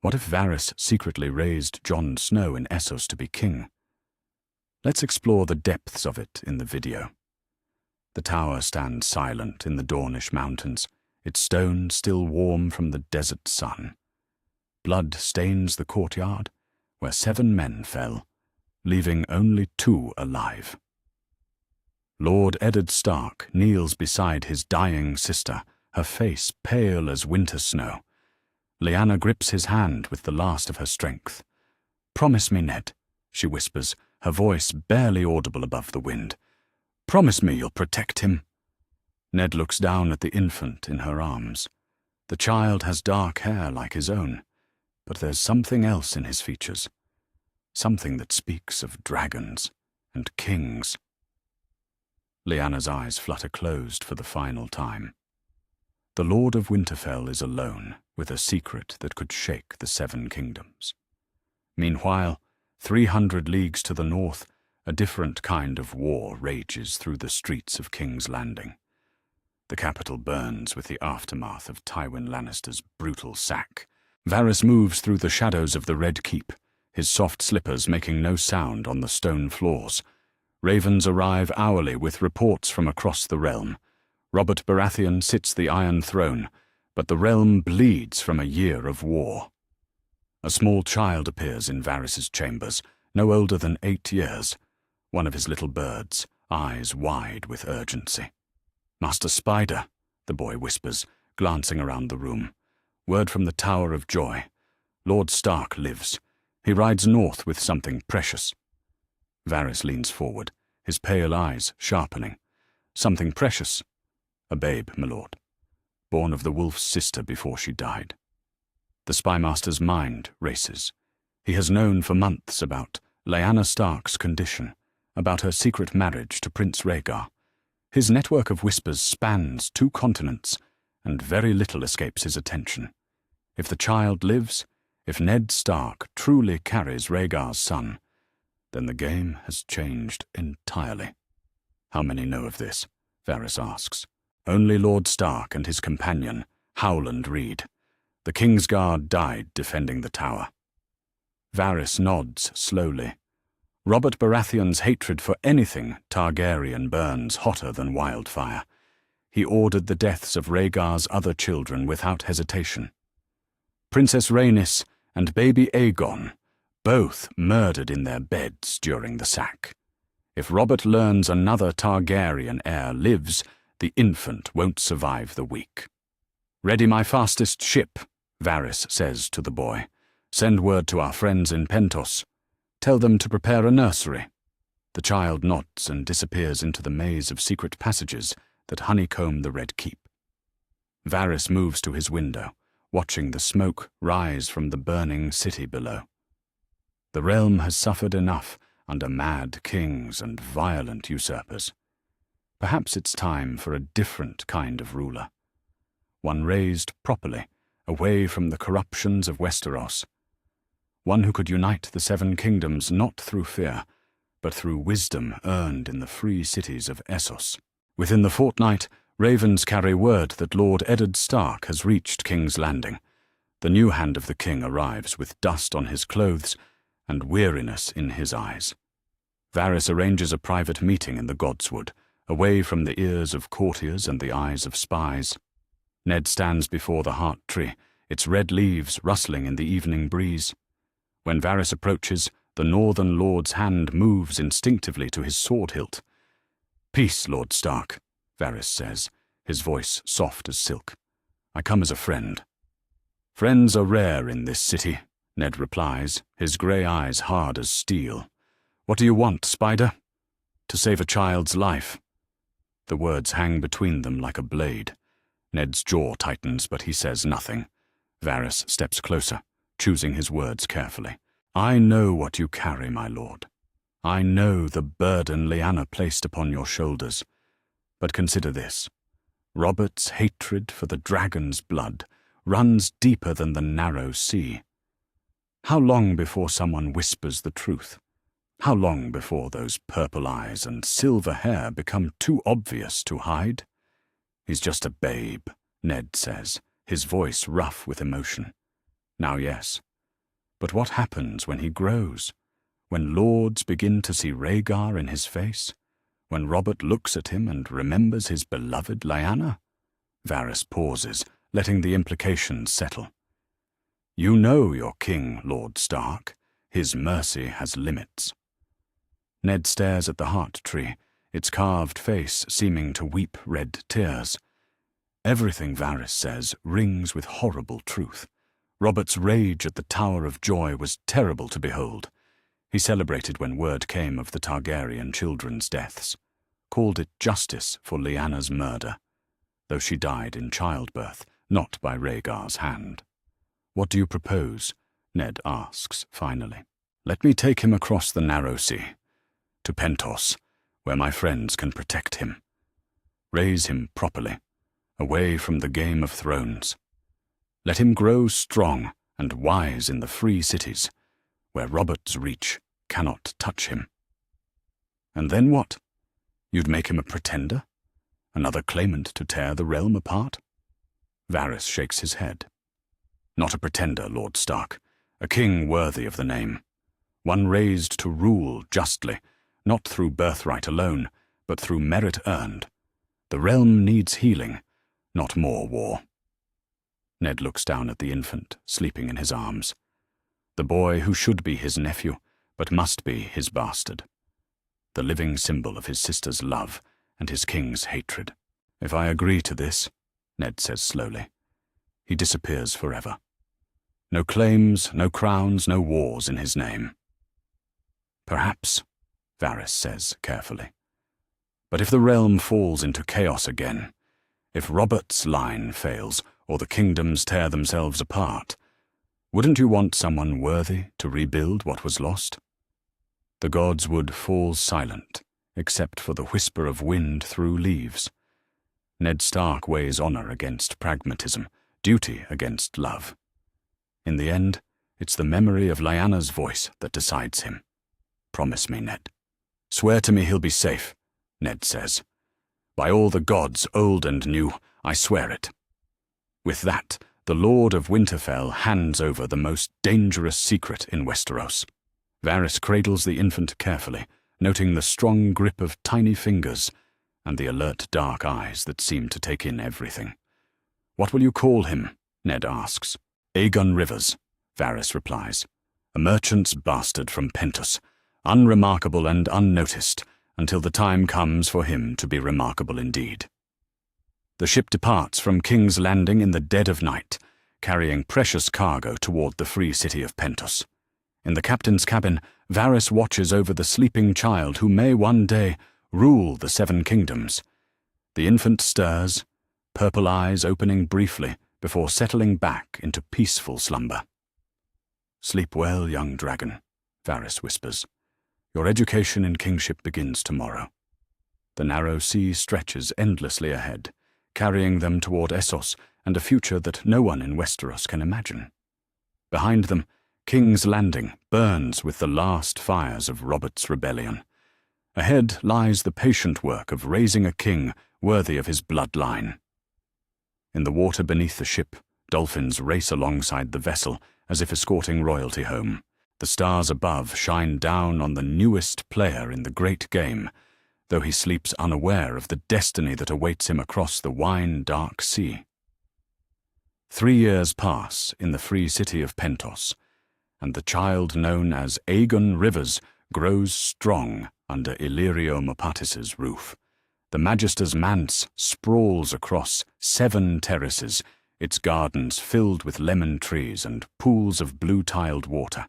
What if Varys secretly raised Jon Snow in Essos to be king? Let's explore the depths of it in the video. The tower stands silent in the Dornish mountains, its stone still warm from the desert sun. Blood stains the courtyard, where 7 men fell, leaving only 2 alive. Lord Eddard Stark kneels beside his dying sister, her face pale as winter snow. Lyanna grips his hand with the last of her strength. "Promise me, Ned," she whispers, her voice barely audible above the wind. "Promise me you'll protect him." Ned looks down at the infant in her arms. The child has dark hair like his own, but there's something else in his features. Something that speaks of dragons and kings. Lyanna's eyes flutter closed for the final time. The Lord of Winterfell is alone with a secret that could shake the 7 kingdoms. Meanwhile, 300 leagues to the north, a different kind of war rages through the streets of King's Landing. The capital burns with the aftermath of Tywin Lannister's brutal sack. Varys moves through the shadows of the Red Keep, his soft slippers making no sound on the stone floors. Ravens arrive hourly with reports from across the realm. Robert Baratheon sits the Iron Throne, but the realm bleeds from a year of war. A small child appears in Varys's chambers, no older than 8 years, one of his little birds, eyes wide with urgency. "Master Spider," the boy whispers, glancing around the room. "Word from the Tower of Joy. Lord Stark lives. He rides north with something precious." Varys leans forward, his pale eyes sharpening. "Something precious?" "A babe, my lord. Born of the wolf's sister before she died." The spymaster's mind races. He has known for months about Lyanna Stark's condition, about her secret marriage to Prince Rhaegar. His network of whispers spans 2 continents, and very little escapes his attention. If the child lives, if Ned Stark truly carries Rhaegar's son, then the game has changed entirely. "How many know of this?" Varys asks. "Only Lord Stark and his companion, Howland Reed. The Kingsguard died defending the tower." Varys nods slowly. Robert Baratheon's hatred for anything Targaryen burns hotter than wildfire. He ordered the deaths of Rhaegar's other children without hesitation. Princess Rhaenys and baby Aegon, both murdered in their beds during the sack. If Robert learns another Targaryen heir lives, the infant won't survive the week. "Ready my fastest ship," Varys says to the boy. "Send word to our friends in Pentos. Tell them to prepare a nursery." The child nods and disappears into the maze of secret passages that honeycomb the Red Keep. Varys moves to his window, watching the smoke rise from the burning city below. The realm has suffered enough under mad kings and violent usurpers. Perhaps it's time for a different kind of ruler. One raised properly, away from the corruptions of Westeros. One who could unite the 7 kingdoms not through fear, but through wisdom earned in the free cities of Essos. Within the fortnight, ravens carry word that Lord Eddard Stark has reached King's Landing. The new hand of the king arrives with dust on his clothes and weariness in his eyes. Varys arranges a private meeting in the Godswood, away from the ears of courtiers and the eyes of spies. Ned stands before the heart tree, its red leaves rustling in the evening breeze. When Varys approaches, the Northern Lord's hand moves instinctively to his sword hilt. "Peace, Lord Stark," Varys says, his voice soft as silk. "I come as a friend." "Friends are rare in this city," Ned replies, his grey eyes hard as steel. "What do you want, Spider?" "To save a child's life." The words hang between them like a blade. Ned's jaw tightens, but he says nothing. Varys steps closer, choosing his words carefully. "I know what you carry, my lord. I know the burden Lyanna placed upon your shoulders. But consider this. Robert's hatred for the dragon's blood runs deeper than the narrow sea. How long before someone whispers the truth? How long before those purple eyes and silver hair become too obvious to hide?" "He's just a babe," Ned says, his voice rough with emotion. "Now yes, But what happens when he grows? When lords begin to see Rhaegar in his face? When Robert looks at him and remembers his beloved Lyanna? Varys pauses, letting the implications settle. You know your king, Lord Stark. His mercy has limits. Ned stares at the heart tree, its carved face seeming to weep red tears. Everything Varys says rings with horrible truth. Robert's rage at the Tower of Joy was terrible to behold. He celebrated when word came of the Targaryen children's deaths, called it justice for Lyanna's murder, though she died in childbirth, not by Rhaegar's hand. What do you propose? Ned asks finally. Let me take him across the narrow sea, to Pentos, where my friends can protect him. Raise him properly, away from the Game of Thrones. Let him grow strong and wise in the free cities, where Robert's reach cannot touch him. And then what? You'd make him a pretender? Another claimant to tear the realm apart? Varys shakes his head. Not a pretender, Lord Stark, a king worthy of the name. One raised to rule justly, not through birthright alone, but through merit earned. The realm needs healing, not more war. Ned looks down at the infant, sleeping in his arms. The boy who should be his nephew, but must be his bastard. The living symbol of his sister's love and his king's hatred. If I agree to this, Ned says slowly, he disappears forever. No claims, no crowns, no wars in his name. Perhaps, Varys says carefully. But if the realm falls into chaos again, if Robert's line fails or the kingdoms tear themselves apart, wouldn't you want someone worthy to rebuild what was lost? The gods would fall silent, except for the whisper of wind through leaves. Ned Stark weighs honor against pragmatism, duty against love. In the end, it's the memory of Lyanna's voice that decides him. Promise me, Ned. Swear to me he'll be safe, Ned says. By all the gods, old and new, I swear it. With that, the Lord of Winterfell hands over the most dangerous secret in Westeros. Varys cradles the infant carefully, noting the strong grip of tiny fingers and the alert dark eyes that seem to take in everything. What will you call him? Ned asks. Aegon Rivers, Varys replies. A merchant's bastard from Pentos, unremarkable and unnoticed, until the time comes for him to be remarkable indeed. The ship departs from King's Landing in the dead of night, carrying precious cargo toward the free city of Pentos. In the captain's cabin, Varys watches over the sleeping child who may one day rule the Seven Kingdoms. The infant stirs, purple eyes opening briefly before settling back into peaceful slumber. Sleep well, young dragon, Varys whispers. Your education in kingship begins tomorrow. The narrow sea stretches endlessly ahead, carrying them toward Essos and a future that no one in Westeros can imagine. Behind them, King's Landing burns with the last fires of Robert's rebellion. Ahead lies the patient work of raising a king worthy of his bloodline. In the water beneath the ship, dolphins race alongside the vessel as if escorting royalty home. The stars above shine down on the newest player in the great game, though he sleeps unaware of the destiny that awaits him across the wine-dark sea. 3 years pass in the free city of Pentos, and the child known as Aegon Rivers grows strong under Illyrio Mopatis's roof. The Magister's manse sprawls across 7 terraces, its gardens filled with lemon trees and pools of blue-tiled water.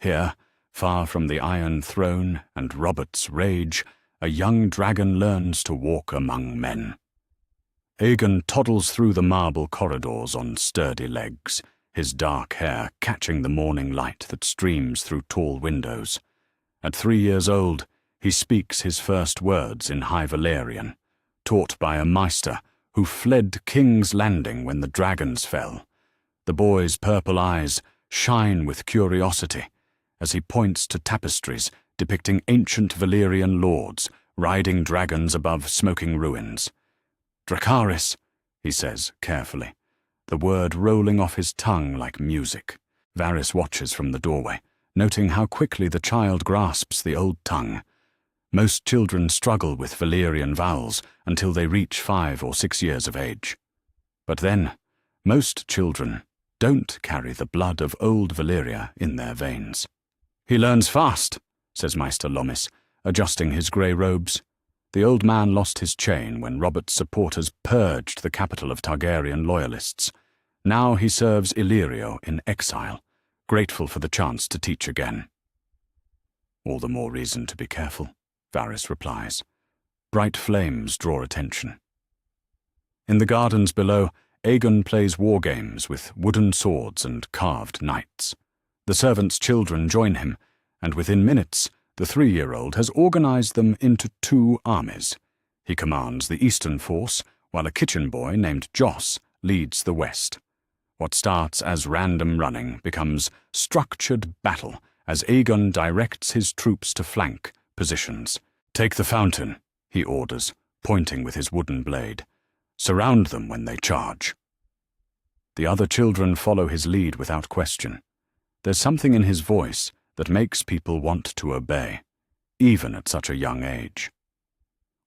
Here, far from the Iron Throne and Robert's rage, a young dragon learns to walk among men. Aegon toddles through the marble corridors on sturdy legs, his dark hair catching the morning light that streams through tall windows. At 3 years old, he speaks his first words in High Valyrian, taught by a maester who fled King's Landing when the dragons fell. The boy's purple eyes shine with curiosity as he points to tapestries depicting ancient Valyrian lords riding dragons above smoking ruins. Dracarys, he says carefully, the word rolling off his tongue like music. Varys watches from the doorway, noting how quickly the child grasps the old tongue. Most children struggle with Valyrian vowels until they reach 5 or 6 years of age. But then, most children don't carry the blood of old Valyria in their veins. "He learns fast," says Maester Lommis, adjusting his grey robes. The old man lost his chain when Robert's supporters purged the capital of Targaryen loyalists. Now he serves Illyrio in exile, grateful for the chance to teach again. "All the more reason to be careful," Varys replies. Bright flames draw attention. In the gardens below, Aegon plays war games with wooden swords and carved knights. The servants' children join him, and within minutes, the 3-year-old has organized them into 2 armies. He commands the eastern force, while a kitchen boy named Joss leads the west. What starts as random running becomes structured battle as Aegon directs his troops to flank positions. "Take the fountain," he orders, pointing with his wooden blade. "Surround them when they charge." The other children follow his lead without question. There's something in his voice that makes people want to obey, even at such a young age.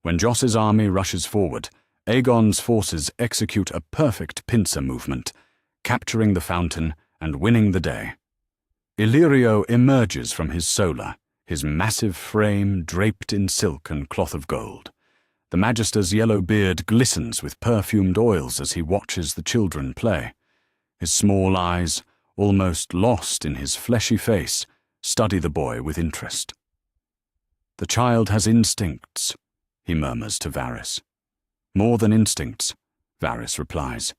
When Joss's army rushes forward, Aegon's forces execute a perfect pincer movement, capturing the fountain and winning the day. Illyrio emerges from his solar, his massive frame draped in silk and cloth of gold. The Magister's yellow beard glistens with perfumed oils as he watches the children play. His small eyes, almost lost in his fleshy face, study the boy with interest. "The child has instincts," he murmurs to Varys. "More than instincts," Varys replies.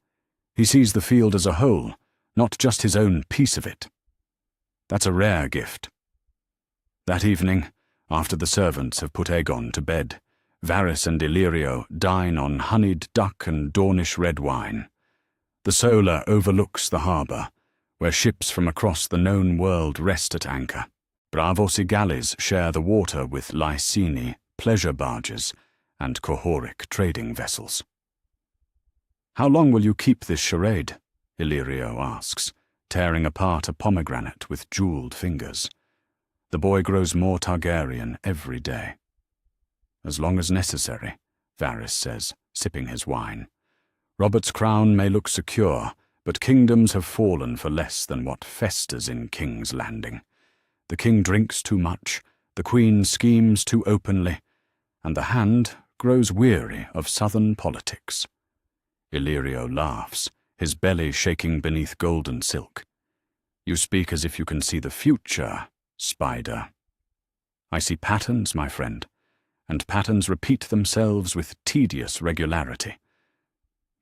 "He sees the field as a whole, not just his own piece of it. That's a rare gift." That evening, after the servants have put Aegon to bed, Varys and Illyrio dine on honeyed duck and Dornish red wine. The solar overlooks the harbour, where ships from across the known world rest at anchor. Braavosi galleys share the water with Lyseni, pleasure barges, and Cohoric trading vessels. "How long will you keep this charade?" Illyrio asks, tearing apart a pomegranate with jewelled fingers. The boy grows more Targaryen every day. "As long as necessary," Varys says, sipping his wine. "Robert's crown may look secure, but kingdoms have fallen for less than what festers in King's Landing. The king drinks too much, the queen schemes too openly, and the hand grows weary of southern politics." Illyrio laughs, his belly shaking beneath golden silk. "You speak as if you can see the future, Spider." "I see patterns, my friend, and patterns repeat themselves with tedious regularity."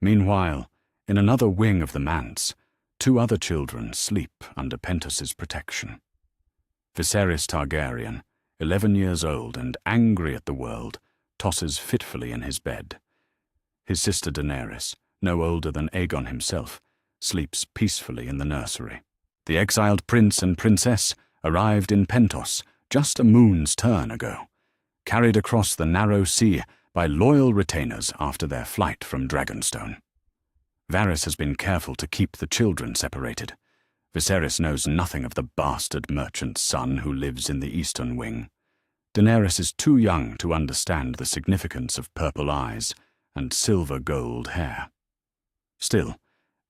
Meanwhile, in another wing of the manse, 2 other children sleep under Pentos's protection. Viserys Targaryen, 11 years old and angry at the world, tosses fitfully in his bed. His sister Daenerys, no older than Aegon himself, sleeps peacefully in the nursery. The exiled prince and princess arrived in Pentos just a moon's turn ago, carried across the narrow sea by loyal retainers after their flight from Dragonstone. Varys has been careful to keep the children separated. Viserys knows nothing of the bastard merchant's son who lives in the eastern wing. Daenerys is too young to understand the significance of purple eyes and silver-gold hair. Still,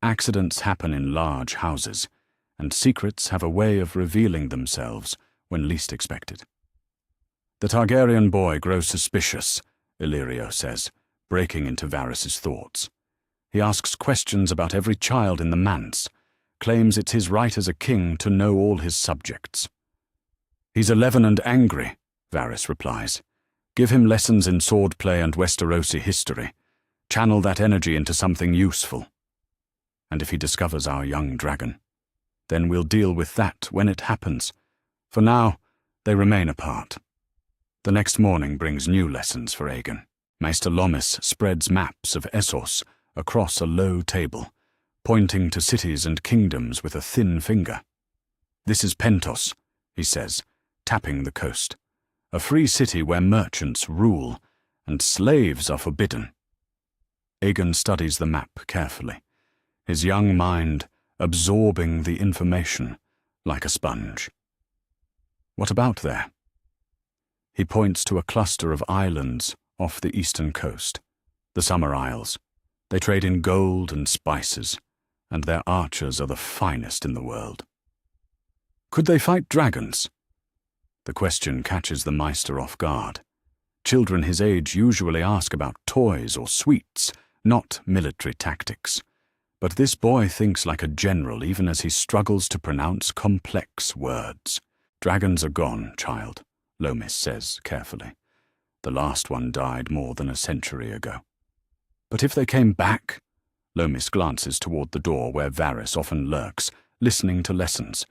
accidents happen in large houses, and secrets have a way of revealing themselves when least expected. "The Targaryen boy grows suspicious," Illyrio says, breaking into Varys's thoughts. "He asks questions about every child in the manse, claims it's his right as a king to know all his subjects." "He's 11 and angry," Varys replies. "Give him lessons in swordplay and Westerosi history. Channel that energy into something useful. And if he discovers our young dragon, then we'll deal with that when it happens. For now, they remain apart." The next morning brings new lessons for Aegon. Maester Lommis spreads maps of Essos across a low table, pointing to cities and kingdoms with a thin finger. "This is Pentos," he says, tapping the coast. "A free city where merchants rule, and slaves are forbidden." Aegon studies the map carefully, his young mind absorbing the information like a sponge. What about there? He points to a cluster of islands off the eastern coast, the Summer Isles. They trade in gold and spices, and their archers are the finest in the world. Could they fight dragons? The question catches the Meister off guard. Children his age usually ask about toys or sweets, not military tactics. But this boy thinks like a general even as he struggles to pronounce complex words. Dragons are gone, child, Lomis says carefully. The last one died more than a century ago. But if they came back? Lomis glances toward the door where Varys often lurks, listening to lessons.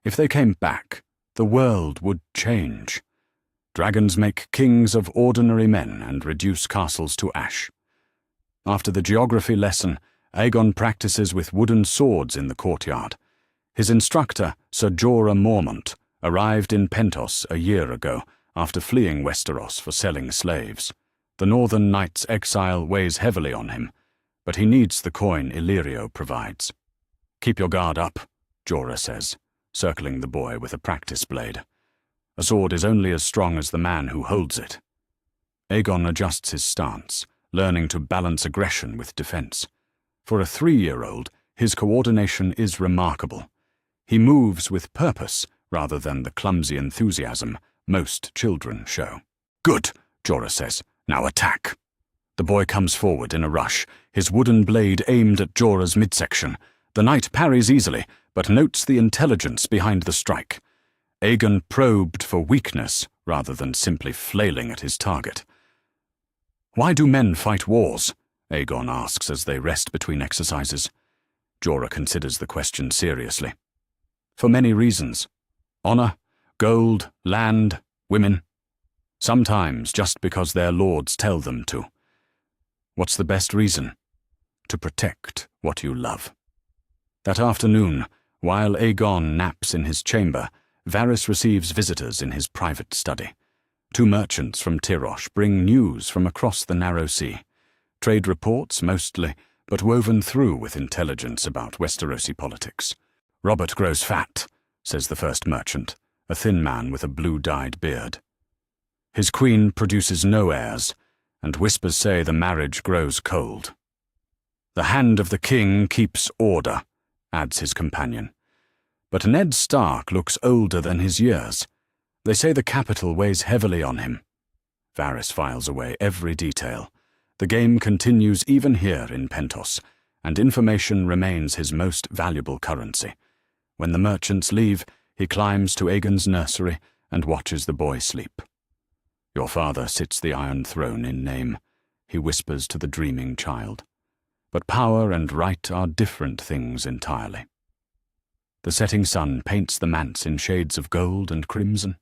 If they came back, the world would change. Dragons make kings of ordinary men and reduce castles to ash. After the geography lesson, Aegon practices with wooden swords in the courtyard. His instructor, Sir Jorah Mormont, arrived in Pentos a year ago after fleeing Westeros for selling slaves. The Northern Knight's exile weighs heavily on him, but he needs the coin Illyrio provides. "Keep your guard up," Jorah says, circling the boy with a practice blade. "A sword is only as strong as the man who holds it." Aegon adjusts his stance, learning to balance aggression with defense. For a 3-year-old, his coordination is remarkable. He moves with purpose rather than the clumsy enthusiasm most children show. "Good," Jorah says. "Now attack." The boy comes forward in a rush, his wooden blade aimed at Jorah's midsection. The knight parries easily, but notes the intelligence behind the strike. Aegon probed for weakness rather than simply flailing at his target. "Why do men fight wars?" Aegon asks as they rest between exercises. Jorah considers the question seriously. "For many reasons. Honor, gold, land, women. Sometimes just because their lords tell them to. What's the best reason? To protect what you love." That afternoon, while Aegon naps in his chamber, Varys receives visitors in his private study. 2 merchants from Tyrosh bring news from across the narrow sea. Trade reports, mostly, but woven through with intelligence about Westerosi politics. "Robert grows fat," says the first merchant, a thin man with a blue-dyed beard. "His queen produces no heirs, and whispers say the marriage grows cold." "The hand of the king keeps order," adds his companion. "But Ned Stark looks older than his years. They say the capital weighs heavily on him." Varys files away every detail. The game continues even here in Pentos, and information remains his most valuable currency. When the merchants leave, he climbs to Aegon's nursery and watches the boy sleep. "Your father sits the Iron Throne in name," he whispers to the dreaming child. "But power and right are different things entirely." The setting sun paints the manse in shades of gold and crimson.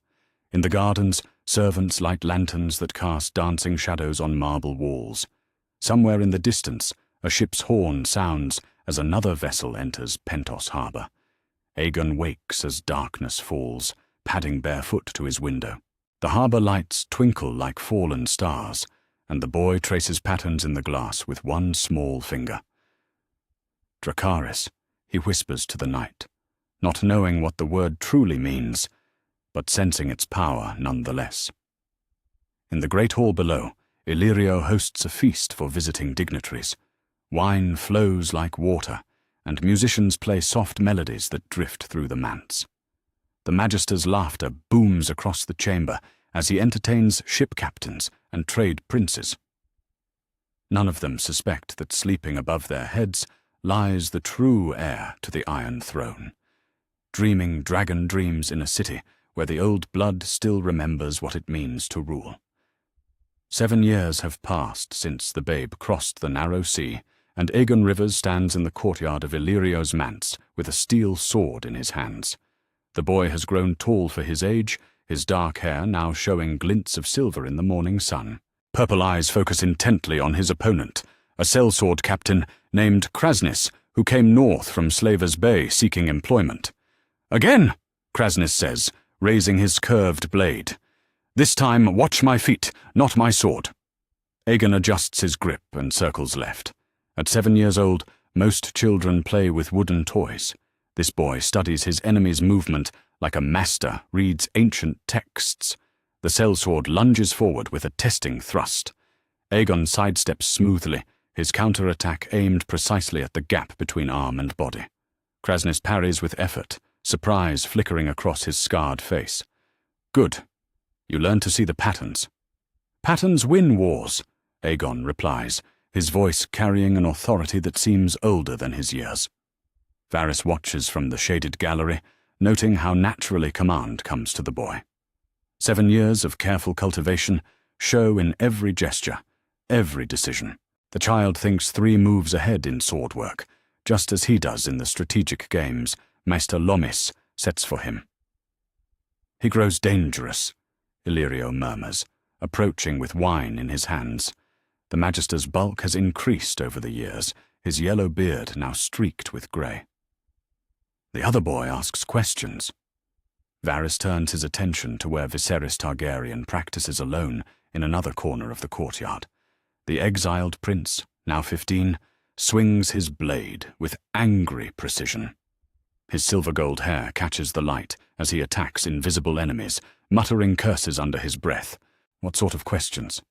In the gardens, servants light lanterns that cast dancing shadows on marble walls. Somewhere in the distance, a ship's horn sounds as another vessel enters Pentos harbour. Aegon wakes as darkness falls, padding barefoot to his window. The harbour lights twinkle like fallen stars, and the boy traces patterns in the glass with one small finger. "Dracarys," he whispers to the night, not knowing what the word truly means, but sensing its power nonetheless. In the great hall below, Illyrio hosts a feast for visiting dignitaries. Wine flows like water, and musicians play soft melodies that drift through the manse. The Magister's laughter booms across the chamber as he entertains ship captains and trade princes. None of them suspect that sleeping above their heads lies the true heir to the Iron Throne, dreaming dragon dreams in a city where the old blood still remembers what it means to rule. 7 years have passed since the babe crossed the narrow sea, and Aegon Rivers stands in the courtyard of Illyrio's manse with a steel sword in his hands. The boy has grown tall for his age, his dark hair now showing glints of silver in the morning sun. Purple eyes focus intently on his opponent, a sellsword captain named Krasnis, who came north from Slaver's Bay seeking employment. "Again," Krasnis says, raising his curved blade. "This time watch my feet, not my sword." Aegon adjusts his grip and circles left. At 7 years old, most children play with wooden toys. This boy studies his enemy's movement like a master reads ancient texts. The sellsword lunges forward with a testing thrust. Aegon sidesteps smoothly, his counter-attack aimed precisely at the gap between arm and body. Krasnis parries with effort, surprise flickering across his scarred face. Good. You learn to see the patterns. Patterns win wars, Aegon replies, his voice carrying an authority that seems older than his years. Varys watches from the shaded gallery, noting how naturally command comes to the boy. 7 years of careful cultivation show in every gesture, every decision. The child thinks 3 moves ahead in sword work, just as he does in the strategic games Maester Lomis sets for him. He grows dangerous, Illyrio murmurs, approaching with wine in his hands. The Magister's bulk has increased over the years, his yellow beard now streaked with grey. The other boy asks questions. Varys turns his attention to where Viserys Targaryen practices alone in another corner of the courtyard. The exiled prince, now 15, swings his blade with angry precision. His silver-gold hair catches the light as he attacks invisible enemies, muttering curses under his breath. What sort of questions?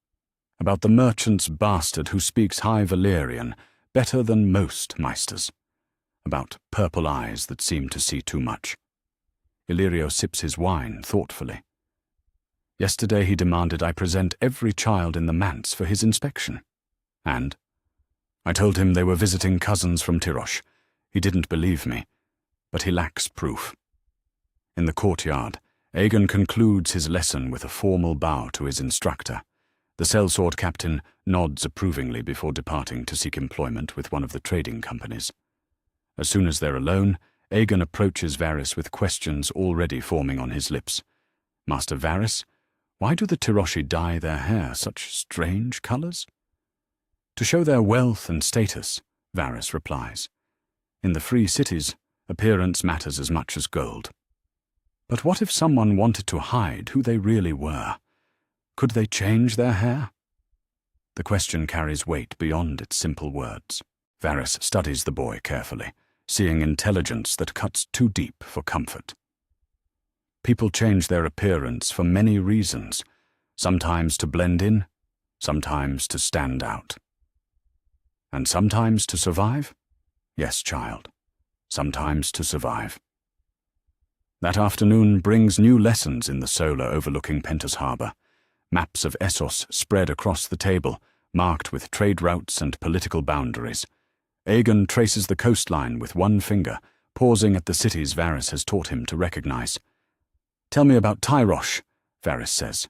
About the merchant's bastard who speaks High Valyrian better than most Meisters. About purple eyes that seem to see too much. Illyrio sips his wine thoughtfully. Yesterday he demanded I present every child in the manse for his inspection. And I told him they were visiting cousins from Tyrosh. He didn't believe me, but he lacks proof. In the courtyard, Aegon concludes his lesson with a formal bow to his instructor. The sellsword captain nods approvingly before departing to seek employment with one of the trading companies. As soon as they're alone, Aegon approaches Varys with questions already forming on his lips. Master Varys, why do the Tyroshi dye their hair such strange colours? To show their wealth and status, Varys replies. In the free cities, appearance matters as much as gold. But what if someone wanted to hide who they really were? Could they change their hair? The question carries weight beyond its simple words. Varys studies the boy carefully, seeing intelligence that cuts too deep for comfort. People change their appearance for many reasons, sometimes to blend in, sometimes to stand out. And sometimes to survive? Yes, child, sometimes to survive. That afternoon brings new lessons in the solar overlooking Pentos Harbour. Maps of Essos spread across the table, marked with trade routes and political boundaries. Aegon traces the coastline with one finger, pausing at the cities Varys has taught him to recognize. Tell me about Tyrosh, Varys says.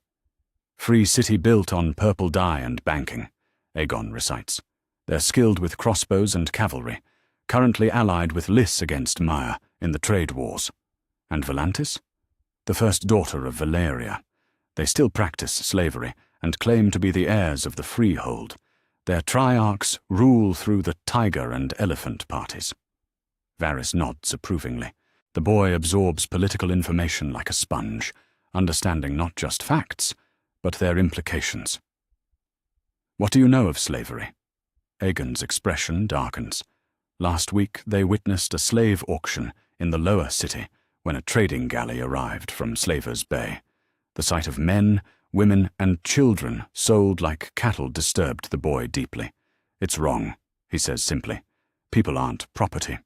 Free city built on purple dye and banking, Aegon recites. They're skilled with crossbows and cavalry, currently allied with Lys against Maia in the trade wars. And Volantis? The first daughter of Valeria. They still practice slavery and claim to be the heirs of the freehold. Their triarchs rule through the tiger and elephant parties. Varys nods approvingly. The boy absorbs political information like a sponge, understanding not just facts, but their implications. What do you know of slavery? Aegon's expression darkens. Last week they witnessed a slave auction in the lower city when a trading galley arrived from Slavers Bay. The sight of men, women, and children sold like cattle disturbed the boy deeply. It's wrong, he says simply. People aren't property.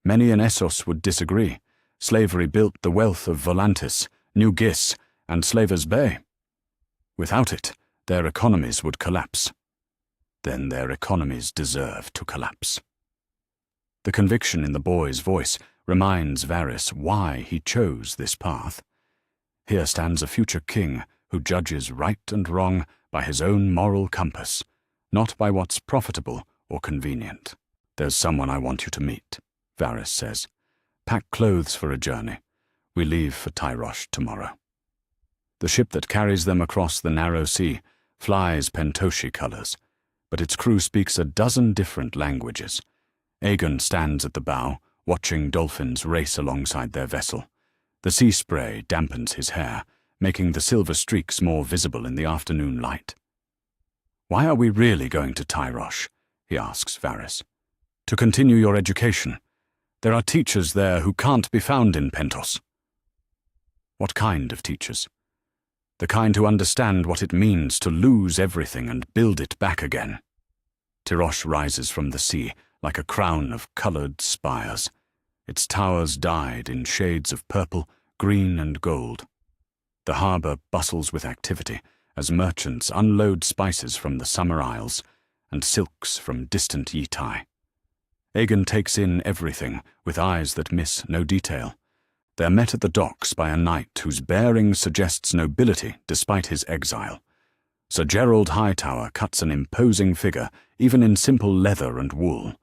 Many in Essos would disagree. Slavery built the wealth of Volantis, New Gis, and Slavers Bay. Without it, their economies would collapse. Then their economies deserve to collapse. The conviction in the boy's voice reminds Varys why he chose this path. Here stands a future king who judges right and wrong by his own moral compass, not by what's profitable or convenient. There's someone I want you to meet, Varys says. Pack clothes for a journey. We leave for Tyrosh tomorrow. The ship that carries them across the narrow sea flies Pentoshi colors, but its crew speaks a dozen different languages. Aegon stands at the bow, watching dolphins race alongside their vessel. The sea spray dampens his hair, making the silver streaks more visible in the afternoon light. Why are we really going to Tyrosh? He asks Varys. To continue your education. There are teachers there who can't be found in Pentos. What kind of teachers? The kind who understand what it means to lose everything and build it back again. Tirosh rises from the sea like a crown of coloured spires. Its towers dyed in shades of purple, green and gold. The harbour bustles with activity as merchants unload spices from the summer isles and silks from distant Yitai. Aegon takes in everything with eyes that miss no detail. They're met at the docks by a knight whose bearing suggests nobility despite his exile. Sir Gerald Hightower cuts an imposing figure even in simple leather and wool.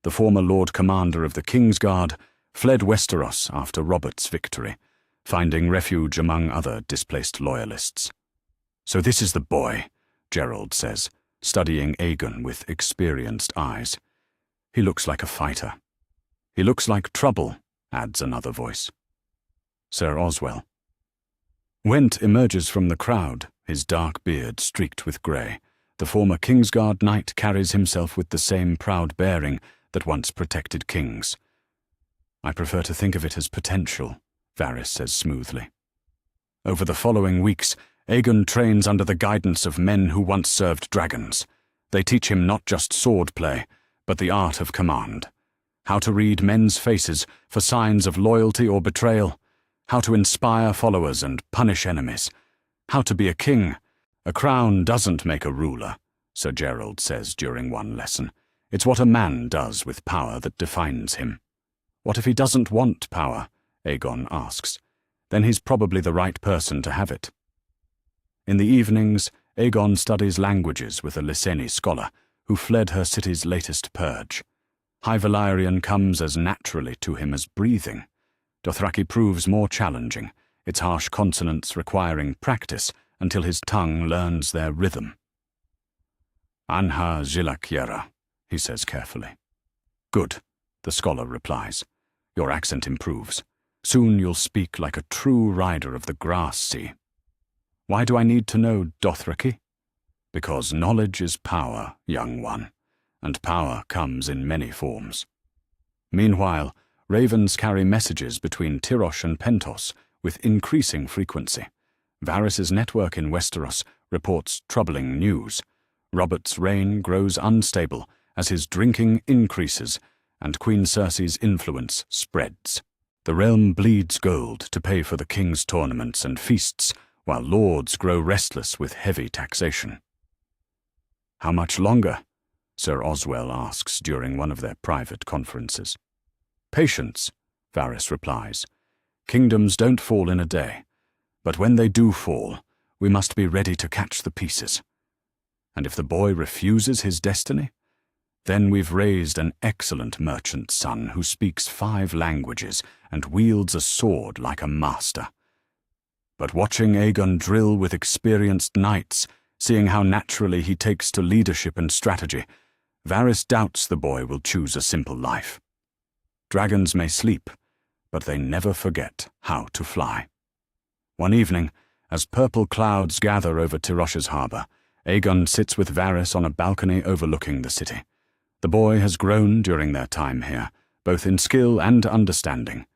The former Lord Commander of the Kingsguard fled Westeros after Robert's victory, finding refuge among other displaced loyalists. "So this is the boy," Gerald says, studying Aegon with experienced eyes. "He looks like a fighter." "He looks like trouble," adds another voice. Sir Oswell. Went emerges from the crowd, his dark beard streaked with grey. The former Kingsguard knight carries himself with the same proud bearing that once protected kings. "I prefer to think of it as potential," Varys says smoothly. Over the following weeks, Aegon trains under the guidance of men who once served dragons. They teach him not just swordplay, but the art of command. How to read men's faces for signs of loyalty or betrayal. How to inspire followers and punish enemies. How to be a king. "A crown doesn't make a ruler," Sir Gerald says during one lesson. "It's what a man does with power that defines him." "What if he doesn't want power?" Aegon asks. "Then he's probably the right person to have it." In the evenings, Aegon studies languages with a Lyseni scholar who fled her city's latest purge. High Valyrian comes as naturally to him as breathing. Dothraki proves more challenging, its harsh consonants requiring practice until his tongue learns their rhythm. "Anha Zilakyera," he says carefully. "Good," the scholar replies. "Your accent improves. Soon you'll speak like a true rider of the grass sea." "Why do I need to know Dothraki?" "Because knowledge is power, young one, and power comes in many forms." Meanwhile, ravens carry messages between Tirosh and Pentos with increasing frequency. Varys's network in Westeros reports troubling news. Robert's reign grows unstable as his drinking increases and Queen Cersei's influence spreads. The realm bleeds gold to pay for the king's tournaments and feasts, while lords grow restless with heavy taxation. "How much longer?" Sir Oswell asks during one of their private conferences. "Patience," Varys replies. "Kingdoms don't fall in a day, but when they do fall, we must be ready to catch the pieces. And if the boy refuses his destiny, then we've raised an excellent merchant son who speaks 5 languages and wields a sword like a master." But watching Aegon drill with experienced knights, seeing how naturally he takes to leadership and strategy, Varys doubts the boy will choose a simple life. Dragons may sleep, but they never forget how to fly. One evening, as purple clouds gather over Tirosh's harbour, Aegon sits with Varys on a balcony overlooking the city. The boy has grown during their time here, both in skill and understanding.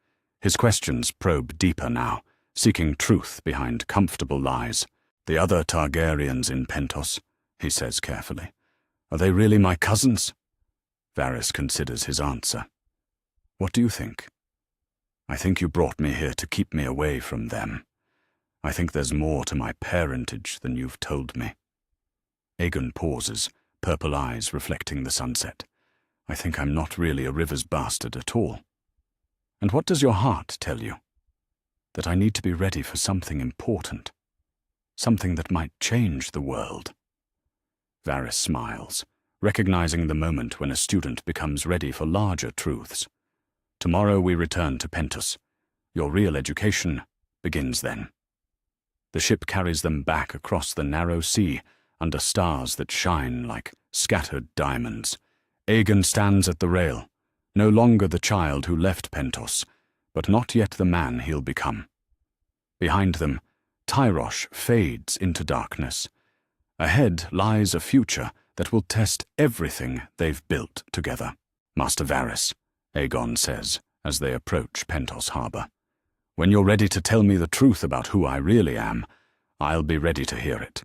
His questions probe deeper now, seeking truth behind comfortable lies. "The other Targaryens in Pentos," he says carefully. "Are they really my cousins?" Varys considers his answer. "What do you think?" "I think you brought me here to keep me away from them. I think there's more to my parentage than you've told me." Aegon pauses, purple eyes reflecting the sunset. "I think I'm not really a Rivers bastard at all." "And what does your heart tell you?" "That I need to be ready for something important. Something that might change the world." Varys smiles, recognizing the moment when a student becomes ready for larger truths. "Tomorrow we return to Pentos. Your real education begins then." The ship carries them back across the narrow sea, under stars that shine like scattered diamonds. Aegon stands at the rail, no longer the child who left Pentos, but not yet the man he'll become. Behind them, Tyrosh fades into darkness. Ahead lies a future that will test everything they've built together. "Master Varys," Aegon says, as they approach Pentos Harbor. "When you're ready to tell me the truth about who I really am, I'll be ready to hear it."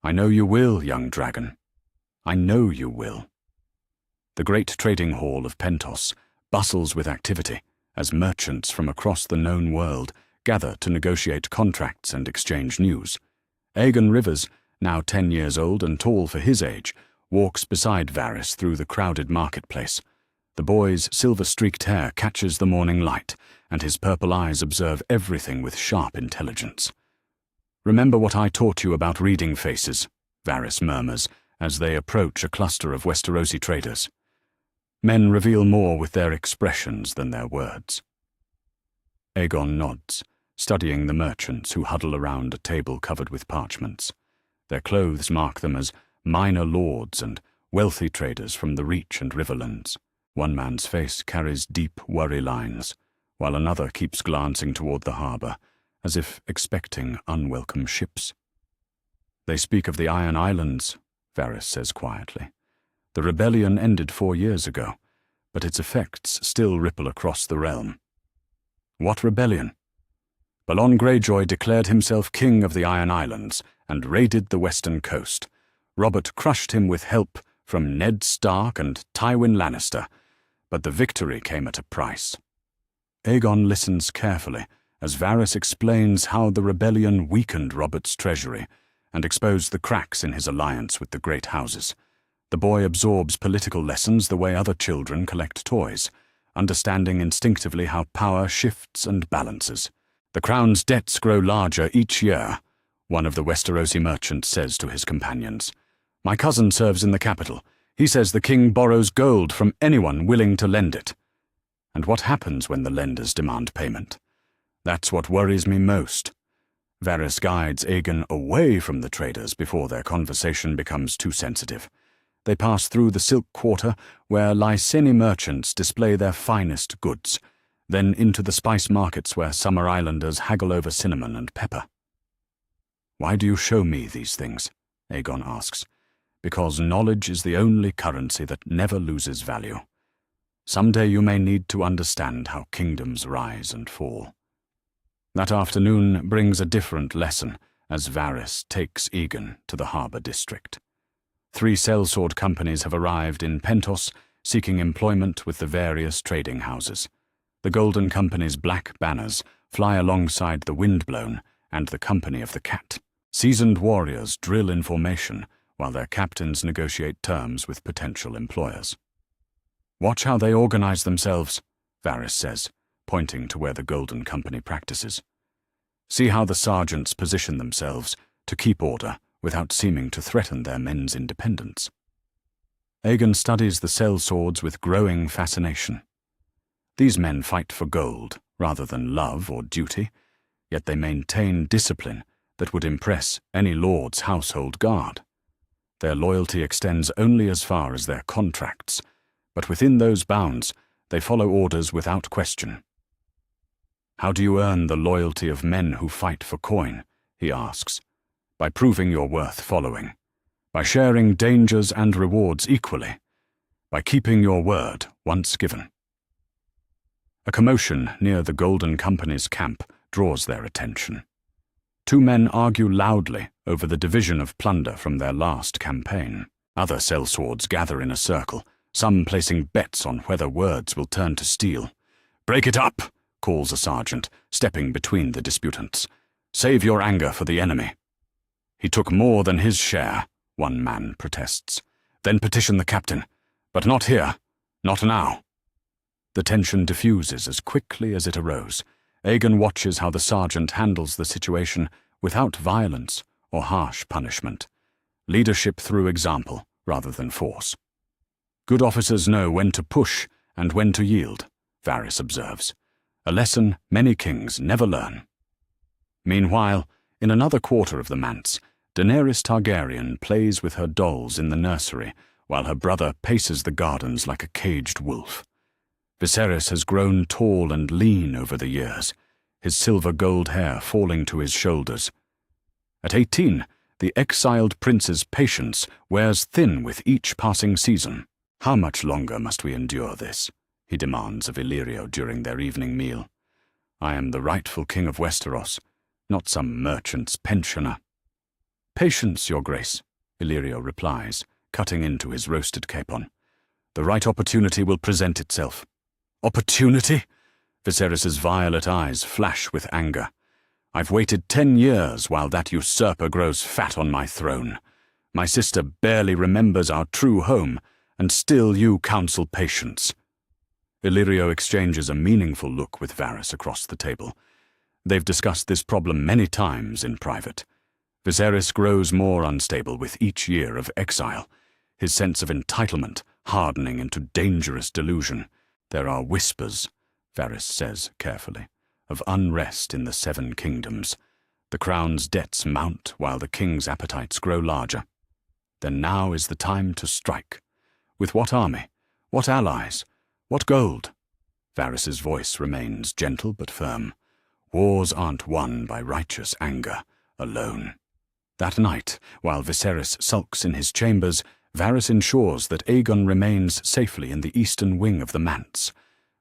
"I know you will, young dragon. I know you will." The great trading hall of Pentos bustles with activity as merchants from across the known world gather to negotiate contracts and exchange news. Aegon Rivers, now 10 years old and tall for his age, walks beside Varys through the crowded marketplace. The boy's silver-streaked hair catches the morning light, and his purple eyes observe everything with sharp intelligence. "Remember what I taught you about reading faces," Varys murmurs as they approach a cluster of Westerosi traders. Men reveal more with their expressions than their words. Aegon nods, studying the merchants who huddle around a table covered with parchments. Their clothes mark them as minor lords and wealthy traders from the Reach and Riverlands. One man's face carries deep worry lines, while another keeps glancing toward the harbor, as if expecting unwelcome ships. "They speak of the Iron Islands," Varys says quietly. "The rebellion ended 4 years ago, but its effects still ripple across the realm." "What rebellion?" "Balon Greyjoy declared himself king of the Iron Islands and raided the western coast. Robert crushed him with help from Ned Stark and Tywin Lannister, but the victory came at a price." Aegon listens carefully as Varys explains how the rebellion weakened Robert's treasury and exposed the cracks in his alliance with the great houses. The boy absorbs political lessons the way other children collect toys, understanding instinctively how power shifts and balances. "The crown's debts grow larger each year," one of the Westerosi merchants says to his companions. "My cousin serves in the capital. He says the king borrows gold from anyone willing to lend it." "And what happens when the lenders demand payment?" "That's what worries me most." Varys guides Aegon away from the traders before their conversation becomes too sensitive. They pass through the Silk Quarter, where Lyseni merchants display their finest goods, then into the spice markets where Summer Islanders haggle over cinnamon and pepper. "Why do you show me these things?" Aegon asks. "Because knowledge is the only currency that never loses value. Someday you may need to understand how kingdoms rise and fall." That afternoon brings a different lesson as Varys takes Aegon to the harbour district. 3 sellsword companies have arrived in Pentos, seeking employment with the various trading houses. The Golden Company's black banners fly alongside the Windblown and the Company of the Cat. Seasoned warriors drill in formation while their captains negotiate terms with potential employers. "Watch how they organize themselves," Varys says, pointing to where the Golden Company practices. "See how the sergeants position themselves to keep order without seeming to threaten their men's independence." Aegon studies the sellswords with growing fascination. These men fight for gold rather than love or duty, yet they maintain discipline that would impress any lord's household guard. Their loyalty extends only as far as their contracts, but within those bounds they follow orders without question. "How do you earn the loyalty of men who fight for coin?" he asks. "By proving your worth following, by sharing dangers and rewards equally, by keeping your word once given." A commotion near the Golden Company's camp draws their attention. 2 men argue loudly over the division of plunder from their last campaign. Other sellswords gather in a circle, some placing bets on whether words will turn to steel. "Break it up," calls a sergeant, stepping between the disputants. "Save your anger for the enemy." "He took more than his share," one man protests. "Then petition the captain. But not here. Not now." The tension diffuses as quickly as it arose. Aegon watches how the sergeant handles the situation without violence or harsh punishment. Leadership through example rather than force. "Good officers know when to push and when to yield," Varys observes. "A lesson many kings never learn." Meanwhile, in another quarter of the manse, Daenerys Targaryen plays with her dolls in the nursery while her brother paces the gardens like a caged wolf. Viserys has grown tall and lean over the years, his silver-gold hair falling to his shoulders. At 18, the exiled prince's patience wears thin with each passing season. "How much longer must we endure this?" he demands of Illyrio during their evening meal. "I am the rightful king of Westeros, not some merchant's pensioner." "Patience, your grace," Illyrio replies, cutting into his roasted capon. "The right opportunity will present itself." "Opportunity?" Viserys's violet eyes flash with anger. "I've waited 10 years while that usurper grows fat on my throne. My sister barely remembers our true home, and still you counsel patience." Illyrio exchanges a meaningful look with Varys across the table. They've discussed this problem many times in private. Viserys grows more unstable with each year of exile, his sense of entitlement hardening into dangerous delusion. "There are whispers," Varys says carefully, "of unrest in the 7 kingdoms. The crown's debts mount while the king's appetites grow larger. Then now is the time to strike. With what army? What allies? What gold?" Varys's voice remains gentle but firm. "Wars aren't won by righteous anger alone." That night, while Viserys sulks in his chambers, Varys ensures that Aegon remains safely in the eastern wing of the manse.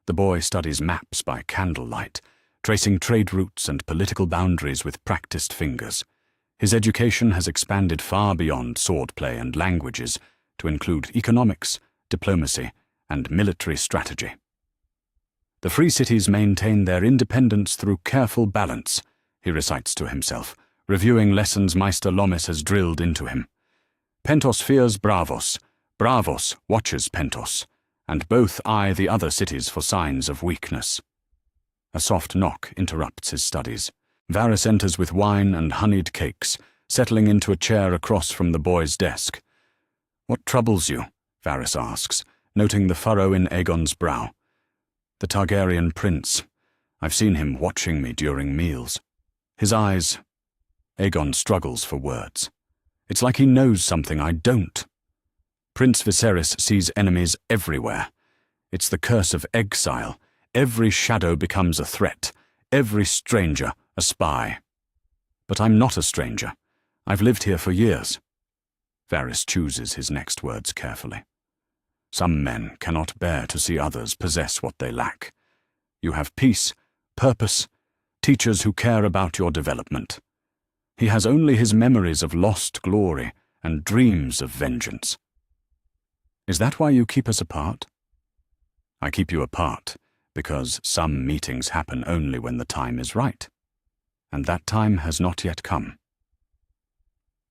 The boy studies maps by candlelight, tracing trade routes and political boundaries with practiced fingers. His education has expanded far beyond swordplay and languages to include economics, diplomacy, and military strategy. "The free cities maintain their independence through careful balance," he recites to himself, reviewing lessons Maester Lomis has drilled into him. "Pentos fears Bravos, Bravos watches Pentos, and both eye the other cities for signs of weakness." A soft knock interrupts his studies. Varys enters with wine and honeyed cakes, settling into a chair across from the boy's desk. "What troubles you?" Varys asks, noting the furrow in Aegon's brow. "The Targaryen prince. I've seen him watching me during meals. His eyes—" Aegon struggles for words. "It's like he knows something I don't." Prince Viserys sees enemies everywhere. It's the curse of exile. Every shadow becomes a threat, every stranger a spy. "But I'm not a stranger. I've lived here for years." Varys chooses his next words carefully. "Some men cannot bear to see others possess what they lack. You have peace, purpose, teachers who care about your development. He has only his memories of lost glory and dreams of vengeance." "Is that why you keep us apart?" "I keep you apart because some meetings happen only when the time is right, and that time has not yet come."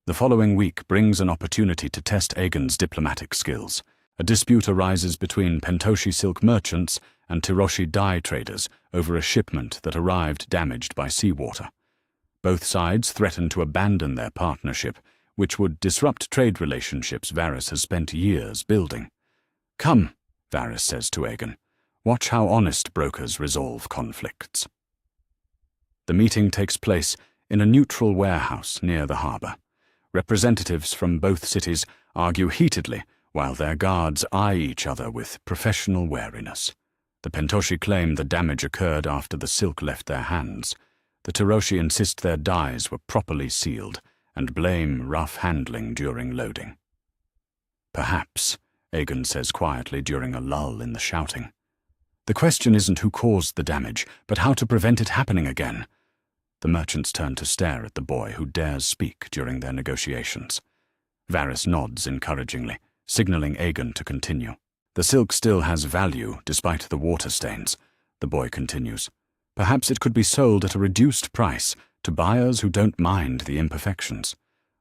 The following week brings an opportunity to test Aegon's diplomatic skills. A dispute arises between Pentoshi silk merchants and Tiroshi dye traders over a shipment that arrived damaged by seawater. Both sides threaten to abandon their partnership, which would disrupt trade relationships Varys has spent years building. "Come," Varys says to Aegon, "watch how honest brokers resolve conflicts." The meeting takes place in a neutral warehouse near the harbour. Representatives from both cities argue heatedly while their guards eye each other with professional wariness. The Pentoshi claim the damage occurred after the silk left their hands. The Tiroshi insist their dyes were properly sealed and blame rough handling during loading. "Perhaps," Aegon says quietly during a lull in the shouting. "The question isn't who caused the damage, but how to prevent it happening again." The merchants turn to stare at the boy who dares speak during their negotiations. Varys nods encouragingly, signaling Aegon to continue. "The silk still has value despite the water stains," the boy continues. "Perhaps it could be sold at a reduced price to buyers who don't mind the imperfections.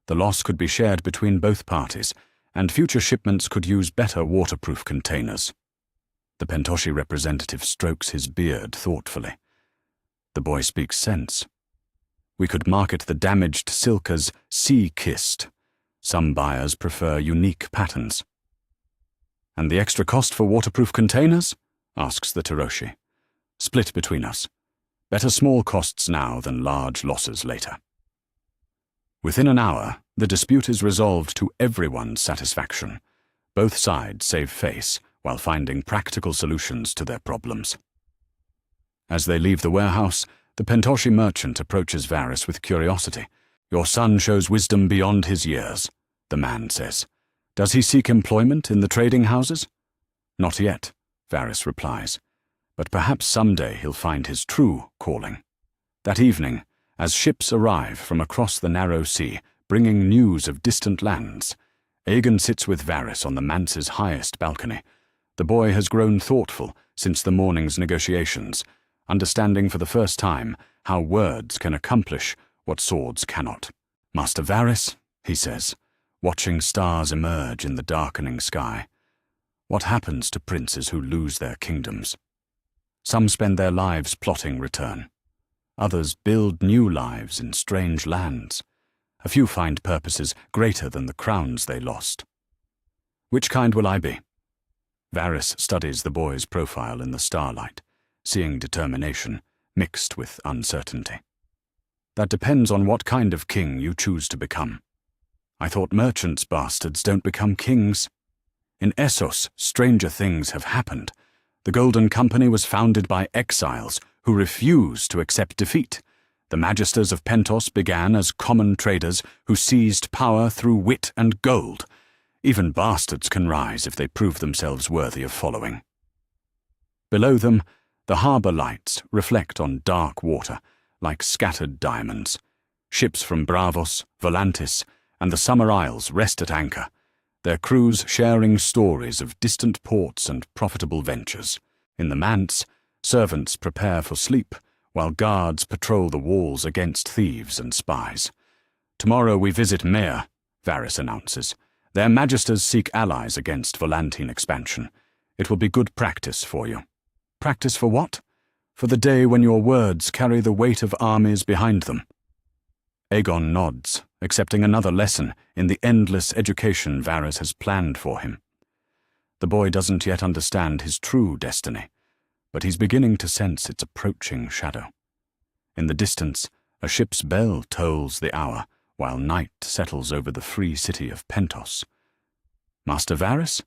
The loss could be shared between both parties, and future shipments could use better waterproof containers." The Pentoshi representative strokes his beard thoughtfully. The boy speaks sense. "We could market the damaged silk as sea-kissed. Some buyers prefer unique patterns." "And the extra cost for waterproof containers?" asks the Tiroshi. "Split between us. Better small costs now than large losses later." Within an hour, the dispute is resolved to everyone's satisfaction. Both sides save face while finding practical solutions to their problems. As they leave the warehouse, the Pentoshi merchant approaches Varys with curiosity. "Your son shows wisdom beyond his years," the man says. "Does he seek employment in the trading houses?" "Not yet," Varys replies, but perhaps someday he'll find his true calling. That evening, as ships arrive from across the narrow sea, bringing news of distant lands, Aegon sits with Varys on the manse's highest balcony. The boy has grown thoughtful since the morning's negotiations, understanding for the first time how words can accomplish what swords cannot. "Master Varys," he says, watching stars emerge in the darkening sky, "what happens to princes who lose their kingdoms? Some spend their lives plotting return. Others build new lives in strange lands. A few find purposes greater than the crowns they lost. Which kind will I be?" Varys studies the boy's profile in the starlight, seeing determination mixed with uncertainty. "That depends on what kind of king you choose to become. I thought merchants' bastards don't become kings. In Essos, stranger things have happened. The Golden Company was founded by exiles who refused to accept defeat. The Magisters of Pentos began as common traders who seized power through wit and gold. Even bastards can rise if they prove themselves worthy of following." Below them, the harbour lights reflect on dark water like scattered diamonds. Ships from Bravos, Volantis, and the Summer Isles rest at anchor, their crews sharing stories of distant ports and profitable ventures. In the manse, servants prepare for sleep, while guards patrol the walls against thieves and spies. "Tomorrow we visit Mare," Varys announces. "Their Magisters seek allies against Volantine expansion. It will be good practice for you." "Practice for what?" "For the day when your words carry the weight of armies behind them." Aegon nods, accepting another lesson in the endless education Varys has planned for him. The boy doesn't yet understand his true destiny, but he's beginning to sense its approaching shadow. In the distance, a ship's bell tolls the hour, while night settles over the free city of Pentos. "Master Varys?"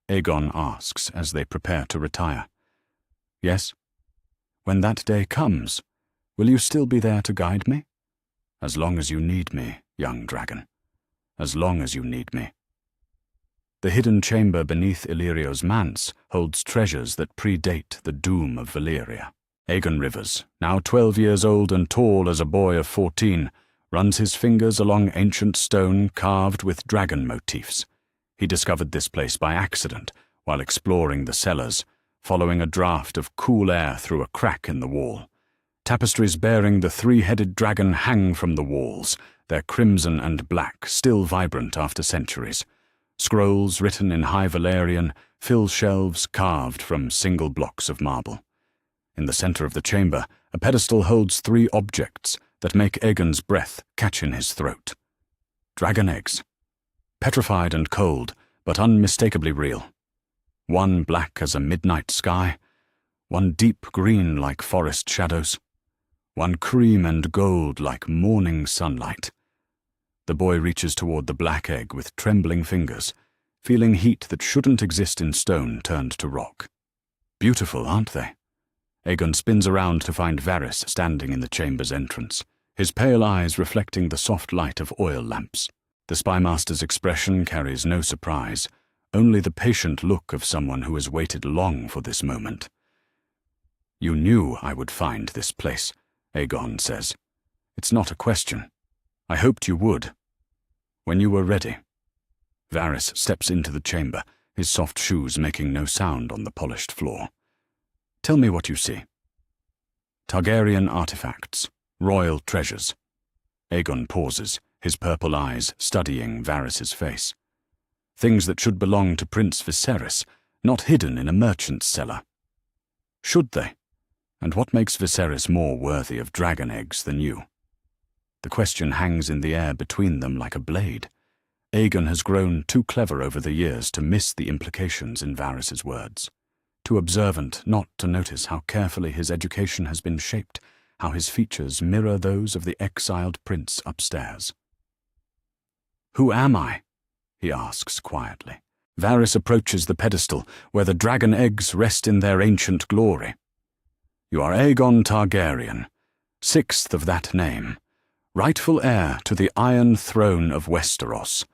Aegon asks as they prepare to retire. "Yes." "When that day comes, will you still be there to guide me?" "As long as you need me, young dragon. As long as you need me." The hidden chamber beneath Illyrio's manse holds treasures that predate the doom of Valyria. Aegon Rivers, now 12 years old and tall as a boy of 14, runs his fingers along ancient stone carved with dragon motifs. He discovered this place by accident while exploring the cellars, following a draught of cool air through a crack in the wall. Tapestries bearing the three-headed dragon hang from the walls, their crimson and black still vibrant after centuries. Scrolls written in High Valyrian fill shelves carved from single blocks of marble. In the center of the chamber, a pedestal holds 3 objects that make Aegon's breath catch in his throat. Dragon eggs. Petrified and cold, but unmistakably real. One black as a midnight sky, one deep green like forest shadows, one cream and gold like morning sunlight. The boy reaches toward the black egg with trembling fingers, feeling heat that shouldn't exist in stone turned to rock. Beautiful, aren't they? Aegon spins around to find Varys standing in the chamber's entrance, his pale eyes reflecting the soft light of oil lamps. The spymaster's expression carries no surprise, only the patient look of someone who has waited long for this moment. "You knew I would find this place," Aegon says. "It's not a question. I hoped you would. When you were ready." Varys steps into the chamber, his soft shoes making no sound on the polished floor. "Tell me what you see." "Targaryen artifacts, royal treasures." Aegon pauses, his purple eyes studying Varys's face. "Things that should belong to Prince Viserys, not hidden in a merchant's cellar." "Should they? And what makes Viserys more worthy of dragon eggs than you?" The question hangs in the air between them like a blade. Aegon has grown too clever over the years to miss the implications in Varys's words, too observant not to notice how carefully his education has been shaped, how his features mirror those of the exiled prince upstairs. "Who am I?" he asks quietly. Varys approaches the pedestal where the dragon eggs rest in their ancient glory. "You are Aegon Targaryen, 6th of that name, rightful heir to the Iron Throne of Westeros,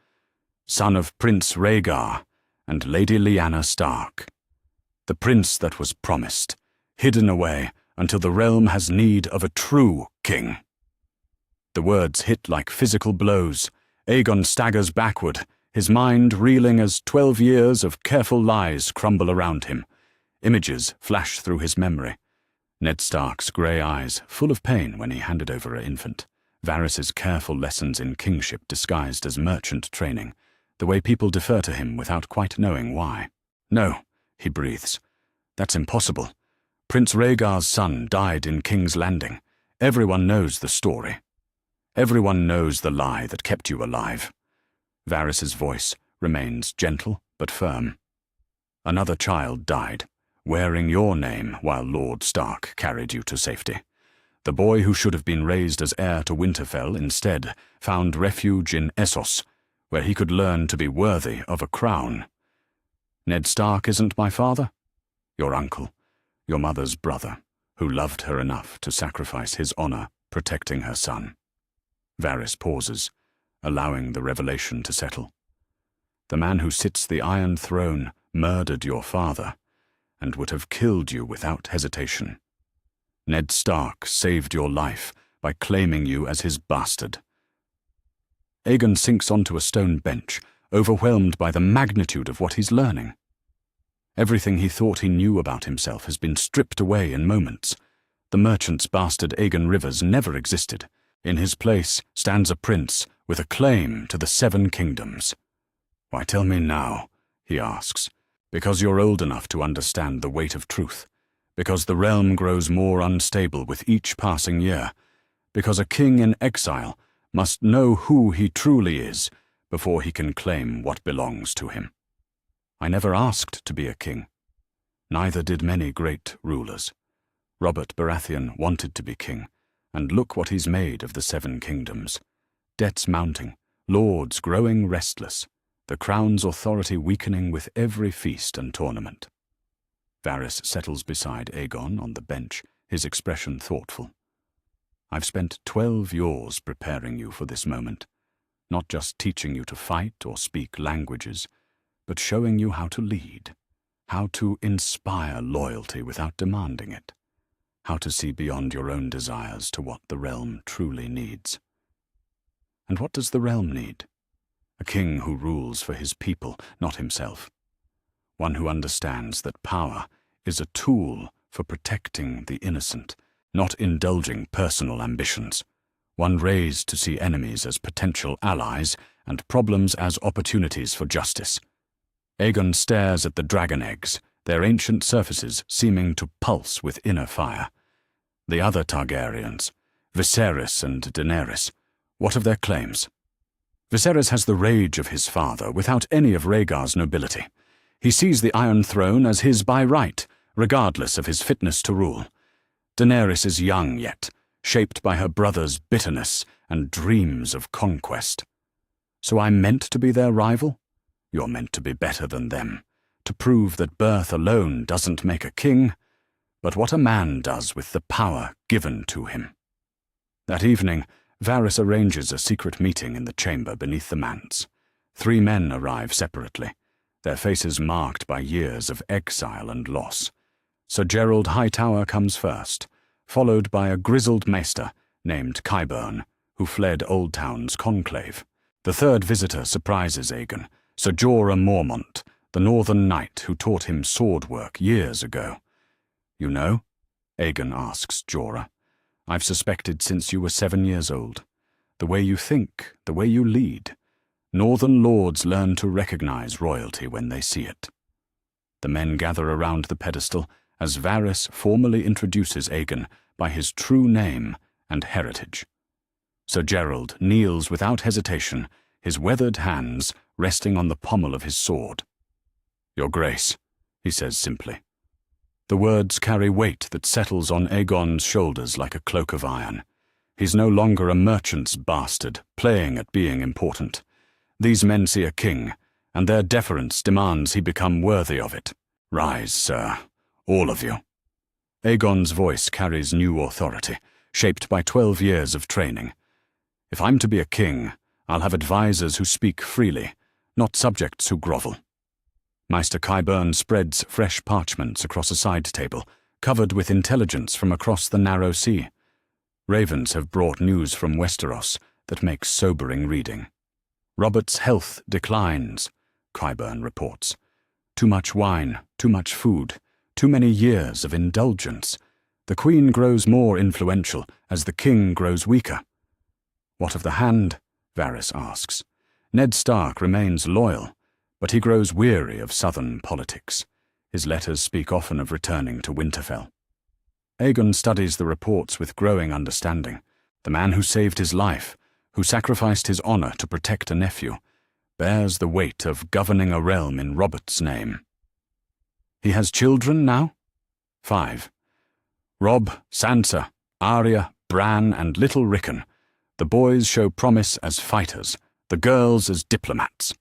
son of Prince Rhaegar and Lady Lyanna Stark." The prince that was promised, hidden away until the realm has need of a true king. The words hit like physical blows. Aegon staggers backward, his mind reeling as 12 years of careful lies crumble around him. Images flash through his memory. Ned Stark's grey eyes, full of pain when he handed over an infant. Varys's careful lessons in kingship disguised as merchant training, the way people defer to him without quite knowing why. "No," he breathes. "That's impossible. Prince Rhaegar's son died in King's Landing. Everyone knows the story. Everyone knows the lie that kept you alive." Varys's voice remains gentle but firm. "Another child died, wearing your name while Lord Stark carried you to safety. The boy who should have been raised as heir to Winterfell instead found refuge in Essos, where he could learn to be worthy of a crown. Ned Stark isn't my father? Your uncle, your mother's brother, who loved her enough to sacrifice his honor protecting her son." Varys pauses, allowing the revelation to settle. "The man who sits the Iron Throne murdered your father, and would have killed you without hesitation. Ned Stark saved your life by claiming you as his bastard." Aegon sinks onto a stone bench, overwhelmed by the magnitude of what he's learning. Everything he thought he knew about himself has been stripped away in moments. The merchant's bastard Aegon Rivers never existed. In his place stands a prince with a claim to the 7 kingdoms. "Why tell me now?" he asks. "Because you're old enough to understand the weight of truth. Because the realm grows more unstable with each passing year. Because a king in exile must know who he truly is before he can claim what belongs to him. I never asked to be a king. Neither did many great rulers. Robert Baratheon wanted to be king, and look what he's made of the 7 kingdoms. Debts mounting, lords growing restless, the crown's authority weakening with every feast and tournament." Varys settles beside Aegon on the bench, his expression thoughtful. "I've spent 12 years preparing you for this moment, not just teaching you to fight or speak languages, but showing you how to lead, how to inspire loyalty without demanding it, how to see beyond your own desires to what the realm truly needs." And what does the realm need? A king who rules for his people, not himself. One who understands that power is a tool for protecting the innocent, not indulging personal ambitions. One raised to see enemies as potential allies and problems as opportunities for justice. Aegon stares at the dragon eggs, their ancient surfaces seeming to pulse with inner fire. The other Targaryens, Viserys and Daenerys, what of their claims? Viserys has the rage of his father without any of Rhaegar's nobility. He sees the Iron Throne as his by right, regardless of his fitness to rule. Daenerys is young yet, shaped by her brother's bitterness and dreams of conquest. So I'm meant to be their rival? You're meant to be better than them, to prove that birth alone doesn't make a king, but what a man does with the power given to him. That evening, Varys arranges a secret meeting in the chamber beneath the manse. 3 men arrive separately, their faces marked by years of exile and loss. Sir Gerald Hightower comes first, followed by a grizzled maester named Qyburn, who fled Old Town's conclave. The third visitor surprises Aegon, Sir Jorah Mormont, the Northern Knight who taught him sword work years ago. "You know?" Aegon asks Jorah. "I've suspected since you were 7 years old. The way you think, the way you lead. Northern lords learn to recognize royalty when they see it." The men gather around the pedestal as Varys formally introduces Aegon by his true name and heritage. Sir Gerald kneels without hesitation, his weathered hands resting on the pommel of his sword. "Your Grace," he says simply. The words carry weight that settles on Aegon's shoulders like a cloak of iron. He's no longer a merchant's bastard, playing at being important. These men see a king, and their deference demands he become worthy of it. "Rise, sir, all of you." Aegon's voice carries new authority, shaped by 12 years of training. "If I'm to be a king, I'll have advisers who speak freely, not subjects who grovel." Maester Qyburn spreads fresh parchments across a side table, covered with intelligence from across the narrow sea. Ravens have brought news from Westeros that makes sobering reading. Robert's health declines, Qyburn reports. Too much wine, too much food, too many years of indulgence. The Queen grows more influential as the King grows weaker. What of the Hand? Varys asks. Ned Stark remains loyal, but he grows weary of southern politics. His letters speak often of returning to Winterfell. Aegon studies the reports with growing understanding. The man who saved his life, who sacrificed his honor to protect a nephew, bears the weight of governing a realm in Robert's name. He has children now? 5. Robb, Sansa, Arya, Bran, and little Rickon. The boys show promise as fighters, the girls as diplomats.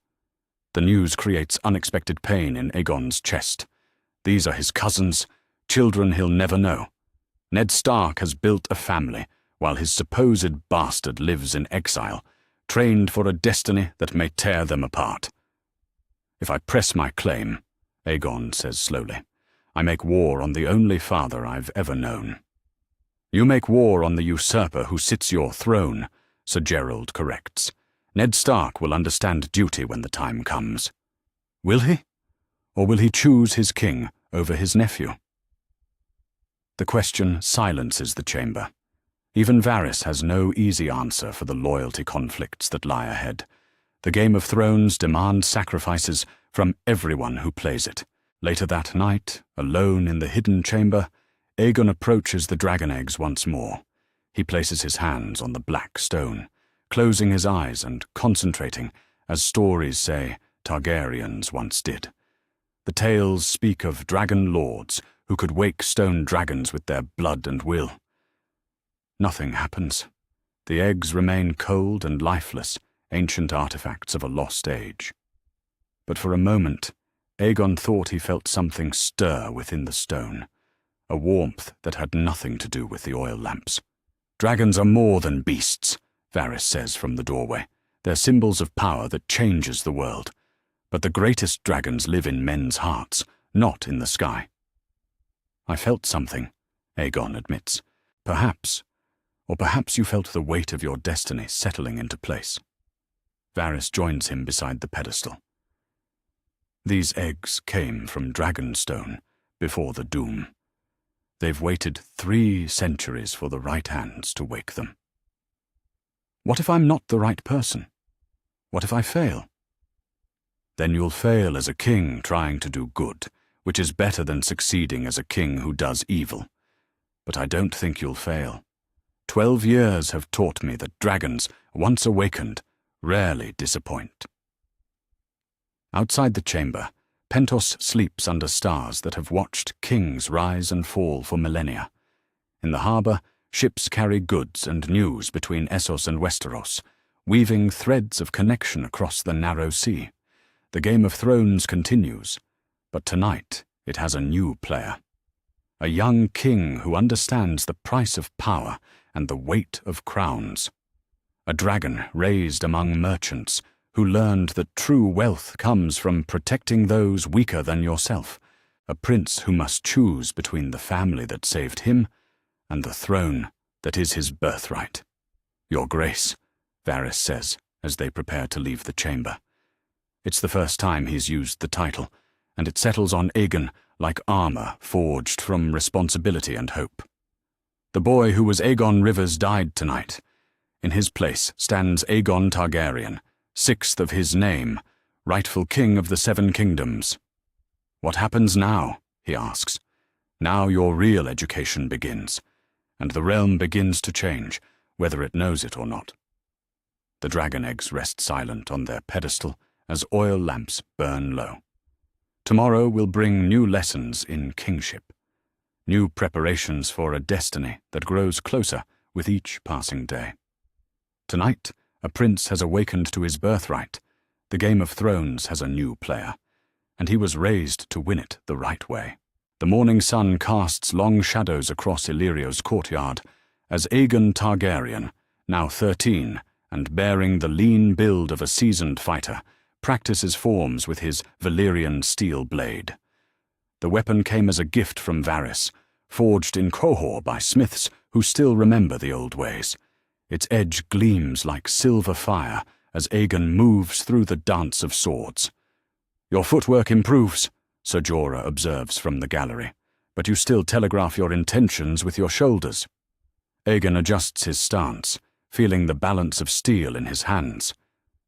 The news creates unexpected pain in Aegon's chest. These are his cousins, children he'll never know. Ned Stark has built a family, while his supposed bastard lives in exile, trained for a destiny that may tear them apart. If I press my claim, Aegon says slowly, I make war on the only father I've ever known. You make war on the usurper who sits your throne, Sir Gerald corrects. Ned Stark will understand duty when the time comes. Will he? Or will he choose his king over his nephew? The question silences the chamber. Even Varys has no easy answer for the loyalty conflicts that lie ahead. The Game of Thrones demands sacrifices from everyone who plays it. Later that night, alone in the hidden chamber, Aegon approaches the dragon eggs once more. He places his hands on the black stone, closing his eyes and concentrating, as stories say Targaryens once did. The tales speak of dragon lords who could wake stone dragons with their blood and will. Nothing happens. The eggs remain cold and lifeless, ancient artifacts of a lost age. But for a moment, Aegon thought he felt something stir within the stone, a warmth that had nothing to do with the oil lamps. Dragons are more than beasts, Varys says from the doorway. They're symbols of power that changes the world. But the greatest dragons live in men's hearts, not in the sky. I felt something, Aegon admits. Perhaps you felt the weight of your destiny settling into place. Varys joins him beside the pedestal. These eggs came from Dragonstone before the doom. They've waited 3 centuries for the right hands to wake them. What if I'm not the right person? What if I fail? Then you'll fail as a king trying to do good, which is better than succeeding as a king who does evil. But I don't think you'll fail. 12 years have taught me that dragons, once awakened, rarely disappoint. Outside the chamber, Pentos sleeps under stars that have watched kings rise and fall for millennia. In the harbour, ships carry goods and news between Essos and Westeros, weaving threads of connection across the narrow sea. The Game of Thrones continues, but tonight it has a new player. A young king who understands the price of power and the weight of crowns. A dragon raised among merchants who learned that true wealth comes from protecting those weaker than yourself. A prince who must choose between the family that saved him and the throne that is his birthright. Your Grace, Varys says as they prepare to leave the chamber. It's the first time he's used the title, and it settles on Aegon like armor forged from responsibility and hope. The boy who was Aegon Rivers died tonight. In his place stands Aegon Targaryen, 6th of his name, rightful king of the 7 kingdoms. What happens now? He asks. Now your real education begins, and the realm begins to change, whether it knows it or not. The dragon eggs rest silent on their pedestal as oil lamps burn low. Tomorrow will bring new lessons in kingship, new preparations for a destiny that grows closer with each passing day. Tonight, a prince has awakened to his birthright. The Game of Thrones has a new player, and he was raised to win it the right way. The morning sun casts long shadows across Illyrio's courtyard as Aegon Targaryen, now 13, and bearing the lean build of a seasoned fighter, practices forms with his Valyrian steel blade. The weapon came as a gift from Varys, forged in Qohor by smiths who still remember the old ways. Its edge gleams like silver fire as Aegon moves through the dance of swords. "Your footwork improves," Ser Jorah observes from the gallery, "but you still telegraph your intentions with your shoulders." Aegon adjusts his stance, feeling the balance of steel in his hands.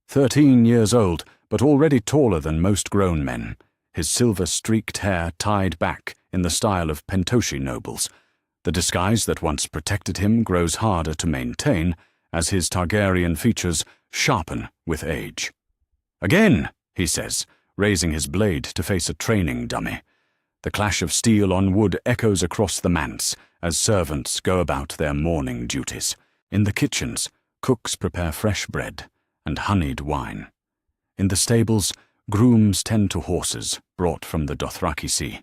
13 years old, but already taller than most grown men, his silver-streaked hair tied back in the style of Pentoshi nobles. The disguise that once protected him grows harder to maintain as his Targaryen features sharpen with age. "Again," he says, raising his blade to face a training dummy. The clash of steel on wood echoes across the manse as servants go about their morning duties. In the kitchens, cooks prepare fresh bread and honeyed wine. In the stables, grooms tend to horses brought from the Dothraki Sea.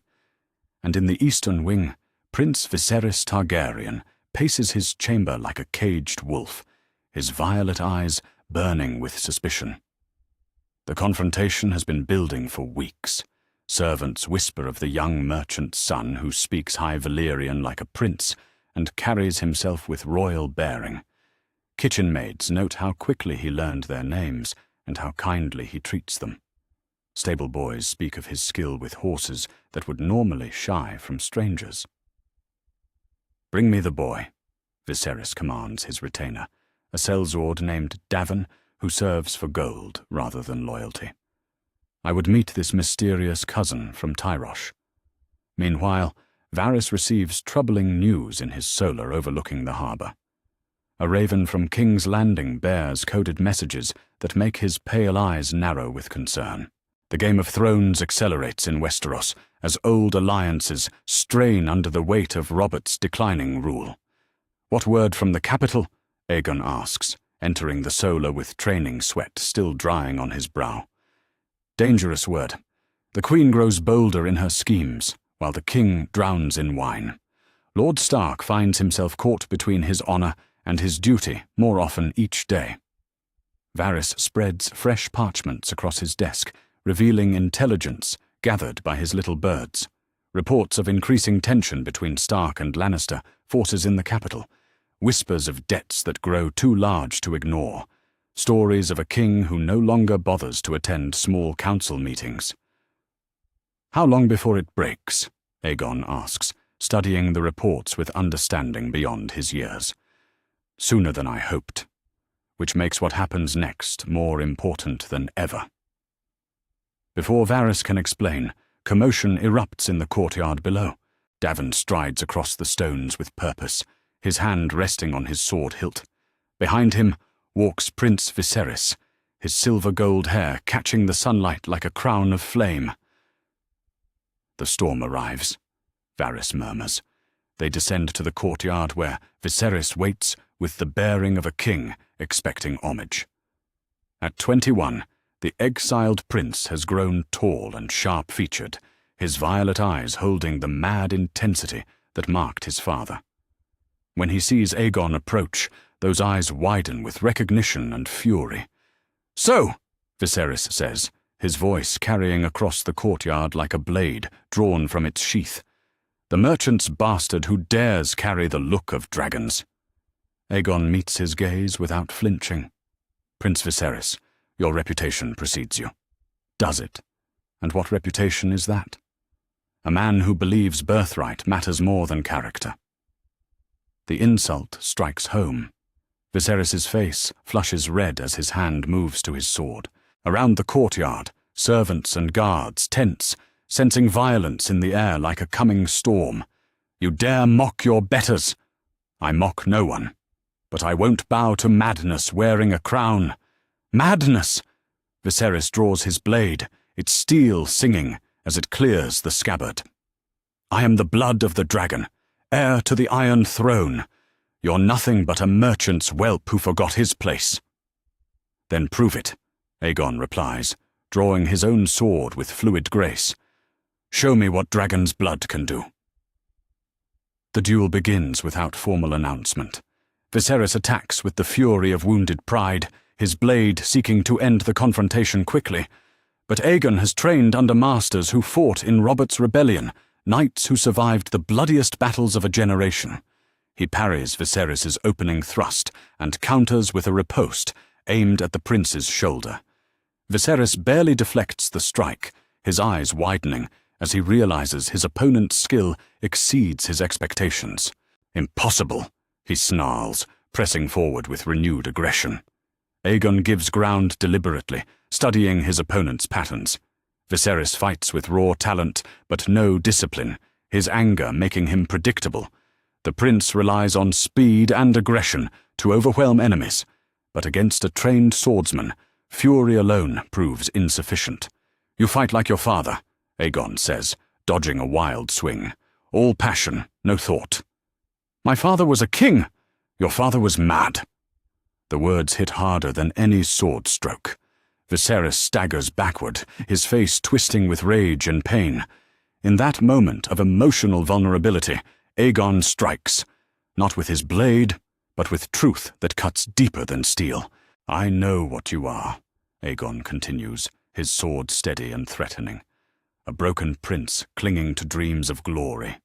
And in the eastern wing, Prince Viserys Targaryen paces his chamber like a caged wolf, his violet eyes burning with suspicion. The confrontation has been building for weeks. Servants whisper of the young merchant's son who speaks High Valyrian like a prince and carries himself with royal bearing. Kitchen maids note how quickly he learned their names and how kindly he treats them. Stable boys speak of his skill with horses that would normally shy from strangers. "Bring me the boy," Viserys commands his retainer, a sellsword named Davin who serves for gold rather than loyalty. "I would meet this mysterious cousin from Tyrosh." Meanwhile, Varys receives troubling news in his solar overlooking the harbour. A raven from King's Landing bears coded messages that make his pale eyes narrow with concern. The Game of Thrones accelerates in Westeros as old alliances strain under the weight of Robert's declining rule. "What word from the capital?" Aegon asks, entering the solar with training sweat still drying on his brow. "Dangerous word. The Queen grows bolder in her schemes, while the King drowns in wine. Lord Stark finds himself caught between his honour and his duty more often each day." Varys spreads fresh parchments across his desk, revealing intelligence gathered by his little birds. Reports of increasing tension between Stark and Lannister forces in the capital. Whispers of debts that grow too large to ignore. Stories of a king who no longer bothers to attend small council meetings. "How long before it breaks?" Aegon asks, studying the reports with understanding beyond his years. "Sooner than I hoped," which makes what happens next more important than ever. Before Varys can explain, commotion erupts in the courtyard below. Davin strides across the stones with purpose, his hand resting on his sword hilt. Behind him walks Prince Viserys, his silver-gold hair catching the sunlight like a crown of flame. "The storm arrives," Varys murmurs. They descend to the courtyard where Viserys waits with the bearing of a king expecting homage. At 21, the exiled prince has grown tall and sharp-featured, his violet eyes holding the mad intensity that marked his father. When he sees Aegon approach, those eyes widen with recognition and fury. "So," Viserys says, his voice carrying across the courtyard like a blade drawn from its sheath. "The merchant's bastard who dares carry the look of dragons." Aegon meets his gaze without flinching. "Prince Viserys, your reputation precedes you." "Does it? And what reputation is that?" "A man who believes birthright matters more than character." The insult strikes home. Viserys' face flushes red as his hand moves to his sword. Around the courtyard, servants and guards tense, sensing violence in the air like a coming storm. "You dare mock your betters!" "I mock no one. But I won't bow to madness wearing a crown." "Madness!" Viserys draws his blade, its steel singing as it clears the scabbard. "I am the blood of the dragon, heir to the Iron Throne. You're nothing but a merchant's whelp who forgot his place." "Then prove it," Aegon replies, drawing his own sword with fluid grace. "Show me what dragon's blood can do." The duel begins without formal announcement. Viserys attacks with the fury of wounded pride, his blade seeking to end the confrontation quickly. But Aegon has trained under masters who fought in Robert's rebellion, knights who survived the bloodiest battles of a generation. He parries Viserys' opening thrust and counters with a riposte aimed at the prince's shoulder. Viserys barely deflects the strike, his eyes widening as he realizes his opponent's skill exceeds his expectations. "Impossible," he snarls, pressing forward with renewed aggression. Aegon gives ground deliberately, studying his opponent's patterns. Viserys fights with raw talent, but no discipline, his anger making him predictable. The prince relies on speed and aggression to overwhelm enemies, but against a trained swordsman, fury alone proves insufficient. "You fight like your father," Aegon says, dodging a wild swing. "All passion, no thought." "My father was a king. Your father was mad." The words hit harder than any sword stroke. Viserys staggers backward, his face twisting with rage and pain. In that moment of emotional vulnerability, Aegon strikes, not with his blade, but with truth that cuts deeper than steel. "I know what you are," Aegon continues, his sword steady and threatening. "A broken prince clinging to dreams of glory.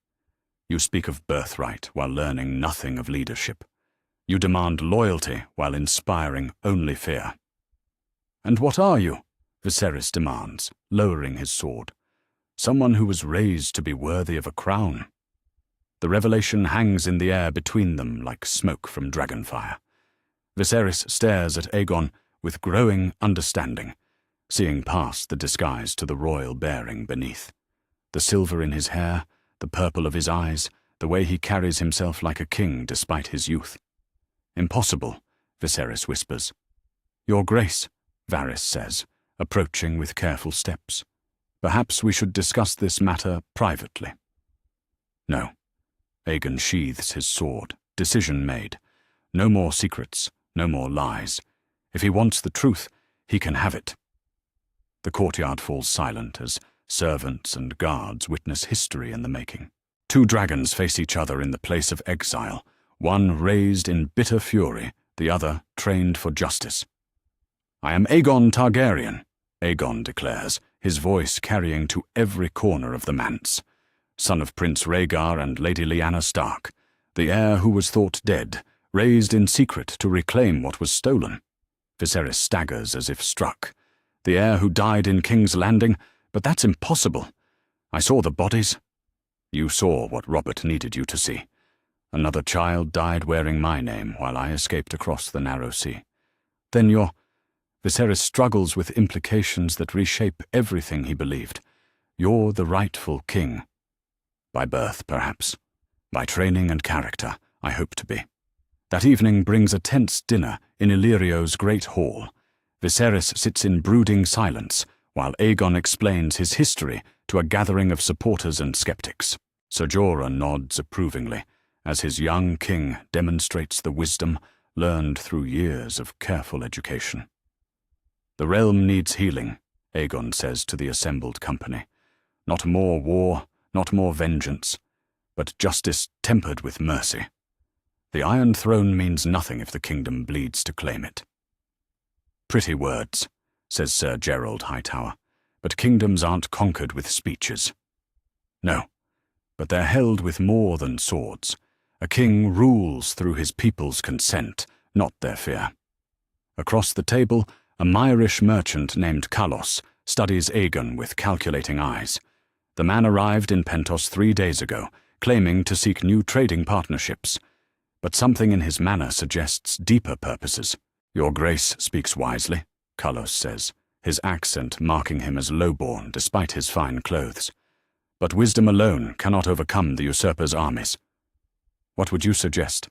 You speak of birthright while learning nothing of leadership. You demand loyalty while inspiring only fear." "And what are you?" Viserys demands, lowering his sword. "Someone who was raised to be worthy of a crown." The revelation hangs in the air between them like smoke from dragonfire. Viserys stares at Aegon with growing understanding, seeing past the disguise to the royal bearing beneath. The silver in his hair, the purple of his eyes, the way he carries himself like a king despite his youth. "Impossible," Viserys whispers. "Your Grace," Varys says, approaching with careful steps. "Perhaps we should discuss this matter privately." "No." Aegon sheathes his sword, decision made. No more secrets, no more lies. If he wants the truth, he can have it. The courtyard falls silent as servants and guards witness history in the making. Two dragons face each other in the place of exile, one raised in bitter fury, the other trained for justice. "I am Aegon Targaryen," Aegon declares, his voice carrying to every corner of the manse. "Son of Prince Rhaegar and Lady Lyanna Stark, the heir who was thought dead, raised in secret to reclaim what was stolen." Viserys staggers as if struck. "The heir who died in King's Landing? But that's impossible. I saw the bodies." "You saw what Robert needed you to see. Another child died wearing my name while I escaped across the narrow sea. Then you're—" Viserys struggles with implications that reshape everything he believed. "You're the rightful king. By birth, perhaps. By training and character, I hope to be." That evening brings a tense dinner in Illyrio's great hall. Viserys sits in brooding silence, while Aegon explains his history to a gathering of supporters and skeptics. Ser Jorah nods approvingly, as his young king demonstrates the wisdom learned through years of careful education. "The realm needs healing," Aegon says to the assembled company. "Not more war, not more vengeance, but justice tempered with mercy. The Iron Throne means nothing if the kingdom bleeds to claim it." "Pretty words," says Sir Gerald Hightower, "but kingdoms aren't conquered with speeches." "No, but they're held with more than swords. A king rules through his people's consent, not their fear." Across the table, a Myrish merchant named Kalos studies Aegon with calculating eyes. The man arrived in Pentos 3 days ago, claiming to seek new trading partnerships. But something in his manner suggests deeper purposes. "Your Grace speaks wisely," Kalos says, his accent marking him as lowborn despite his fine clothes. "But wisdom alone cannot overcome the usurper's armies." "What would you suggest?"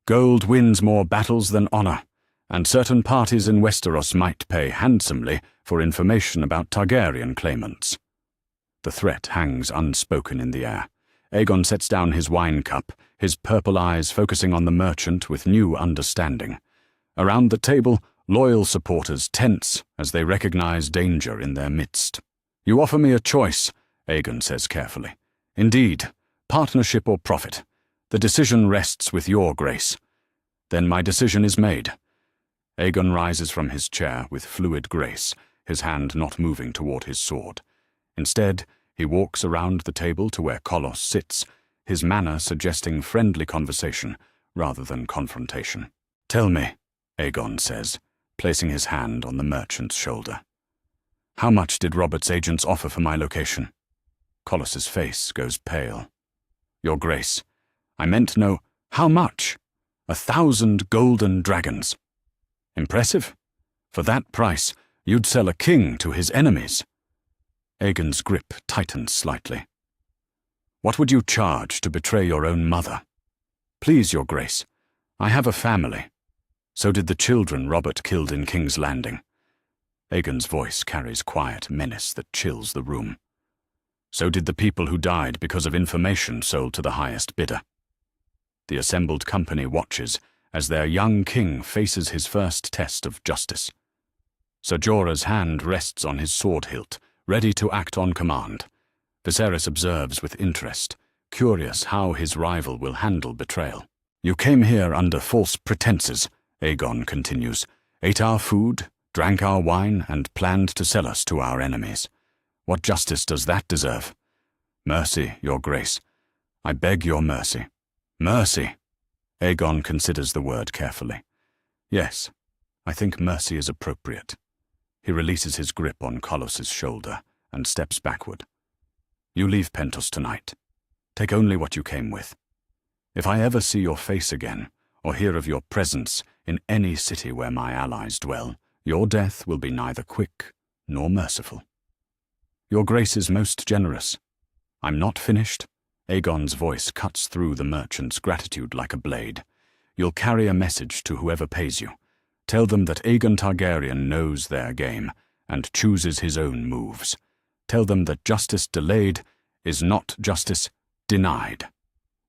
"Gold wins more battles than honor, and certain parties in Westeros might pay handsomely for information about Targaryen claimants." The threat hangs unspoken in the air. Aegon sets down his wine cup, his purple eyes focusing on the merchant with new understanding. Around the table, loyal supporters tense as they recognize danger in their midst. "You offer me a choice," Aegon says carefully. "Indeed, partnership or profit. The decision rests with your Grace." "Then my decision is made." Aegon rises from his chair with fluid grace, his hand not moving toward his sword. Instead, he walks around the table to where Kolos sits, his manner suggesting friendly conversation rather than confrontation. "Tell me," Aegon says, placing his hand on the merchant's shoulder. "How much did Robert's agents offer for my location?" Kolos's face goes pale. "Your Grace, I meant no—" "How much?" 1,000 golden dragons." "Impressive. For that price, you'd sell a king to his enemies." Aegon's grip tightens slightly. "What would you charge to betray your own mother?" "Please, Your Grace, I have a family. So did the children Robert killed in King's Landing." Aegon's voice carries quiet menace that chills the room. "So did the people who died because of information sold to the highest bidder." The assembled company watches as their young king faces his first test of justice. Ser Jorah's hand rests on his sword hilt, ready to act on command. Viserys observes with interest, curious how his rival will handle betrayal. "You came here under false pretenses," Aegon continues, "ate our food, drank our wine, and planned to sell us to our enemies. What justice does that deserve?" "Mercy, Your Grace. I beg your mercy." "Mercy." Aegon considers the word carefully. "Yes, I think mercy is appropriate." He releases his grip on Kolos's shoulder and steps backward. "You leave Pentos tonight. Take only what you came with. If I ever see your face again, or hear of your presence in any city where my allies dwell, your death will be neither quick nor merciful." "Your Grace is most generous." "I'm not finished." Aegon's voice cuts through the merchant's gratitude like a blade. "You'll carry a message to whoever pays you. Tell them that Aegon Targaryen knows their game and chooses his own moves. Tell them that justice delayed is not justice denied."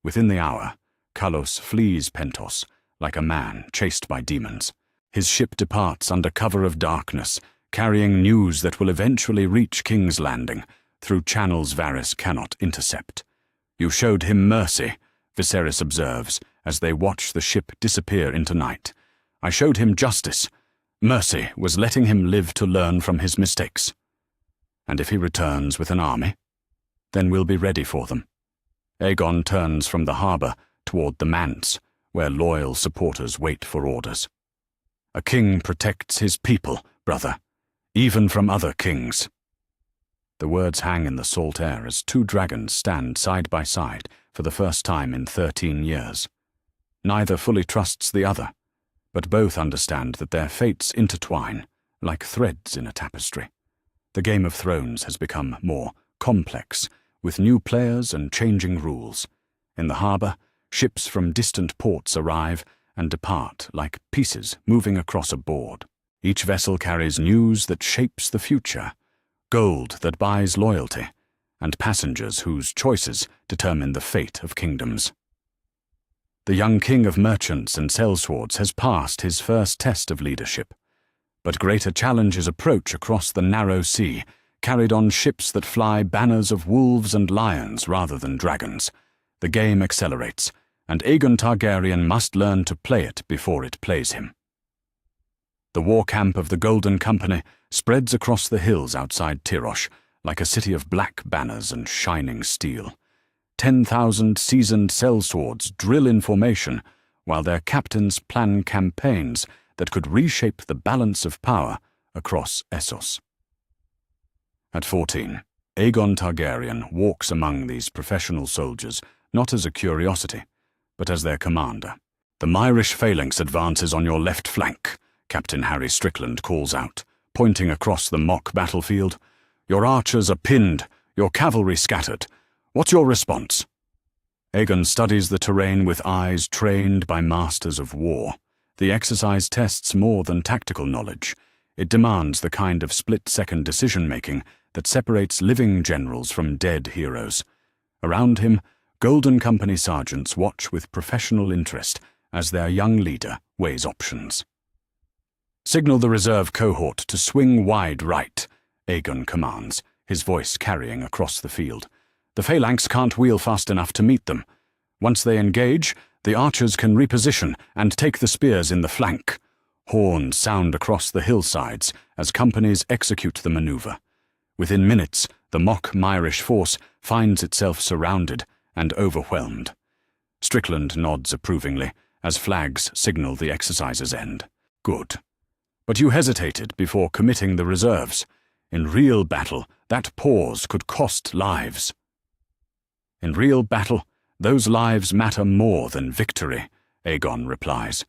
Within the hour, Kalos flees Pentos like a man chased by demons. His ship departs under cover of darkness, carrying news that will eventually reach King's Landing through channels Varys cannot intercept. "You showed him mercy," Viserys observes as they watch the ship disappear into night. "I showed him justice. Mercy was letting him live to learn from his mistakes. And if he returns with an army, then we'll be ready for them." Aegon turns from the harbour toward the manse, where loyal supporters wait for orders. "A king protects his people, brother, even from other kings." The words hang in the salt air as two dragons stand side by side for the first time in 13 years. Neither fully trusts the other, but both understand that their fates intertwine like threads in a tapestry. The Game of Thrones has become more complex, with new players and changing rules. In the harbour, ships from distant ports arrive and depart like pieces moving across a board. Each vessel carries news that shapes the future, gold that buys loyalty, and passengers whose choices determine the fate of kingdoms. The young king of merchants and sellswords has passed his first test of leadership, but greater challenges approach across the narrow sea, carried on ships that fly banners of wolves and lions rather than dragons. The game accelerates, and Aegon Targaryen must learn to play it before it plays him. The war camp of the Golden Company spreads across the hills outside Tyrosh, like a city of black banners and shining steel. 10,000 seasoned sellswords drill in formation, while their captains plan campaigns that could reshape the balance of power across Essos. At 14, Aegon Targaryen walks among these professional soldiers not as a curiosity, but as their commander. "The Myrish phalanx advances on your left flank," Captain Harry Strickland calls out, pointing across the mock battlefield. "Your archers are pinned, your cavalry scattered. What's your response?" Aegon studies the terrain with eyes trained by masters of war. The exercise tests more than tactical knowledge. It demands the kind of split-second decision-making that separates living generals from dead heroes. Around him, Golden Company sergeants watch with professional interest as their young leader weighs options. "Signal the reserve cohort to swing wide right," Aegon commands, his voice carrying across the field. "The phalanx can't wheel fast enough to meet them. Once they engage, the archers can reposition and take the spears in the flank. Horns sound across the hillsides as companies execute the maneuver. Within minutes, the mock Myrish force finds itself surrounded and overwhelmed. Strickland nods approvingly as flags signal the exercise's end. Good. But you hesitated before committing the reserves. In real battle, that pause could cost lives. In real battle, those lives matter more than victory, Aegon replies.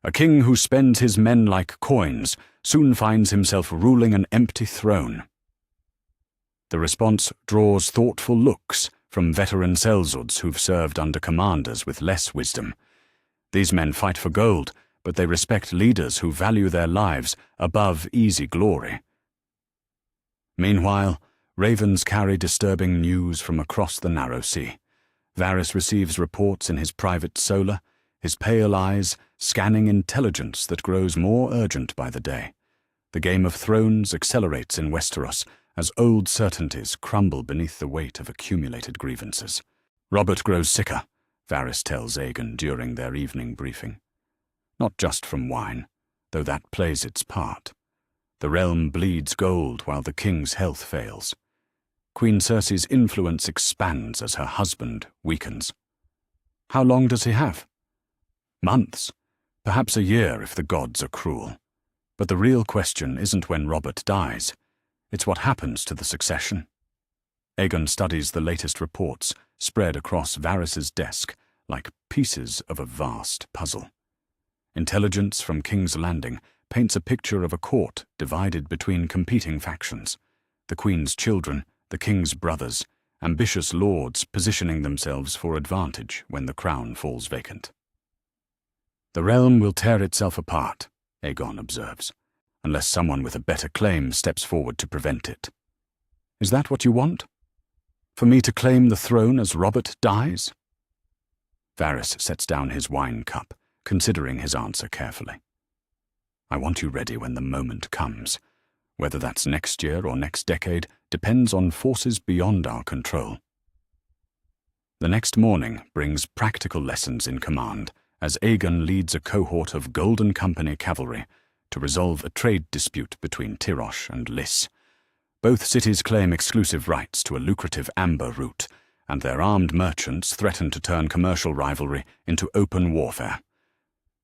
A king who spends his men like coins soon finds himself ruling an empty throne. The response draws thoughtful looks from veteran sellswords who've served under commanders with less wisdom. These men fight for gold, but they respect leaders who value their lives above easy glory. Meanwhile, ravens carry disturbing news from across the narrow sea. Varys receives reports in his private solar, his pale eyes scanning intelligence that grows more urgent by the day. The Game of Thrones accelerates in Westeros as old certainties crumble beneath the weight of accumulated grievances. Robert grows sicker, Varys tells Aegon during their evening briefing. Not just from wine, though that plays its part. The realm bleeds gold while the king's health fails. Queen Cersei's influence expands as her husband weakens. How long does he have? Months, perhaps a year if the gods are cruel. But the real question isn't when Robert dies. It's what happens to the succession. Aegon studies the latest reports spread across Varys's desk like pieces of a vast puzzle. Intelligence from King's Landing paints a picture of a court divided between competing factions. The Queen's children, the King's brothers, ambitious lords positioning themselves for advantage when the crown falls vacant. The realm will tear itself apart, Aegon observes, unless someone with a better claim steps forward to prevent it. Is that what you want? For me to claim the throne as Robert dies? Varys sets down his wine cup, considering his answer carefully. I want you ready when the moment comes. Whether that's next year or next decade depends on forces beyond our control. The next morning brings practical lessons in command as Aegon leads a cohort of Golden Company cavalry to resolve a trade dispute between Tyrosh and Lys. Both cities claim exclusive rights to a lucrative amber route, and their armed merchants threaten to turn commercial rivalry into open warfare.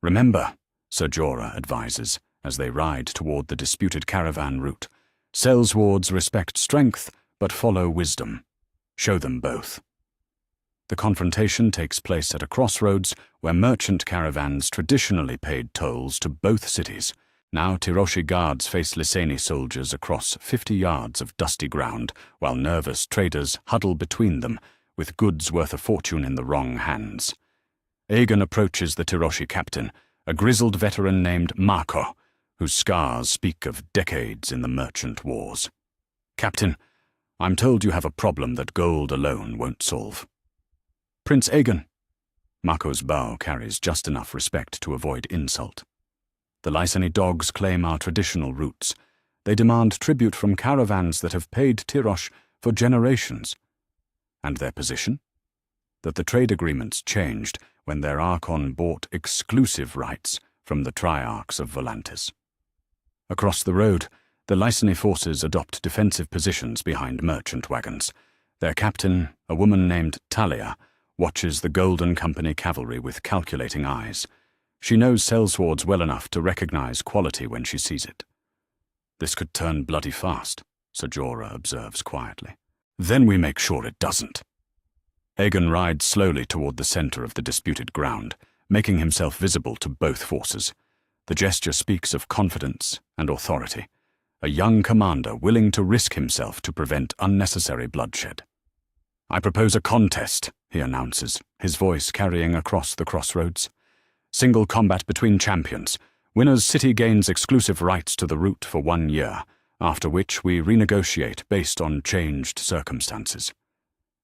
Remember, Ser Jorah advises, as they ride toward the disputed caravan route, sellswords respect strength but follow wisdom. Show them both. The confrontation takes place at a crossroads where merchant caravans traditionally paid tolls to both cities. Now Tyroshi guards face Lyseni soldiers across 50 yards of dusty ground, while nervous traders huddle between them, with goods worth a fortune in the wrong hands. Aegon approaches the Tyroshi captain, a grizzled veteran named Marco, whose scars speak of decades in the merchant wars. Captain, I'm told you have a problem that gold alone won't solve. Prince Aegon. Marco's bow carries just enough respect to avoid insult. The Lyseni dogs claim our traditional roots. They demand tribute from caravans that have paid Tyrosh for generations. And their position? That the trade agreements changed when their Archon bought exclusive rights from the Triarchs of Volantis. Across the road, the Lyseni forces adopt defensive positions behind merchant wagons. Their captain, a woman named Talia, watches the Golden Company cavalry with calculating eyes. She knows sellswords well enough to recognize quality when she sees it. This could turn bloody fast, Ser Jorah observes quietly. Then we make sure it doesn't. Aegon rides slowly toward the center of the disputed ground, making himself visible to both forces. The gesture speaks of confidence and authority, a young commander willing to risk himself to prevent unnecessary bloodshed. I propose a contest, he announces, his voice carrying across the crossroads. Single combat between champions. Winner's city gains exclusive rights to the route for 1 year, after which we renegotiate based on changed circumstances.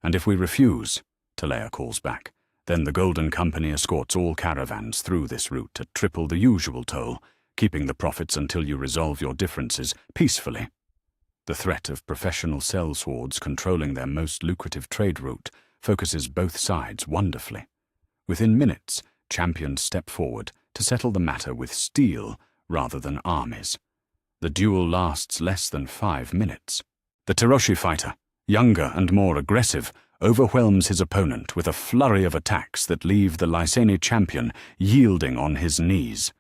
And if we refuse, Talea calls back, then the Golden Company escorts all caravans through this route at triple the usual toll, keeping the profits until you resolve your differences peacefully. The threat of professional sellswords controlling their most lucrative trade route focuses both sides wonderfully. Within minutes, champions step forward to settle the matter with steel rather than armies. The duel lasts less than 5 minutes. The Tiroshi fighter, younger and more aggressive, overwhelms his opponent with a flurry of attacks that leave the Lyseni champion yielding on his knees.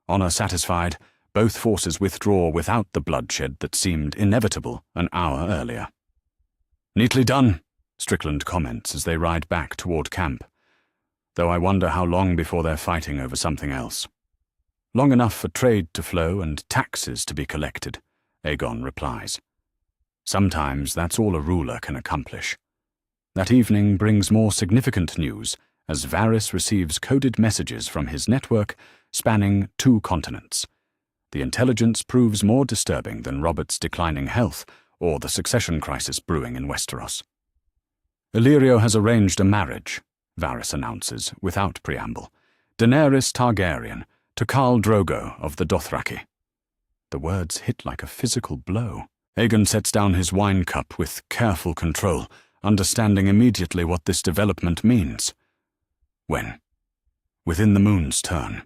Honor satisfied, both forces withdraw without the bloodshed that seemed inevitable an hour earlier. "Neatly done," Strickland comments as they ride back toward camp, though I wonder how long before they're fighting over something else. "Long enough for trade to flow and taxes to be collected," Aegon replies. Sometimes that's all a ruler can accomplish. That evening brings more significant news as Varys receives coded messages from his network spanning 2 continents. The intelligence proves more disturbing than Robert's declining health or the succession crisis brewing in Westeros. "Illyrio has arranged a marriage," Varys announces without preamble. "Daenerys Targaryen to Khal Drogo of the Dothraki." The words hit like a physical blow. Aegon sets down his wine cup with careful control, understanding immediately what this development means. When? Within the moon's turn.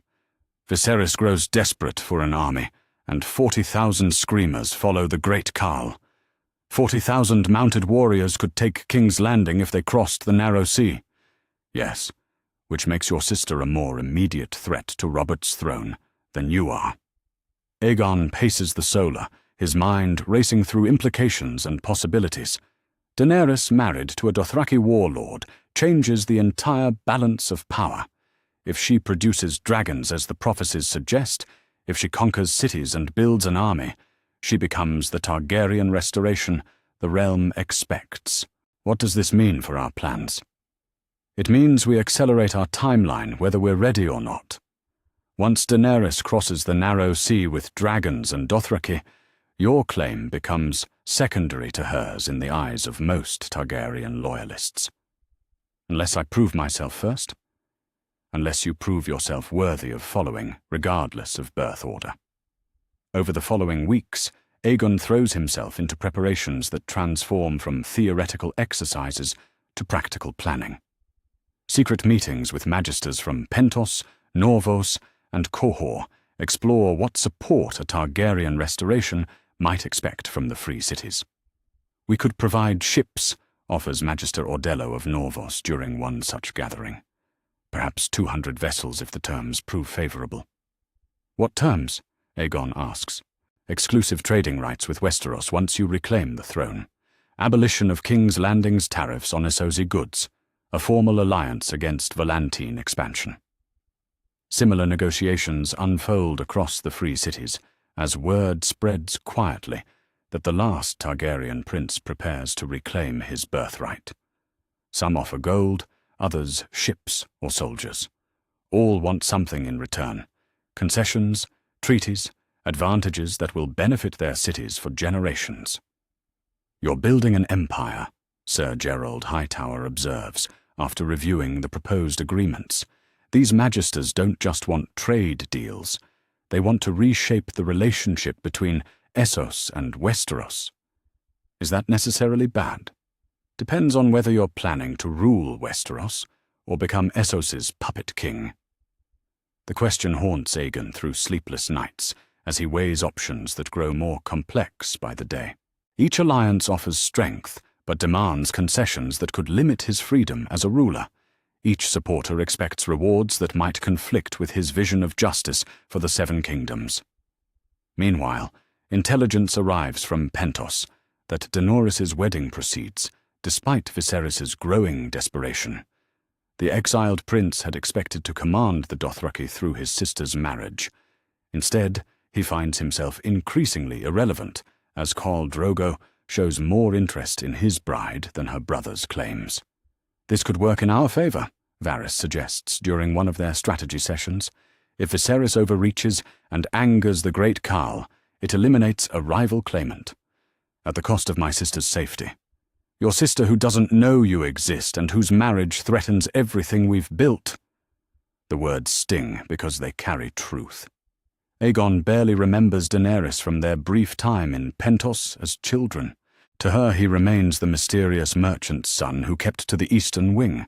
Viserys grows desperate for an army, and 40,000 screamers follow the great Khal. 40,000 mounted warriors could take King's Landing if they crossed the narrow sea. Yes, which makes your sister a more immediate threat to Robert's throne than you are. Aegon paces the solar, his mind racing through implications and possibilities. Daenerys, married to a Dothraki warlord, changes the entire balance of power. If she produces dragons as the prophecies suggest, if she conquers cities and builds an army, she becomes the Targaryen restoration the realm expects. What does this mean for our plans? It means we accelerate our timeline whether we're ready or not. Once Daenerys crosses the narrow sea with dragons and Dothraki, your claim becomes secondary to hers in the eyes of most Targaryen loyalists. Unless I prove myself first. Unless you prove yourself worthy of following, regardless of birth order. Over the following weeks, Aegon throws himself into preparations that transform from theoretical exercises to practical planning. Secret meetings with magisters from Pentos, Norvos, and Qohor explore what support a Targaryen restoration might expect from the free cities. "We could provide ships," offers Magister Ordello of Norvos during one such gathering. "Perhaps 200 vessels if the terms prove favorable." "What terms?" Aegon asks. "Exclusive trading rights with Westeros once you reclaim the throne. Abolition of King's Landing's tariffs on Essosi goods. A formal alliance against Volantine expansion." Similar negotiations unfold across the free cities as word spreads quietly that the last Targaryen prince prepares to reclaim his birthright. Some offer gold, others ships or soldiers. All want something in return: concessions, treaties, advantages that will benefit their cities for generations. "You're building an empire," Sir Gerald Hightower observes after reviewing the proposed agreements. "These magisters don't just want trade deals. They want to reshape the relationship between Essos and Westeros. Is that necessarily bad? Depends on whether you're planning to rule Westeros or become Essos's puppet king." The question haunts Aegon through sleepless nights as he weighs options that grow more complex by the day. Each alliance offers strength, but demands concessions that could limit his freedom as a ruler. Each supporter expects rewards that might conflict with his vision of justice for the Seven Kingdoms. Meanwhile, intelligence arrives from Pentos that Daenerys' wedding proceeds, despite Viserys' growing desperation. The exiled prince had expected to command the Dothraki through his sister's marriage. Instead, he finds himself increasingly irrelevant as Khal Drogo shows more interest in his bride than her brother's claims. "This could work in our favor," Varys suggests during one of their strategy sessions. "If Viserys overreaches and angers the great Khal, it eliminates a rival claimant. At the cost of my sister's safety. Your sister who doesn't know you exist and whose marriage threatens everything we've built." The words sting because they carry truth. Aegon barely remembers Daenerys from their brief time in Pentos as children. To her he remains the mysterious merchant's son who kept to the eastern wing.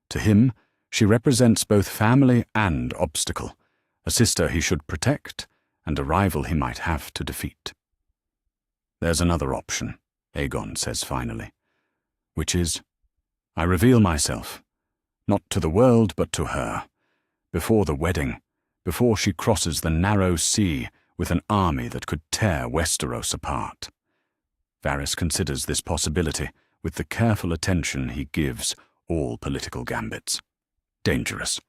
To him, she represents both family and obstacle, a sister he should protect, and a rival he might have to defeat. There's another option, Aegon says finally, which is, I reveal myself, not to the world but to her, before the wedding, before she crosses the narrow sea with an army that could tear Westeros apart. Varys considers this possibility with the careful attention he gives all political gambits. Dangerous.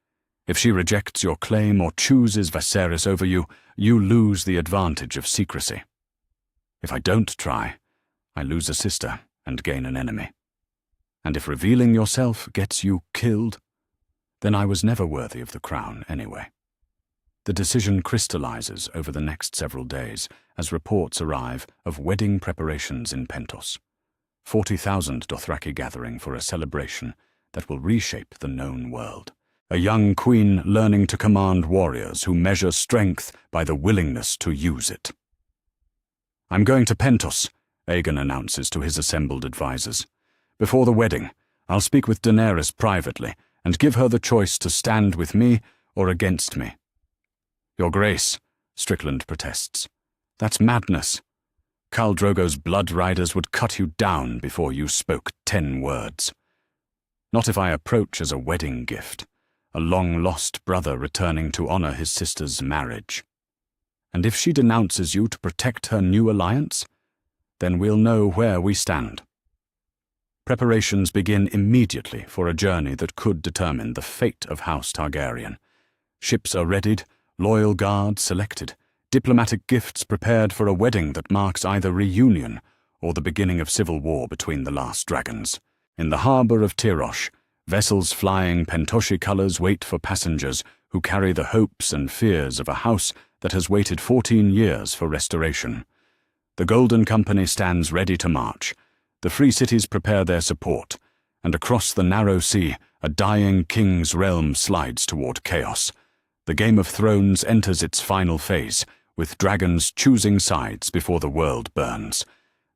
If she rejects your claim or chooses Viserys over you, you lose the advantage of secrecy. If I don't try, I lose a sister and gain an enemy. And if revealing yourself gets you killed, then I was never worthy of the crown anyway. The decision crystallizes over the next several days as reports arrive of wedding preparations in Pentos. 40,000 Dothraki gathering for a celebration that will reshape the known world. A young queen learning to command warriors who measure strength by the willingness to use it. I'm going to Pentos, Aegon announces to his assembled advisors. Before the wedding, I'll speak with Daenerys privately and give her the choice to stand with me or against me. Your Grace, Strickland protests. That's madness. Khal Drogo's blood riders would cut you down before you spoke 10 words. Not if I approach as a wedding gift, a long-lost brother returning to honor his sister's marriage. And if she denounces you to protect her new alliance, then we'll know where we stand. Preparations begin immediately for a journey that could determine the fate of House Targaryen. Ships are readied, loyal guards selected, diplomatic gifts prepared for a wedding that marks either reunion or the beginning of civil war between the last dragons. In the harbour of Tyrosh, vessels flying Pentoshi colours wait for passengers who carry the hopes and fears of a house that has waited 14 years for restoration. The Golden Company stands ready to march. The free cities prepare their support, and across the narrow sea, a dying king's realm slides toward chaos. The Game of Thrones enters its final phase, with dragons choosing sides before the world burns.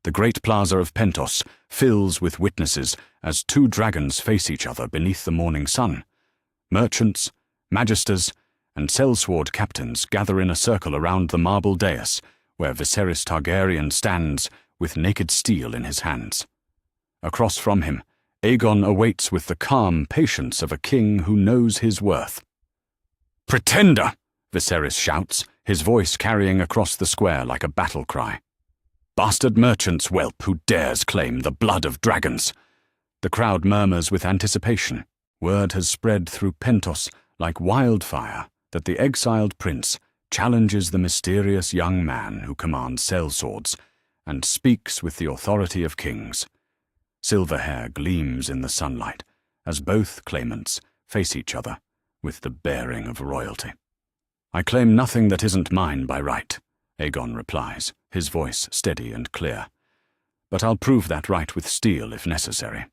The great plaza of Pentos fills with witnesses as 2 dragons face each other beneath the morning sun. Merchants, magisters, and sellsword captains gather in a circle around the marble dais, where Viserys Targaryen stands with naked steel in his hands. Across from him, Aegon awaits with the calm patience of a king who knows his worth. "Pretender!" Viserys shouts, his voice carrying across the square like a battle cry. "Bastard merchant's whelp who dares claim the blood of dragons!" The crowd murmurs with anticipation. Word has spread through Pentos like wildfire that the exiled prince challenges the mysterious young man who commands sellswords and speaks with the authority of kings. Silver hair gleams in the sunlight as both claimants face each other with the bearing of royalty. "I claim nothing that isn't mine by right," Aegon replies, his voice steady and clear. "But I'll prove that right with steel if necessary."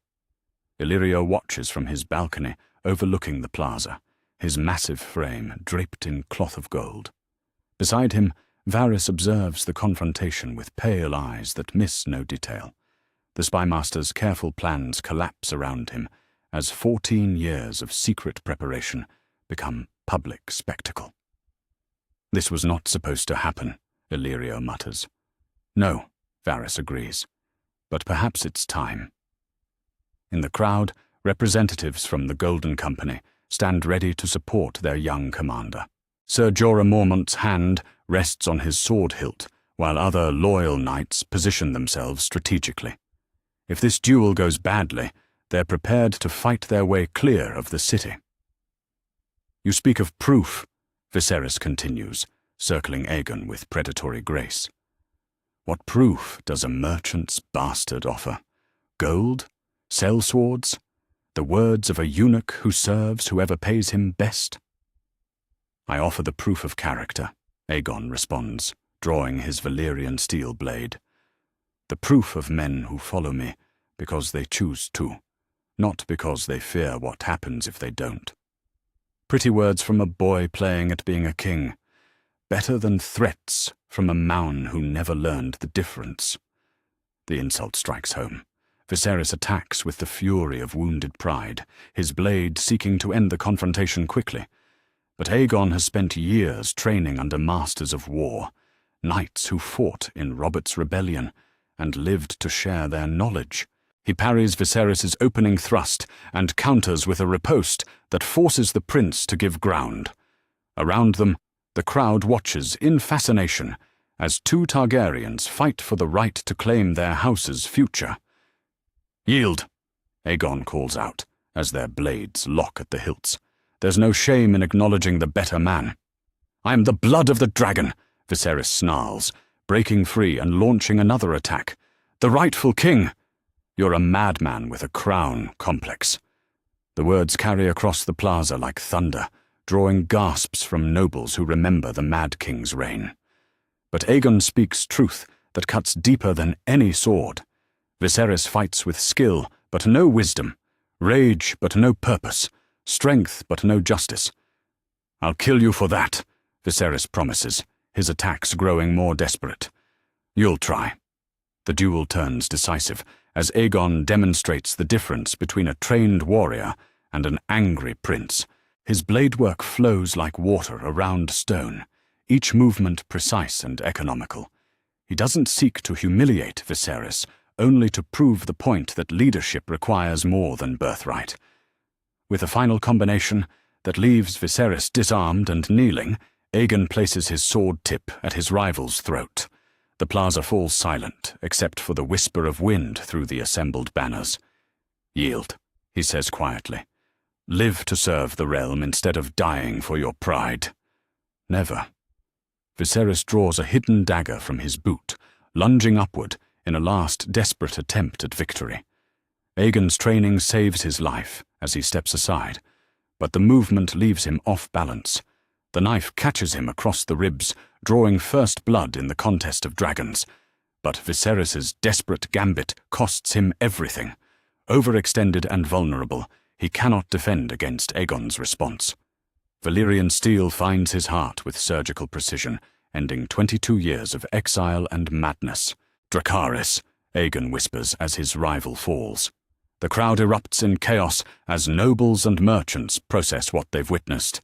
Illyrio watches from his balcony overlooking the plaza, his massive frame draped in cloth of gold. Beside him, Varys observes the confrontation with pale eyes that miss no detail. The spymaster's careful plans collapse around him as 14 years of secret preparation become public spectacle. "This was not supposed to happen," Illyrio mutters. "No," Varys agrees, "but perhaps it's time." In the crowd, representatives from the Golden Company stand ready to support their young commander. Ser Jorah Mormont's hand rests on his sword hilt, while other loyal knights position themselves strategically. If this duel goes badly, they're prepared to fight their way clear of the city. "You speak of proof," Viserys continues, circling Aegon with predatory grace. "What proof does a merchant's bastard offer? Gold? Sellswords? The words of a eunuch who serves whoever pays him best?" "I offer the proof of character," Aegon responds, drawing his Valyrian steel blade. "The proof of men who follow me because they choose to, not because they fear what happens if they don't." Pretty words from a boy playing at being a king. Better than threats from a man who never learned the difference. The insult strikes home. Viserys attacks with the fury of wounded pride, his blade seeking to end the confrontation quickly. But Aegon has spent years training under masters of war, knights who fought in Robert's rebellion and lived to share their knowledge. He parries Viserys' opening thrust and counters with a riposte that forces the prince to give ground. Around them, the crowd watches in fascination as two Targaryens fight for the right to claim their house's future. "Yield," Aegon calls out, as their blades lock at the hilts. There's no shame in acknowledging the better man. "I am the blood of the dragon," Viserys snarls, breaking free and launching another attack. "The rightful king!" "You're a madman with a crown complex." The words carry across the plaza like thunder, drawing gasps from nobles who remember the Mad King's reign. But Aegon speaks truth that cuts deeper than any sword. Viserys fights with skill, but no wisdom, rage, but no purpose, strength, but no justice. "I'll kill you for that," Viserys promises, his attacks growing more desperate. "You'll try." The duel turns decisive, as Aegon demonstrates the difference between a trained warrior and an angry prince. His blade work flows like water around stone, each movement precise and economical. He doesn't seek to humiliate Viserys, only to prove the point that leadership requires more than birthright. With a final combination that leaves Viserys disarmed and kneeling, Aegon places his sword tip at his rival's throat. The plaza falls silent, except for the whisper of wind through the assembled banners. "Yield," he says quietly. "Live to serve the realm instead of dying for your pride." "Never." Viserys draws a hidden dagger from his boot, lunging upward in a last desperate attempt at victory. Aegon's training saves his life as he steps aside, but the movement leaves him off balance. The knife catches him across the ribs, drawing first blood in the contest of dragons. But Viserys' desperate gambit costs him everything. Overextended and vulnerable, he cannot defend against Aegon's response. Valyrian steel finds his heart with surgical precision, ending 22 years of exile and madness. "Dracarys," Aegon whispers as his rival falls. The crowd erupts in chaos as nobles and merchants process what they've witnessed.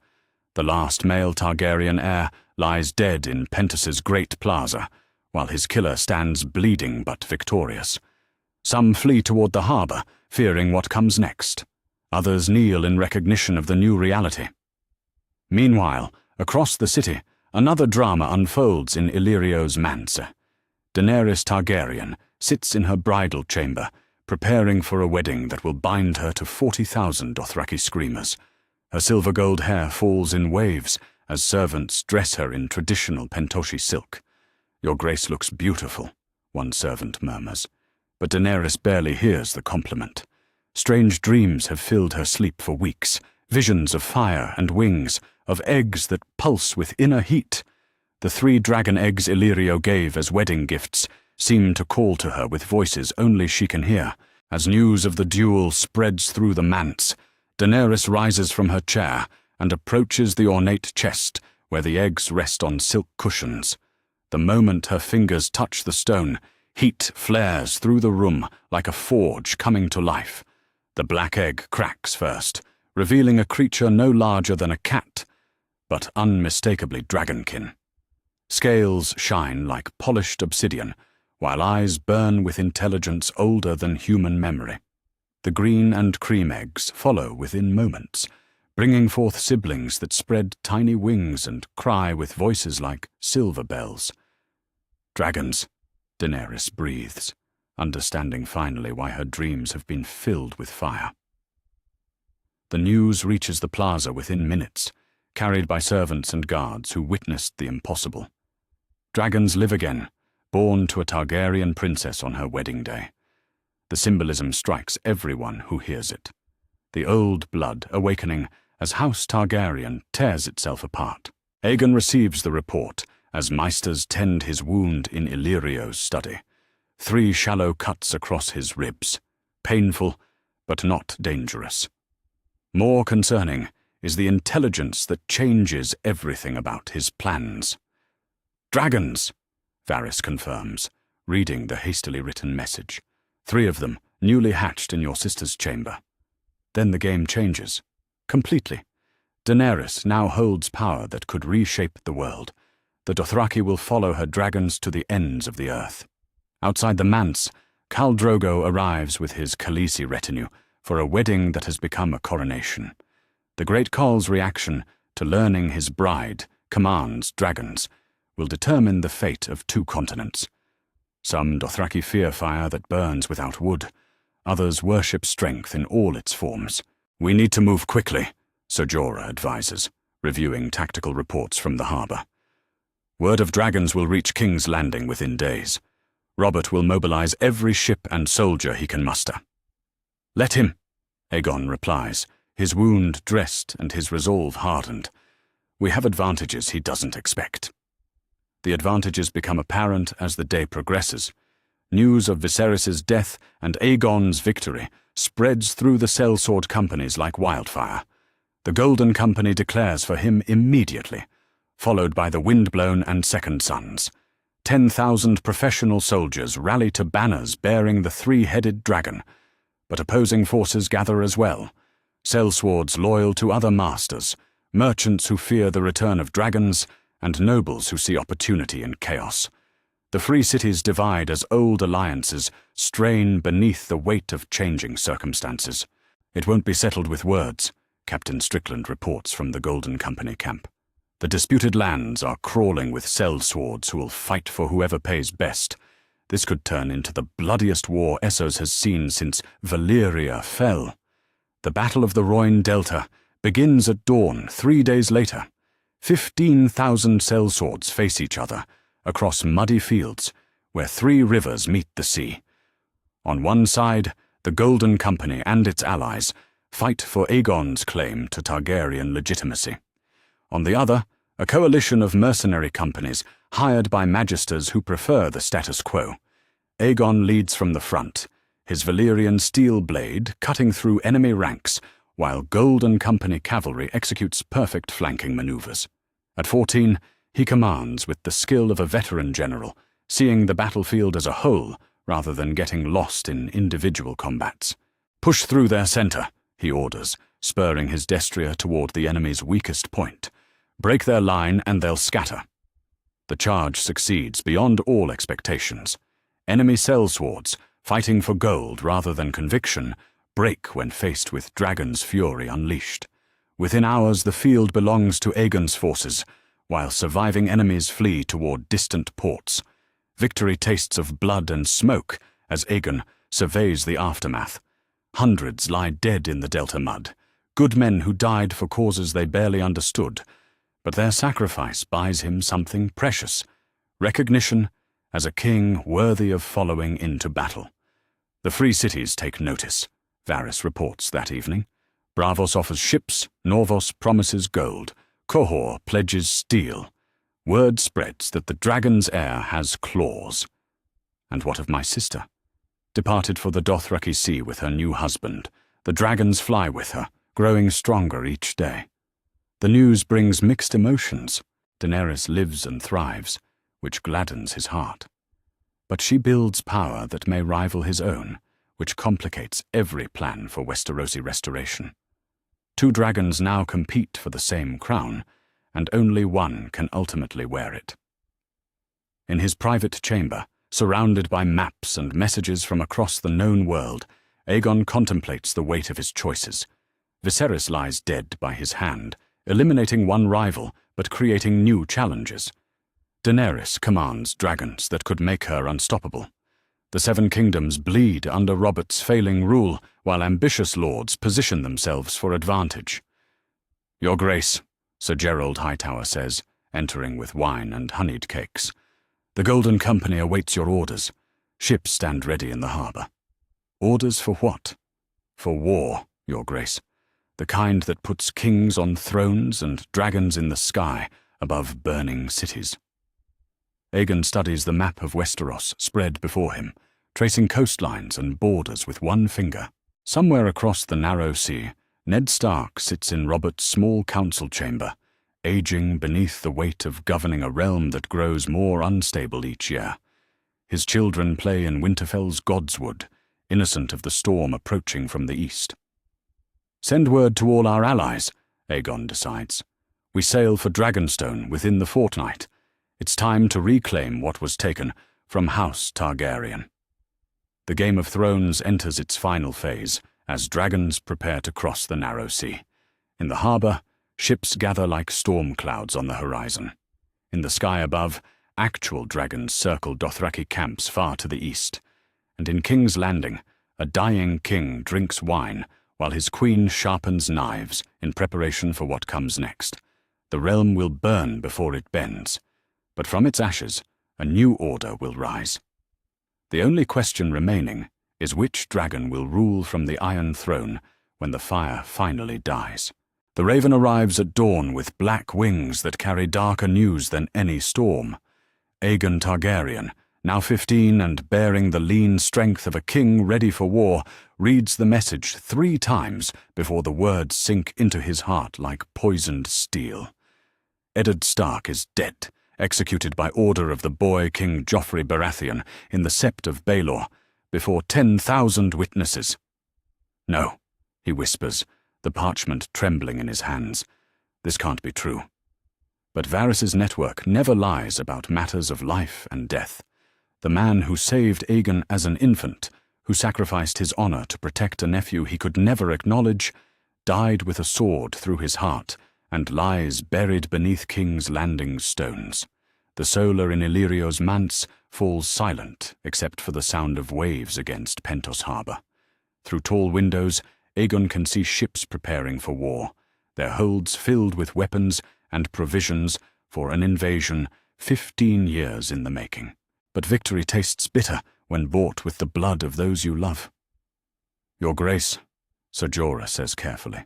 The last male Targaryen heir lies dead in Pentus's great plaza, while his killer stands bleeding but victorious. Some flee toward the harbor, fearing what comes next. Others kneel in recognition of the new reality. Meanwhile, across the city, another drama unfolds in Illyrio's manse. Daenerys Targaryen sits in her bridal chamber, preparing for a wedding that will bind her to 40,000 Dothraki screamers. Her silver-gold hair falls in waves as servants dress her in traditional Pentoshi silk. "Your grace looks beautiful," one servant murmurs, but Daenerys barely hears the compliment. Strange dreams have filled her sleep for weeks, visions of fire and wings, of eggs that pulse with inner heat. The 3 dragon eggs Illyrio gave as wedding gifts seem to call to her with voices only she can hear. As news of the duel spreads through the manse, Daenerys rises from her chair and approaches the ornate chest where the eggs rest on silk cushions. The moment her fingers touch the stone, heat flares through the room like a forge coming to life. The black egg cracks first, revealing a creature no larger than a cat, but unmistakably dragonkin. Scales shine like polished obsidian, while eyes burn with intelligence older than human memory. The green and cream eggs follow within moments, bringing forth siblings that spread tiny wings and cry with voices like silver bells. "Dragons," Daenerys breathes, understanding finally why her dreams have been filled with fire. The news reaches the plaza within minutes, carried by servants and guards who witnessed the impossible. Dragons live again, born to a Targaryen princess on her wedding day. The symbolism strikes everyone who hears it. The old blood awakening as House Targaryen tears itself apart. Aegon receives the report as Maesters tend his wound in Illyrio's study. 3 shallow cuts across his ribs, painful but not dangerous. More concerning is the intelligence that changes everything about his plans. "Dragons," Varys confirms, reading the hastily written message. 3 of them, newly hatched in your sister's chamber. Then the game changes. Completely. Daenerys now holds power that could reshape the world. The Dothraki will follow her dragons to the ends of the earth. Outside the manse, Khal Drogo arrives with his Khaleesi retinue for a wedding that has become a coronation. The Great Khaal's reaction to learning his bride commands dragons will determine the fate of 2 continents. Some Dothraki fear fire that burns without wood. Others worship strength in all its forms. "We need to move quickly," Ser Jorah advises, reviewing tactical reports from the harbour. "Word of dragons will reach King's Landing within days. Robert will mobilize every ship and soldier he can muster." "Let him," Aegon replies, his wound dressed and his resolve hardened. "We have advantages he doesn't expect." The advantages become apparent as the day progresses. News of Viserys' death and Aegon's victory spreads through the sellsword companies like wildfire. The Golden Company declares for him immediately, followed by the Windblown and Second Sons. 10,000 professional soldiers rally to banners bearing the 3-headed dragon, but opposing forces gather as well. Sellswords loyal to other masters, merchants who fear the return of dragons, and nobles who see opportunity in chaos. The free cities divide as old alliances strain beneath the weight of changing circumstances. "It won't be settled with words," Captain Strickland reports from the Golden Company camp. "The disputed lands are crawling with sellswords who will fight for whoever pays best. This could turn into the bloodiest war Essos has seen since Valyria fell." The Battle of the Rhoyne Delta begins at dawn 3 days later. 15,000 sellswords face each other across muddy fields where 3 rivers meet the sea. On one side, the Golden Company and its allies fight for Aegon's claim to Targaryen legitimacy. On the other, a coalition of mercenary companies hired by magisters who prefer the status quo. Aegon leads from the front, his Valyrian steel blade cutting through enemy ranks, while Golden Company cavalry executes perfect flanking maneuvers. At 14, he commands with the skill of a veteran general, seeing the battlefield as a whole rather than getting lost in individual combats. "Push through their center," he orders, spurring his destrier toward the enemy's weakest point. "Break their line and they'll scatter." The charge succeeds beyond all expectations. Enemy sellswords, fighting for gold rather than conviction, break when faced with Dragon's fury unleashed. Within hours, the field belongs to Aegon's forces, while surviving enemies flee toward distant ports. Victory tastes of blood and smoke as Aegon surveys the aftermath. Hundreds lie dead in the Delta mud, good men who died for causes they barely understood, but their sacrifice buys him something precious: recognition as a king worthy of following into battle. The free cities take notice, Varys reports that evening. Braavos offers ships, Norvos promises gold, Qohor pledges steel. Word spreads that the dragon's heir has claws. And what of my sister? Departed for the Dothraki Sea with her new husband, the dragons fly with her, growing stronger each day. The news brings mixed emotions. Daenerys lives and thrives, which gladdens his heart. But she builds power that may rival his own, which complicates every plan for Westerosi restoration. 2 dragons now compete for the same crown, and only one can ultimately wear it. In his private chamber, surrounded by maps and messages from across the known world, Aegon contemplates the weight of his choices. Viserys lies dead by his hand, eliminating one rival but creating new challenges. Daenerys commands dragons that could make her unstoppable. The 7 kingdoms bleed under Robert's failing rule, while ambitious lords position themselves for advantage. "Your Grace," Sir Gerald Hightower says, entering with wine and honeyed cakes. "The Golden Company awaits your orders. Ships stand ready in the harbour." "Orders for what?" "For war, Your Grace. The kind that puts kings on thrones and dragons in the sky above burning cities." Aegon studies the map of Westeros spread before him, tracing coastlines and borders with one finger. Somewhere across the narrow sea, Ned Stark sits in Robert's small council chamber, aging beneath the weight of governing a realm that grows more unstable each year. His children play in Winterfell's Godswood, innocent of the storm approaching from the east. "Send word to all our allies," Aegon decides. We sail for Dragonstone within the fortnight. It's time to reclaim what was taken from House Targaryen. The Game of Thrones enters its final phase as dragons prepare to cross the narrow sea. In the harbour, ships gather like storm clouds on the horizon. In the sky above, actual dragons circle Dothraki camps far to the east. And in King's Landing, a dying king drinks wine while his queen sharpens knives in preparation for what comes next. The realm will burn before it bends, but from its ashes, a new order will rise. The only question remaining is which dragon will rule from the Iron Throne when the fire finally dies. The raven arrives at dawn with black wings that carry darker news than any storm. Aegon Targaryen, now 15 and bearing the lean strength of a king ready for war, reads the message 3 times before the words sink into his heart like poisoned steel. Eddard Stark is dead, executed by order of the boy King Joffrey Baratheon in the Sept of Baelor, before 10,000 witnesses. No, he whispers, the parchment trembling in his hands. This can't be true. But Varys's network never lies about matters of life and death. The man who saved Aegon as an infant, who sacrificed his honor to protect a nephew he could never acknowledge, died with a sword through his heart and lies buried beneath King's Landing stones. The solar in Illyrio's manse falls silent except for the sound of waves against Pentos Harbour. Through tall windows, Aegon can see ships preparing for war, their holds filled with weapons and provisions for an invasion 15 years in the making. But victory tastes bitter when bought with the blood of those you love. Your Grace, Ser Jorah says carefully,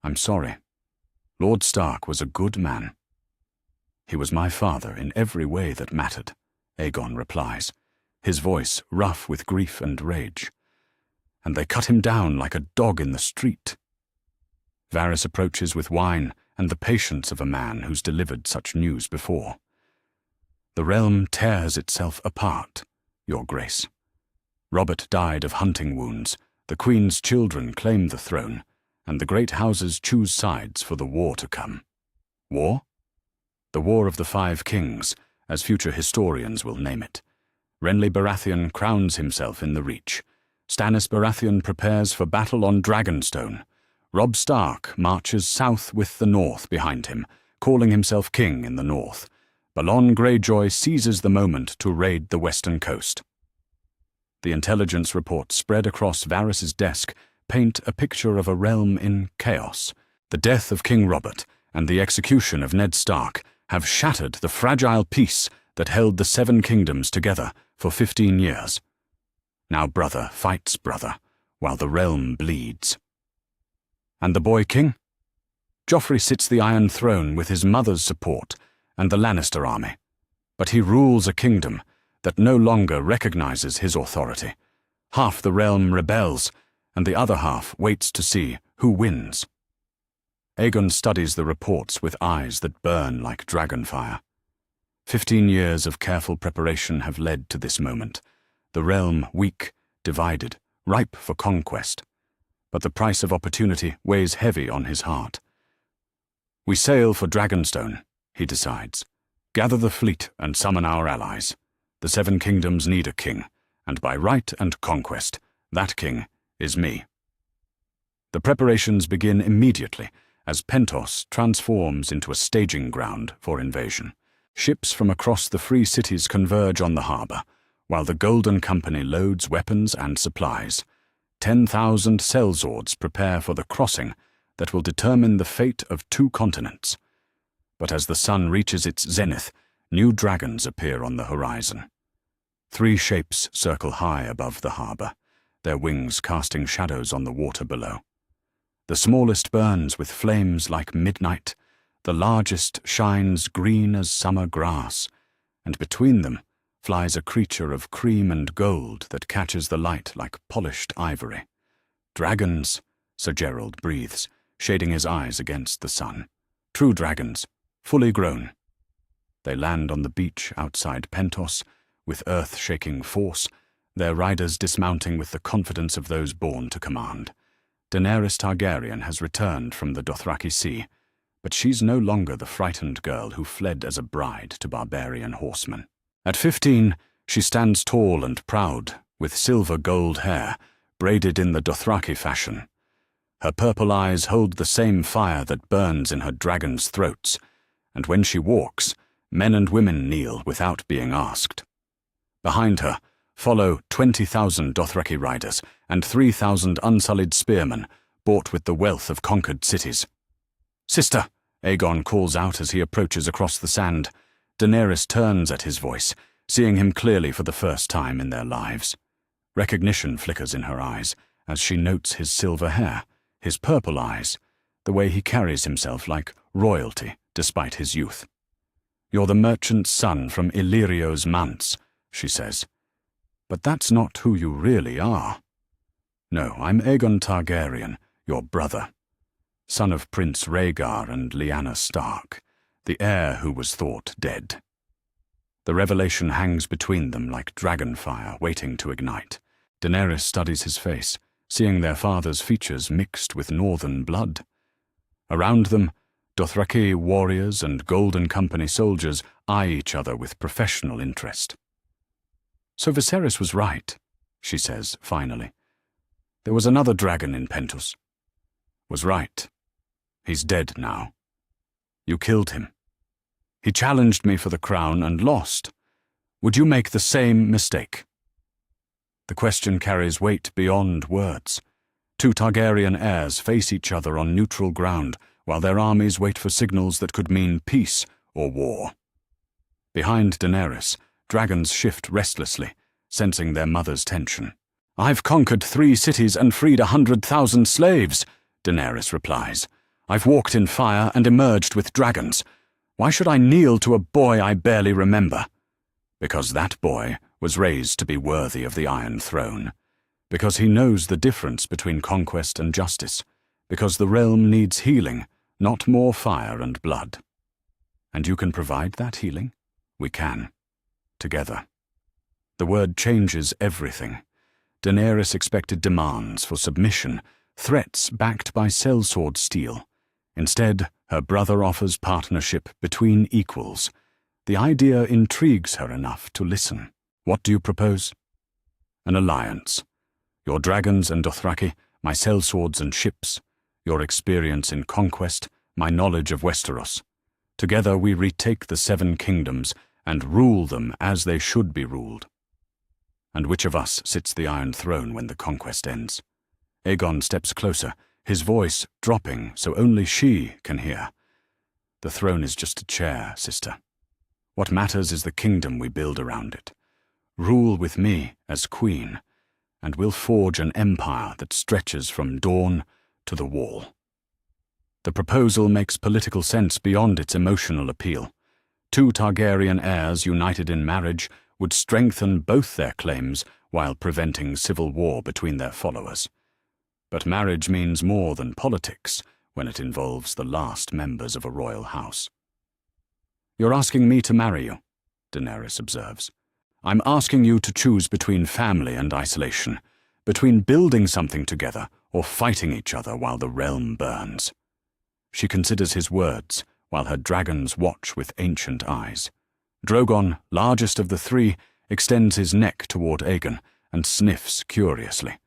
I'm sorry. Lord Stark was a good man. He was my father in every way that mattered, Aegon replies, his voice rough with grief and rage. And they cut him down like a dog in the street. Varys approaches with wine and the patience of a man who's delivered such news before. The realm tears itself apart, Your Grace. Robert died of hunting wounds, the Queen's children claim the throne, and the great houses choose sides for the war to come. War? The War of the Five Kings, as future historians will name it. Renly Baratheon crowns himself in the Reach. Stannis Baratheon prepares for battle on Dragonstone. Robb Stark marches south with the North behind him, calling himself king in the North. Balon Greyjoy seizes the moment to raid the western coast. The intelligence reports spread across Varys's desk paint a picture of a realm in chaos. The death of King Robert and the execution of Ned Stark have shattered the fragile peace that held the 7 kingdoms together for 15 years. Now brother fights brother, while the realm bleeds. And the boy king? Joffrey sits the Iron Throne with his mother's support and the Lannister army, but he rules a kingdom that no longer recognizes his authority. Half the realm rebels, and the other half waits to see who wins. Aegon studies the reports with eyes that burn like dragonfire. 15 years of careful preparation have led to this moment, the realm weak, divided, ripe for conquest. But the price of opportunity weighs heavy on his heart. We sail for Dragonstone, he decides. Gather the fleet and summon our allies. The 7 kingdoms need a king, and by right and conquest, that king is me. The preparations begin immediately as Pentos transforms into a staging ground for invasion. Ships from across the free cities converge on the harbour, while the Golden Company loads weapons and supplies. 10,000 sellswords prepare for the crossing that will determine the fate of 2 continents. But as the sun reaches its zenith, new dragons appear on the horizon. 3 shapes circle high above the harbour, their wings casting shadows on the water below. The smallest burns with flames like midnight, the largest shines green as summer grass, and between them flies a creature of cream and gold that catches the light like polished ivory. Dragons, Sir Gerald breathes, shading his eyes against the sun. True dragons, fully grown. They land on the beach outside Pentos with earth-shaking force, their riders dismounting with the confidence of those born to command. Daenerys Targaryen has returned from the Dothraki Sea, but she's no longer the frightened girl who fled as a bride to barbarian horsemen. At 15, she stands tall and proud, with silver-gold hair, braided in the Dothraki fashion. Her purple eyes hold the same fire that burns in her dragons' throats, and when she walks, men and women kneel without being asked. Behind her follow 20,000 Dothraki riders and 3,000 unsullied spearmen bought with the wealth of conquered cities. "Sister," Aegon calls out as he approaches across the sand. Daenerys turns at his voice, seeing him clearly for the first time in their lives. Recognition flickers in her eyes as she notes his silver hair, his purple eyes, the way he carries himself like royalty despite his youth. "You're the merchant's son from Illyrio's manse," she says. "But that's not who you really are." "No, I'm Aegon Targaryen, your brother, son of Prince Rhaegar and Lyanna Stark, the heir who was thought dead." The revelation hangs between them like dragonfire waiting to ignite. Daenerys studies his face, seeing their father's features mixed with northern blood. Around them, Dothraki warriors and Golden Company soldiers eye each other with professional interest. "So Viserys was right," she says, finally. "There was another dragon in Pentos." "Was right. He's dead now. You killed him. He challenged me for the crown and lost. Would you make the same mistake?" The question carries weight beyond words. Two Targaryen heirs face each other on neutral ground while their armies wait for signals that could mean peace or war. Behind Daenerys, dragons shift restlessly, sensing their mother's tension. "I've conquered 3 cities and freed 100,000 slaves," Daenerys replies. "I've walked in fire and emerged with dragons. Why should I kneel to a boy I barely remember?" Because that boy was raised to be worthy of the Iron Throne. Because he knows the difference between conquest and justice. Because the realm needs healing, not more fire and blood. And you can provide that healing? We can. Together. The word changes everything. Daenerys expected demands for submission, threats backed by sellsword steel. Instead, her brother offers partnership between equals. The idea intrigues her enough to listen. "What do you propose?" "An alliance. Your dragons and Dothraki, my sellswords and ships. Your experience in conquest, my knowledge of Westeros. Together we retake the 7 kingdoms and rule them as they should be ruled." "And which of us sits the Iron Throne when the conquest ends?" Aegon steps closer, his voice dropping so only she can hear. "The throne is just a chair, sister. What matters is the kingdom we build around it. Rule with me as queen, and we'll forge an empire that stretches from dawn to the wall." The proposal makes political sense beyond its emotional appeal. 2 Targaryen heirs united in marriage would strengthen both their claims while preventing civil war between their followers. But marriage means more than politics when it involves the last members of a royal house. "You're asking me to marry you," Daenerys observes. "I'm asking you to choose between family and isolation, between building something together or fighting each other while the realm burns." She considers his words while her dragons watch with ancient eyes. Drogon, largest of the 3, extends his neck toward Aegon and sniffs curiously.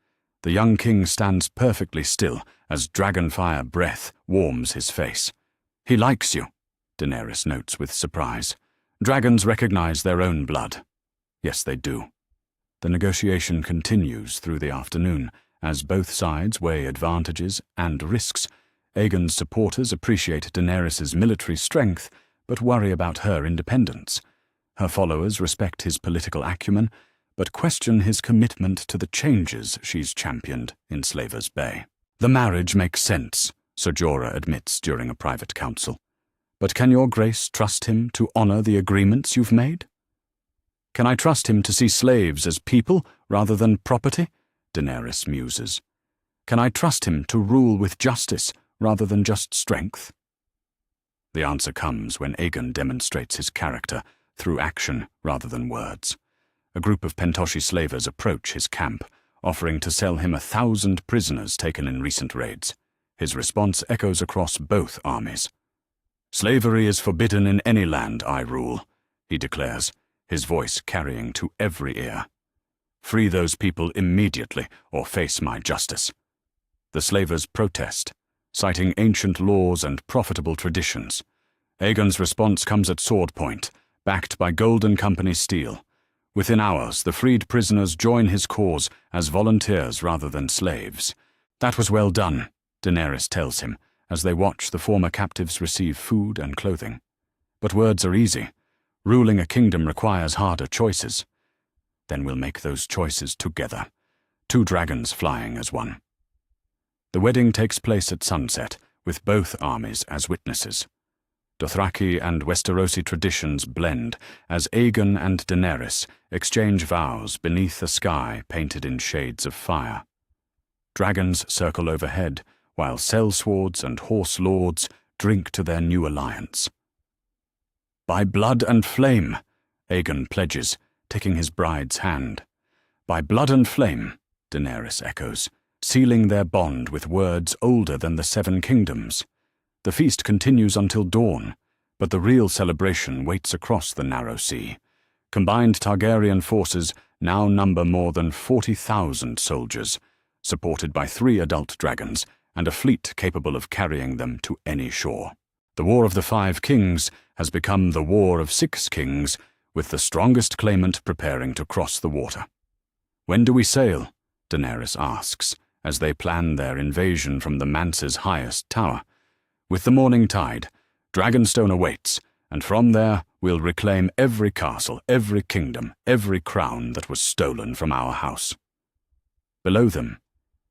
The young king stands perfectly still as dragonfire breath warms his face. "He likes you," Daenerys notes with surprise. "Dragons recognize their own blood." Yes, they do. The negotiation continues through the afternoon, as both sides weigh advantages and risks. Aegon's supporters appreciate Daenerys' military strength, but worry about her independence. Her followers respect his political acumen, but question his commitment to the changes she's championed in Slaver's Bay. "The marriage makes sense," Ser Jorah admits during a private council. "But can your grace trust him to honor the agreements you've made?" "Can I trust him to see slaves as people rather than property?" Daenerys muses. "Can I trust him to rule with justice rather than just strength?" The answer comes when Aegon demonstrates his character through action rather than words. A group of Pentoshi slavers approach his camp, offering to sell him 1,000 prisoners taken in recent raids. His response echoes across both armies. "Slavery is forbidden in any land I rule," he declares, his voice carrying to every ear. "Free those people immediately or face my justice." The slavers protest, citing ancient laws and profitable traditions. Aegon's response comes at sword point, backed by Golden Company steel. Within hours, the freed prisoners join his cause as volunteers rather than slaves. "That was well done," Daenerys tells him, as they watch the former captives receive food and clothing. "But words are easy. Ruling a kingdom requires harder choices." "Then we'll make those choices together, 2 dragons flying as one." The wedding takes place at sunset, with both armies as witnesses. Dothraki and Westerosi traditions blend as Aegon and Daenerys exchange vows beneath a sky painted in shades of fire. Dragons circle overhead, while sellswords and horse lords drink to their new alliance. "By blood and flame," Aegon pledges, taking his bride's hand. "By blood and flame," Daenerys echoes, sealing their bond with words older than the 7 kingdoms. The feast continues until dawn, but the real celebration waits across the narrow sea. Combined Targaryen forces now number more than 40,000 soldiers, supported by 3 adult dragons and a fleet capable of carrying them to any shore. The War of the 5 Kings has become the War of 6 Kings, with the strongest claimant preparing to cross the water. "When do we sail?" Daenerys asks, as they plan their invasion from the manse's highest tower. "With the morning tide, Dragonstone awaits, and from there we'll reclaim every castle, every kingdom, every crown that was stolen from our house." Below them,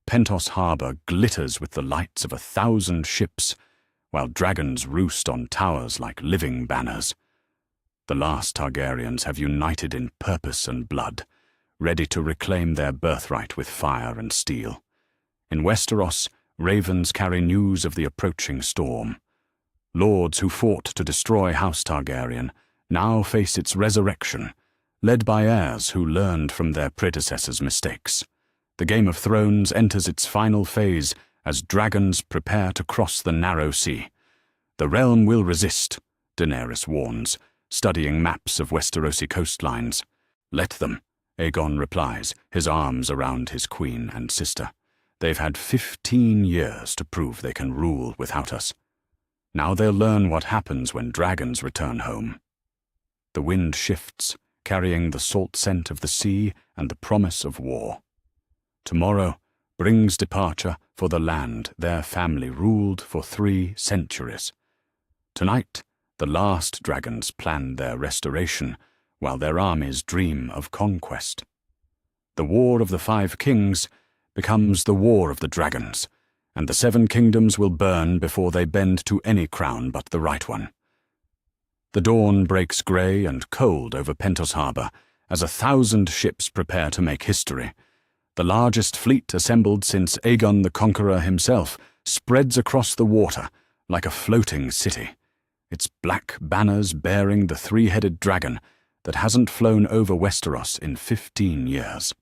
Pentos Harbour glitters with the lights of 1,000 ships, while dragons roost on towers like living banners. The last Targaryens have united in purpose and blood, ready to reclaim their birthright with fire and steel. In Westeros, ravens carry news of the approaching storm. Lords who fought to destroy House Targaryen now face its resurrection, led by heirs who learned from their predecessors' mistakes. The Game of Thrones enters its final phase as dragons prepare to cross the narrow sea. "The realm will resist," Daenerys warns, studying maps of Westerosi coastlines. "Let them," Aegon replies, his arms around his queen and sister. "They've had 15 years to prove they can rule without us. Now they'll learn what happens when dragons return home." The wind shifts, carrying the salt scent of the sea and the promise of war. Tomorrow brings departure for the land their family ruled for 3 centuries. Tonight, the last dragons plan their restoration, while their armies dream of conquest. The War of the 5 Kings becomes the War of the Dragons, and the 7 kingdoms will burn before they bend to any crown but the right one. The dawn breaks grey and cold over Pentos Harbour as 1,000 ships prepare to make history. The largest fleet assembled since Aegon the Conqueror himself spreads across the water like a floating city, its black banners bearing the 3-headed dragon that hasn't flown over Westeros in 15 years.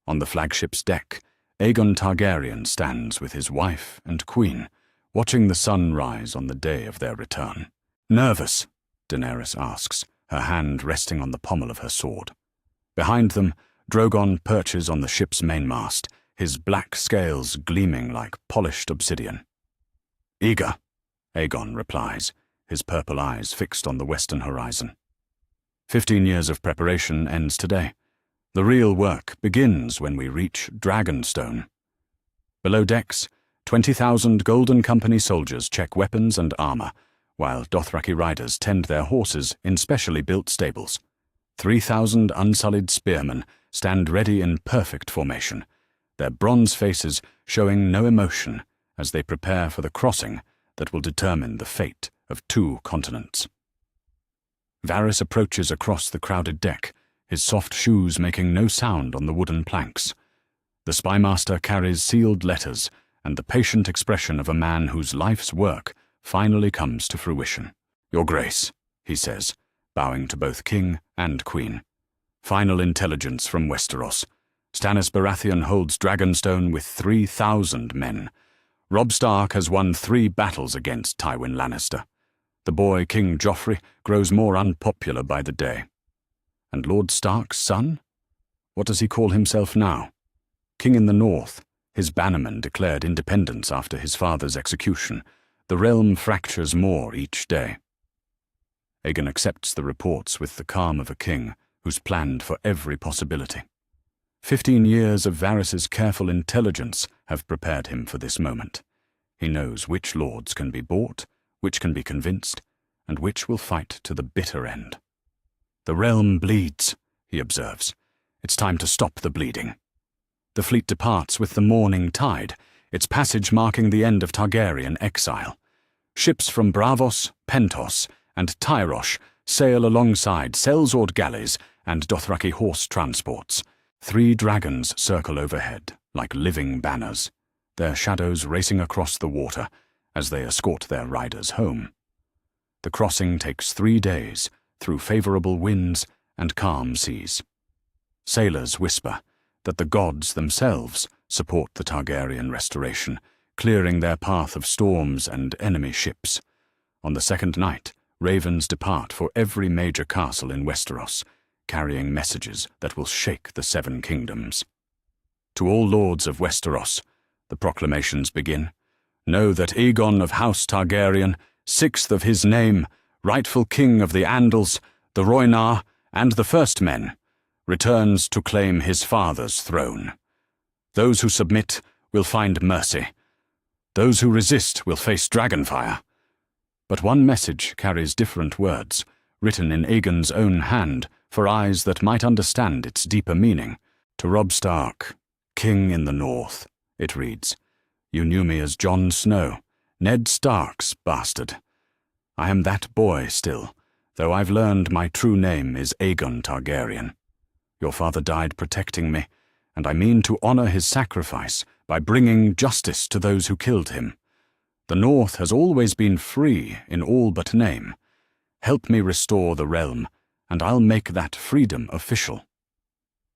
On the flagship's deck, Aegon Targaryen stands with his wife and queen, watching the sun rise on the day of their return. "Nervous?" Daenerys asks, her hand resting on the pommel of her sword. Behind them, Drogon perches on the ship's mainmast, his black scales gleaming like polished obsidian. "Eager," Aegon replies, his purple eyes fixed on the western horizon. 15 years of preparation ends today. The real work begins when we reach Dragonstone. Below decks, 20,000 Golden Company soldiers check weapons and armor, while Dothraki riders tend their horses in specially built stables. 3,000 unsullied spearmen stand ready in perfect formation, their bronze faces showing no emotion as they prepare for the crossing that will determine the fate of 2 continents. Varys approaches across the crowded deck, his soft shoes making no sound on the wooden planks. The spymaster carries sealed letters and the patient expression of a man whose life's work finally comes to fruition. "Your Grace," he says, bowing to both king and queen. "Final intelligence from Westeros. Stannis Baratheon holds Dragonstone with 3,000 men. Robb Stark has won 3 battles against Tywin Lannister. The boy King Joffrey grows more unpopular by the day. And Lord Stark's son? What does he call himself now? King in the North, his bannerman declared independence after his father's execution. The realm fractures more each day. Aegon accepts the reports with the calm of a king who's planned for every possibility. 15 years of Varys's careful intelligence have prepared him for this moment. He knows which lords can be bought, which can be convinced, and which will fight to the bitter end. The realm bleeds, he observes. It's time to stop the bleeding. The fleet departs with the morning tide, its passage marking the end of Targaryen exile. Ships from Braavos, Pentos, and Tyrosh sail alongside sellsword galleys and Dothraki horse transports. 3 dragons circle overhead, like living banners, their shadows racing across the water as they escort their riders home. The crossing takes 3 days, through favorable winds and calm seas. Sailors whisper that the gods themselves support the Targaryen restoration, clearing their path of storms and enemy ships. On the second night, ravens depart for every major castle in Westeros, carrying messages that will shake the 7 kingdoms. To all lords of Westeros, the proclamations begin. Know that Aegon of House Targaryen, 6th of his name, rightful king of the Andals, the Rhoynar, and the First Men, returns to claim his father's throne. Those who submit will find mercy. Those who resist will face dragonfire. But one message carries different words, written in Aegon's own hand, for eyes that might understand its deeper meaning. To Robb Stark, King in the North, it reads, "You knew me as Jon Snow, Ned Stark's bastard. I am that boy still, though I've learned my true name is Aegon Targaryen. Your father died protecting me, and I mean to honor his sacrifice by bringing justice to those who killed him. The North has always been free in all but name. Help me restore the realm, and I'll make that freedom official."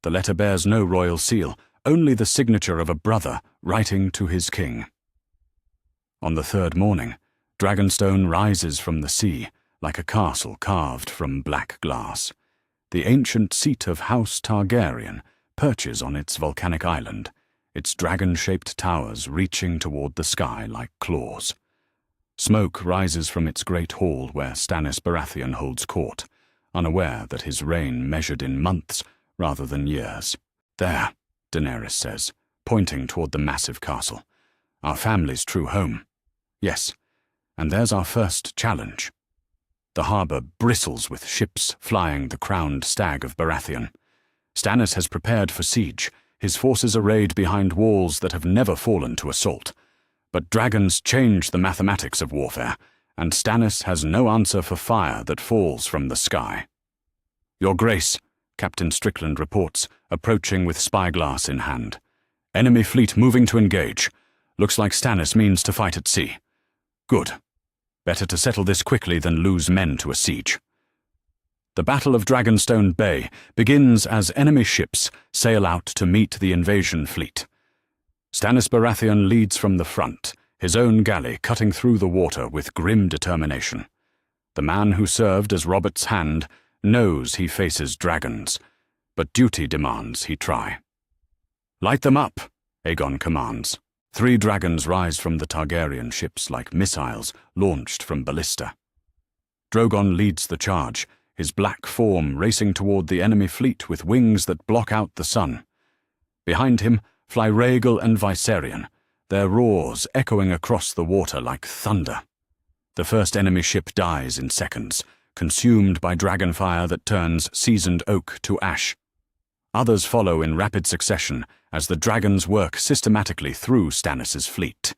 The letter bears no royal seal, only the signature of a brother writing to his king. On the 3rd morning, Dragonstone rises from the sea, like a castle carved from black glass. The ancient seat of House Targaryen perches on its volcanic island, its dragon-shaped towers reaching toward the sky like claws. Smoke rises from its great hall where Stannis Baratheon holds court, unaware that his reign measured in months rather than years. "There," Daenerys says, pointing toward the massive castle. "Our family's true home. Yes, and there's our first challenge." The harbour bristles with ships flying the crowned stag of Baratheon. Stannis has prepared for siege, his forces arrayed behind walls that have never fallen to assault. But dragons change the mathematics of warfare, and Stannis has no answer for fire that falls from the sky. "Your Grace," Captain Strickland reports, approaching with spyglass in hand. "Enemy fleet moving to engage. Looks like Stannis means to fight at sea. Good. Better to settle this quickly than lose men to a siege." The Battle of Dragonstone Bay begins as enemy ships sail out to meet the invasion fleet. Stannis Baratheon leads from the front, his own galley cutting through the water with grim determination. The man who served as Robert's hand knows he faces dragons, but duty demands he try. "Light them up," Aegon commands. 3 dragons rise from the Targaryen ships like missiles launched from ballista. Drogon leads the charge, his black form racing toward the enemy fleet with wings that block out the sun. Behind him fly Rhaegal and Viserion, their roars echoing across the water like thunder. The first enemy ship dies in seconds, consumed by dragonfire that turns seasoned oak to ash. Others follow in rapid succession as the dragons work systematically through Stannis' fleet.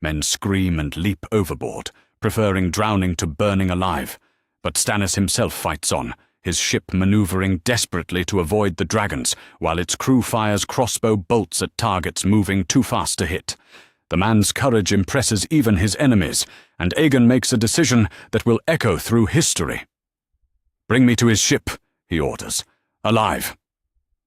Men scream and leap overboard, preferring drowning to burning alive, but Stannis himself fights on, his ship maneuvering desperately to avoid the dragons, while its crew fires crossbow bolts at targets moving too fast to hit. The man's courage impresses even his enemies, and Aegon makes a decision that will echo through history. "Bring me to his ship," he orders. "Alive."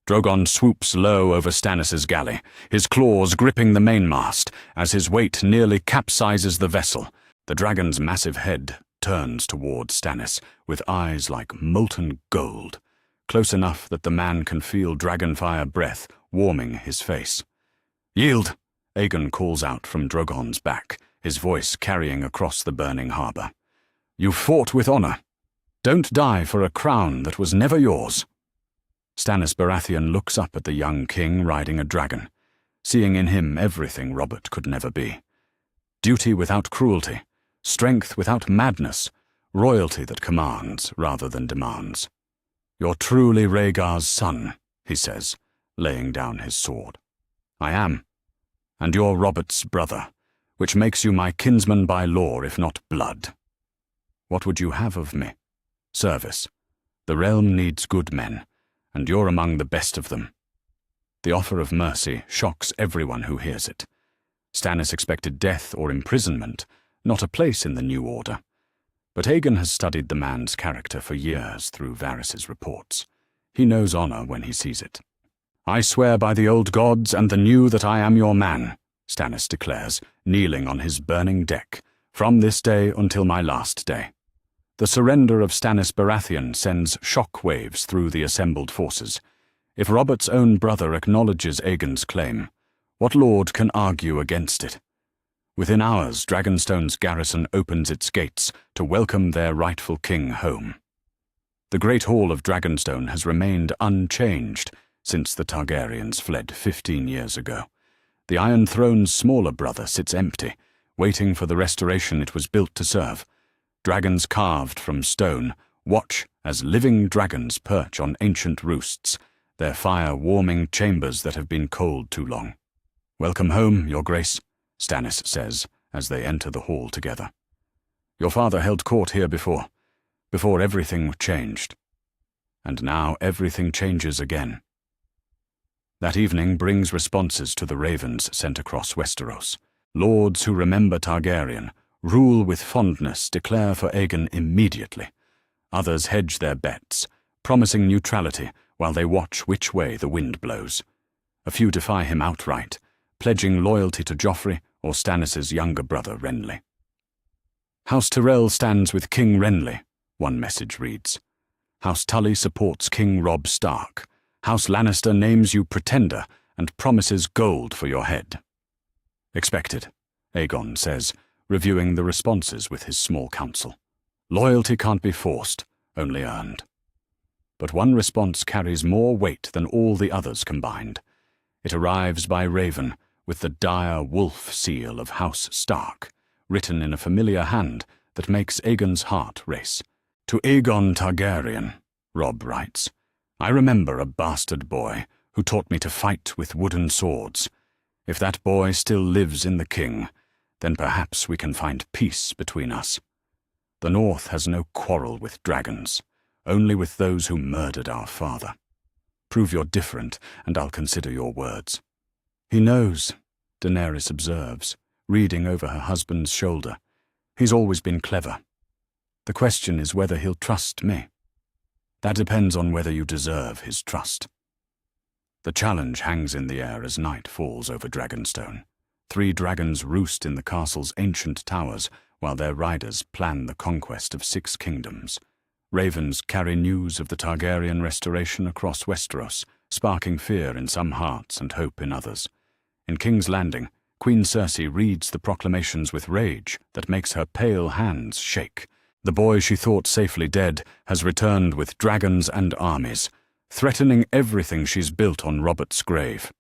Drogon swoops low over Stannis' galley, his claws gripping the mainmast as his weight nearly capsizes the vessel. The dragon's massive head turns toward Stannis, with eyes like molten gold, close enough that the man can feel dragonfire breath warming his face. "Yield!" Aegon calls out from Drogon's back, his voice carrying across the burning harbour. "You fought with honour. Don't die for a crown that was never yours." Stannis Baratheon looks up at the young king riding a dragon, seeing in him everything Robert could never be. Duty without cruelty, strength without madness, royalty that commands rather than demands. "You're truly Rhaegar's son," he says, laying down his sword. "I am. And you're Robert's brother, which makes you my kinsman by law if not blood. What would you have of me? Service. The realm needs good men, and you're among the best of them." The offer of mercy shocks everyone who hears it. Stannis expected death or imprisonment, not a place in the new order. But Aegon has studied the man's character for years through Varys' reports. He knows honor when he sees it. "I swear by the old gods and the new that I am your man," Stannis declares, kneeling on his burning deck, "from this day until my last day." The surrender of Stannis Baratheon sends shock waves through the assembled forces. If Robert's own brother acknowledges Aegon's claim, what lord can argue against it? Within hours, Dragonstone's garrison opens its gates to welcome their rightful king home. The Great Hall of Dragonstone has remained unchanged since the Targaryens fled 15 years ago. The Iron Throne's smaller brother sits empty, waiting for the restoration it was built to serve. Dragons carved from stone watch as living dragons perch on ancient roosts, their fire warming chambers that have been cold too long. "Welcome home, Your Grace," Stannis says as they enter the hall together. "Your father held court here before everything changed. And now everything changes again." That evening brings responses to the ravens sent across Westeros. Lords who remember Targaryen, rule with fondness, declare for Aegon immediately. Others hedge their bets, promising neutrality while they watch which way the wind blows. A few defy him outright, pledging loyalty to Joffrey or Stannis' younger brother Renly. "House Tyrell stands with King Renly," one message reads. "House Tully supports King Robb Stark. House Lannister names you pretender and promises gold for your head." "Expected," Aegon says, reviewing the responses with his small council. "Loyalty can't be forced, only earned." But one response carries more weight than all the others combined. It arrives by Raven, with the dire wolf seal of House Stark, written in a familiar hand that makes Aegon's heart race. "To Aegon Targaryen," Robb writes, "I remember a bastard boy who taught me to fight with wooden swords. If that boy still lives in the king, then perhaps we can find peace between us. The North has no quarrel with dragons, only with those who murdered our father. Prove you're different, and I'll consider your words." "He knows," Daenerys observes, reading over her husband's shoulder. "He's always been clever. The question is whether he'll trust me. That depends on whether you deserve his trust." The challenge hangs in the air as night falls over Dragonstone. 3 dragons roost in the castle's ancient towers while their riders plan the conquest of 6 kingdoms. Ravens carry news of the Targaryen restoration across Westeros, sparking fear in some hearts and hope in others. In King's Landing, Queen Cersei reads the proclamations with rage that makes her pale hands shake. The boy she thought safely dead has returned with dragons and armies, threatening everything she's built on Robert's grave.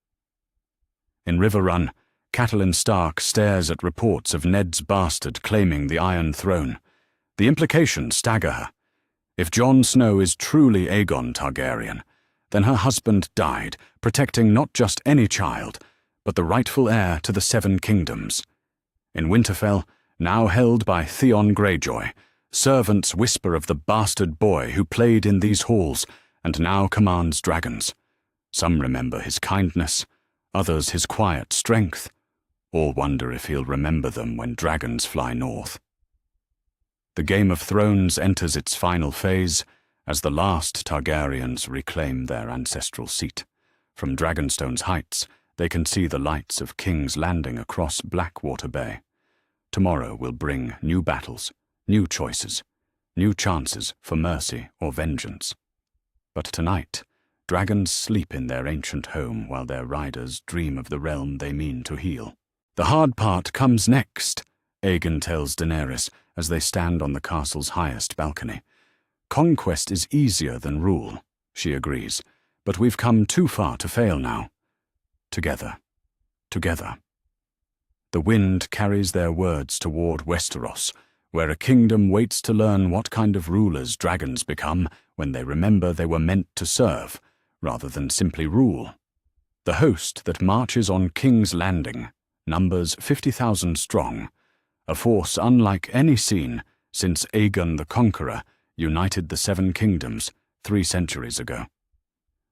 In River Run, Catelyn Stark stares at reports of Ned's bastard claiming the Iron Throne. The implications stagger her. If Jon Snow is truly Aegon Targaryen, then her husband died, protecting not just any child, but the rightful heir to the 7 kingdoms. In Winterfell, now held by Theon Greyjoy, servants whisper of the bastard boy who played in these halls and now commands dragons. Some remember his kindness, others his quiet strength. All wonder if he'll remember them when dragons fly north. The Game of Thrones enters its final phase as the last Targaryens reclaim their ancestral seat. From Dragonstone's heights, they can see the lights of King's Landing across Blackwater Bay. Tomorrow will bring new battles, new choices, new chances for mercy or vengeance. But tonight, dragons sleep in their ancient home while their riders dream of the realm they mean to heal. The hard part comes next, Aegon tells Daenerys as they stand on the castle's highest balcony. Conquest is easier than rule, she agrees, but we've come too far to fail now. Together. Together. The wind carries their words toward Westeros, where a kingdom waits to learn what kind of rulers dragons become when they remember they were meant to serve, rather than simply rule. The host that marches on King's Landing numbers 50,000 strong, a force unlike any seen since Aegon the Conqueror united the Seven Kingdoms 3 centuries ago.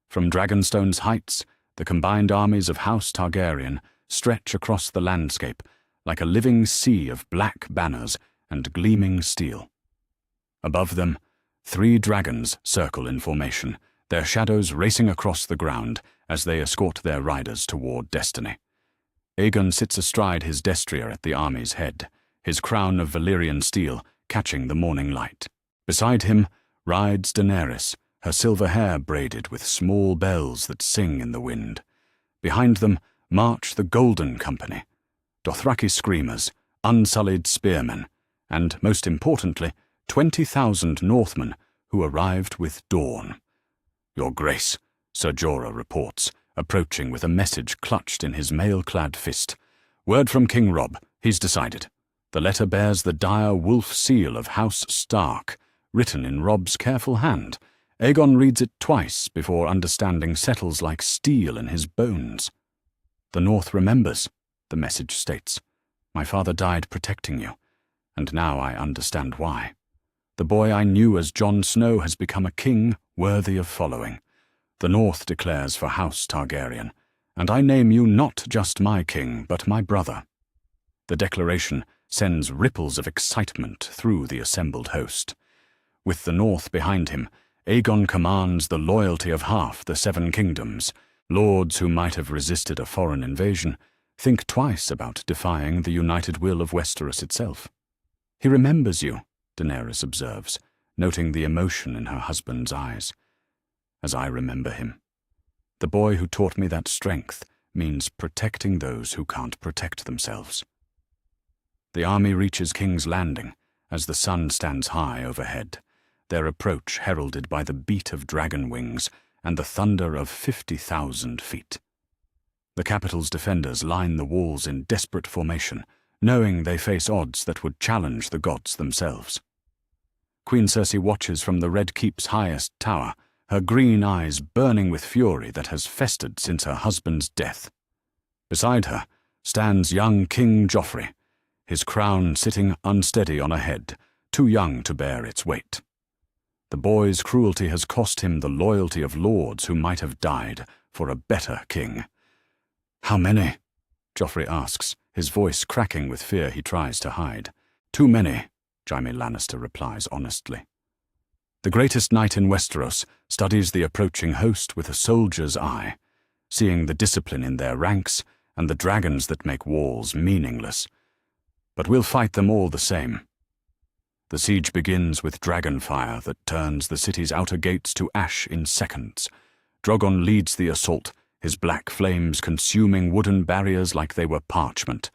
From Dragonstone's heights, the combined armies of House Targaryen stretch across the landscape like a living sea of black banners and gleaming steel. Above them, 3 dragons circle in formation, their shadows racing across the ground as they escort their riders toward destiny. Aegon sits astride his destrier at the army's head, his crown of Valyrian steel catching the morning light. Beside him rides Daenerys, her silver hair braided with small bells that sing in the wind. Behind them march the Golden Company, Dothraki screamers, unsullied spearmen, and, most importantly, 20,000 Northmen who arrived with dawn. "Your Grace," Ser Jorah reports, approaching with a message clutched in his mail-clad fist. "Word from King Robb, he's decided. The letter bears the dire wolf seal of House Stark, written in Robb's careful hand. Aegon reads it twice before understanding settles like steel in his bones. The North remembers," the message states. "My father died protecting you, and now I understand why. The boy I knew as Jon Snow has become a king worthy of following. The North declares for House Targaryen, and I name you not just my king, but my brother." The declaration sends ripples of excitement through the assembled host. With the North behind him, Aegon commands the loyalty of half the Seven Kingdoms. Lords who might have resisted a foreign invasion think twice about defying the united will of Westeros itself. "He remembers you," Daenerys observes, noting the emotion in her husband's eyes. "As I remember him. The boy who taught me that strength means protecting those who can't protect themselves." The army reaches King's Landing as the sun stands high overhead, their approach heralded by the beat of dragon wings and the thunder of 50,000 feet. The capital's defenders line the walls in desperate formation, knowing they face odds that would challenge the gods themselves. Queen Cersei watches from the Red Keep's highest tower, her green eyes burning with fury that has festered since her husband's death. Beside her stands young King Joffrey, his crown sitting unsteady on a head, too young to bear its weight. The boy's cruelty has cost him the loyalty of lords who might have died for a better king. "How many?" Joffrey asks, his voice cracking with fear he tries to hide. "Too many," Jaime Lannister replies honestly. The greatest knight in Westeros studies the approaching host with a soldier's eye, seeing the discipline in their ranks and the dragons that make walls meaningless. But we'll fight them all the same. The siege begins with dragon fire that turns the city's outer gates to ash in seconds. Drogon leads the assault, his black flames consuming wooden barriers like they were parchment.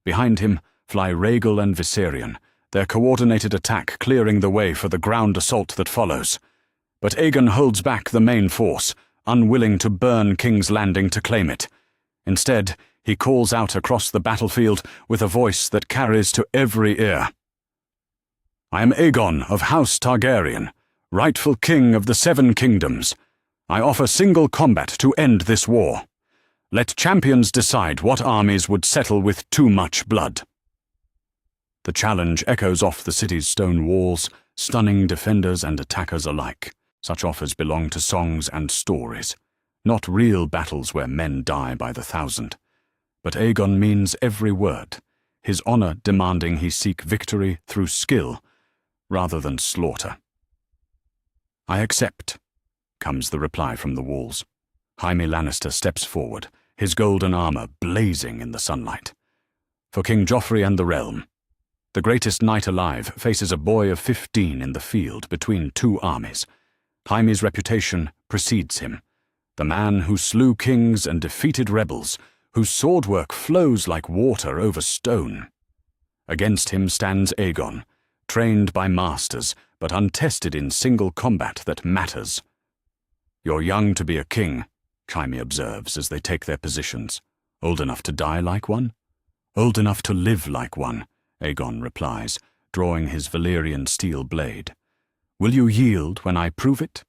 Behind him fly Rhaegal and Viserion, their coordinated attack clearing the way for the ground assault that follows. But Aegon holds back the main force, unwilling to burn King's Landing to claim it. Instead, he calls out across the battlefield with a voice that carries to every ear. "I am Aegon of House Targaryen, rightful king of the Seven Kingdoms. I offer single combat to end this war. Let champions decide what armies would settle with too much blood." The challenge echoes off the city's stone walls, stunning defenders and attackers alike. Such offers belong to songs and stories, not real battles where men die by the thousand. But Aegon means every word, his honor demanding he seek victory through skill rather than slaughter. "I accept," comes the reply from the walls. Jaime Lannister steps forward, his golden armor blazing in the sunlight. For King Joffrey and the realm. The greatest knight alive faces a boy of 15 in the field between two armies. Jaime's reputation precedes him. The man who slew kings and defeated rebels, whose swordwork flows like water over stone. Against him stands Aegon, trained by masters, but untested in single combat that matters. "You're young to be a king," Jaime observes as they take their positions. "Old enough to die like one?" "Old enough to live like one," Aegon replies, drawing his Valyrian steel blade. "Will you yield when I prove it?"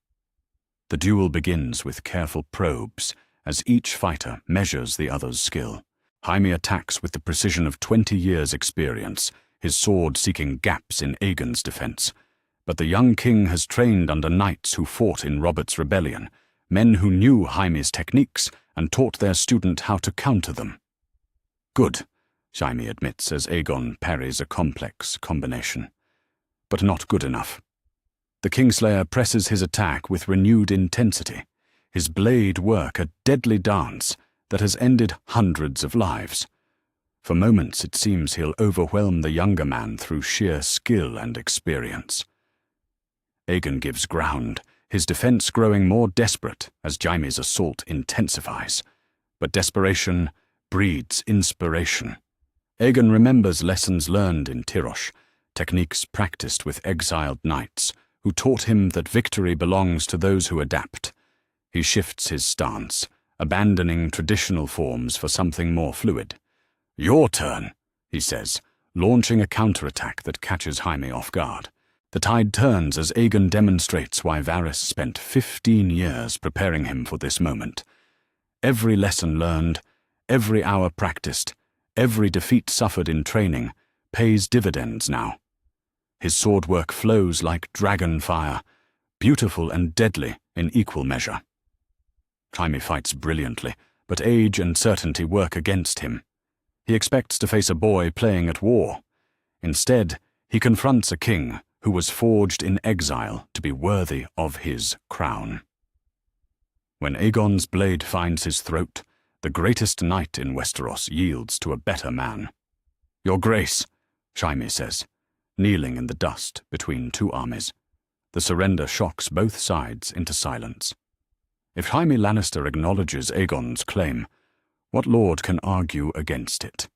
The duel begins with careful probes, as each fighter measures the other's skill. Jaime attacks with the precision of 20 years' experience, his sword seeking gaps in Aegon's defense. But the young king has trained under knights who fought in Robert's rebellion, men who knew Jaime's techniques and taught their student how to counter them. "Good," Jaime admits as Aegon parries a complex combination. But not good enough. The Kingslayer presses his attack with renewed intensity, his blade work a deadly dance that has ended hundreds of lives. For moments it seems he'll overwhelm the younger man through sheer skill and experience. Aegon gives ground, his defense growing more desperate as Jaime's assault intensifies. But desperation breeds inspiration. Aegon remembers lessons learned in Tyrosh, techniques practiced with exiled knights, who taught him that victory belongs to those who adapt. He shifts his stance, abandoning traditional forms for something more fluid. "Your turn," he says, launching a counterattack that catches Jaime off guard. The tide turns as Aegon demonstrates why Varys spent 15 years preparing him for this moment. Every lesson learned, every hour practiced, every defeat suffered in training pays dividends now. His swordwork flows like dragon fire, beautiful and deadly in equal measure. Jaime fights brilliantly, but age and certainty work against him. He expects to face a boy playing at war. Instead, he confronts a king who was forged in exile to be worthy of his crown. When Aegon's blade finds his throat, the greatest knight in Westeros yields to a better man. "Your Grace," Jaime says, kneeling in the dust between two armies. The surrender shocks both sides into silence. If Jaime Lannister acknowledges Aegon's claim, what lord can argue against it?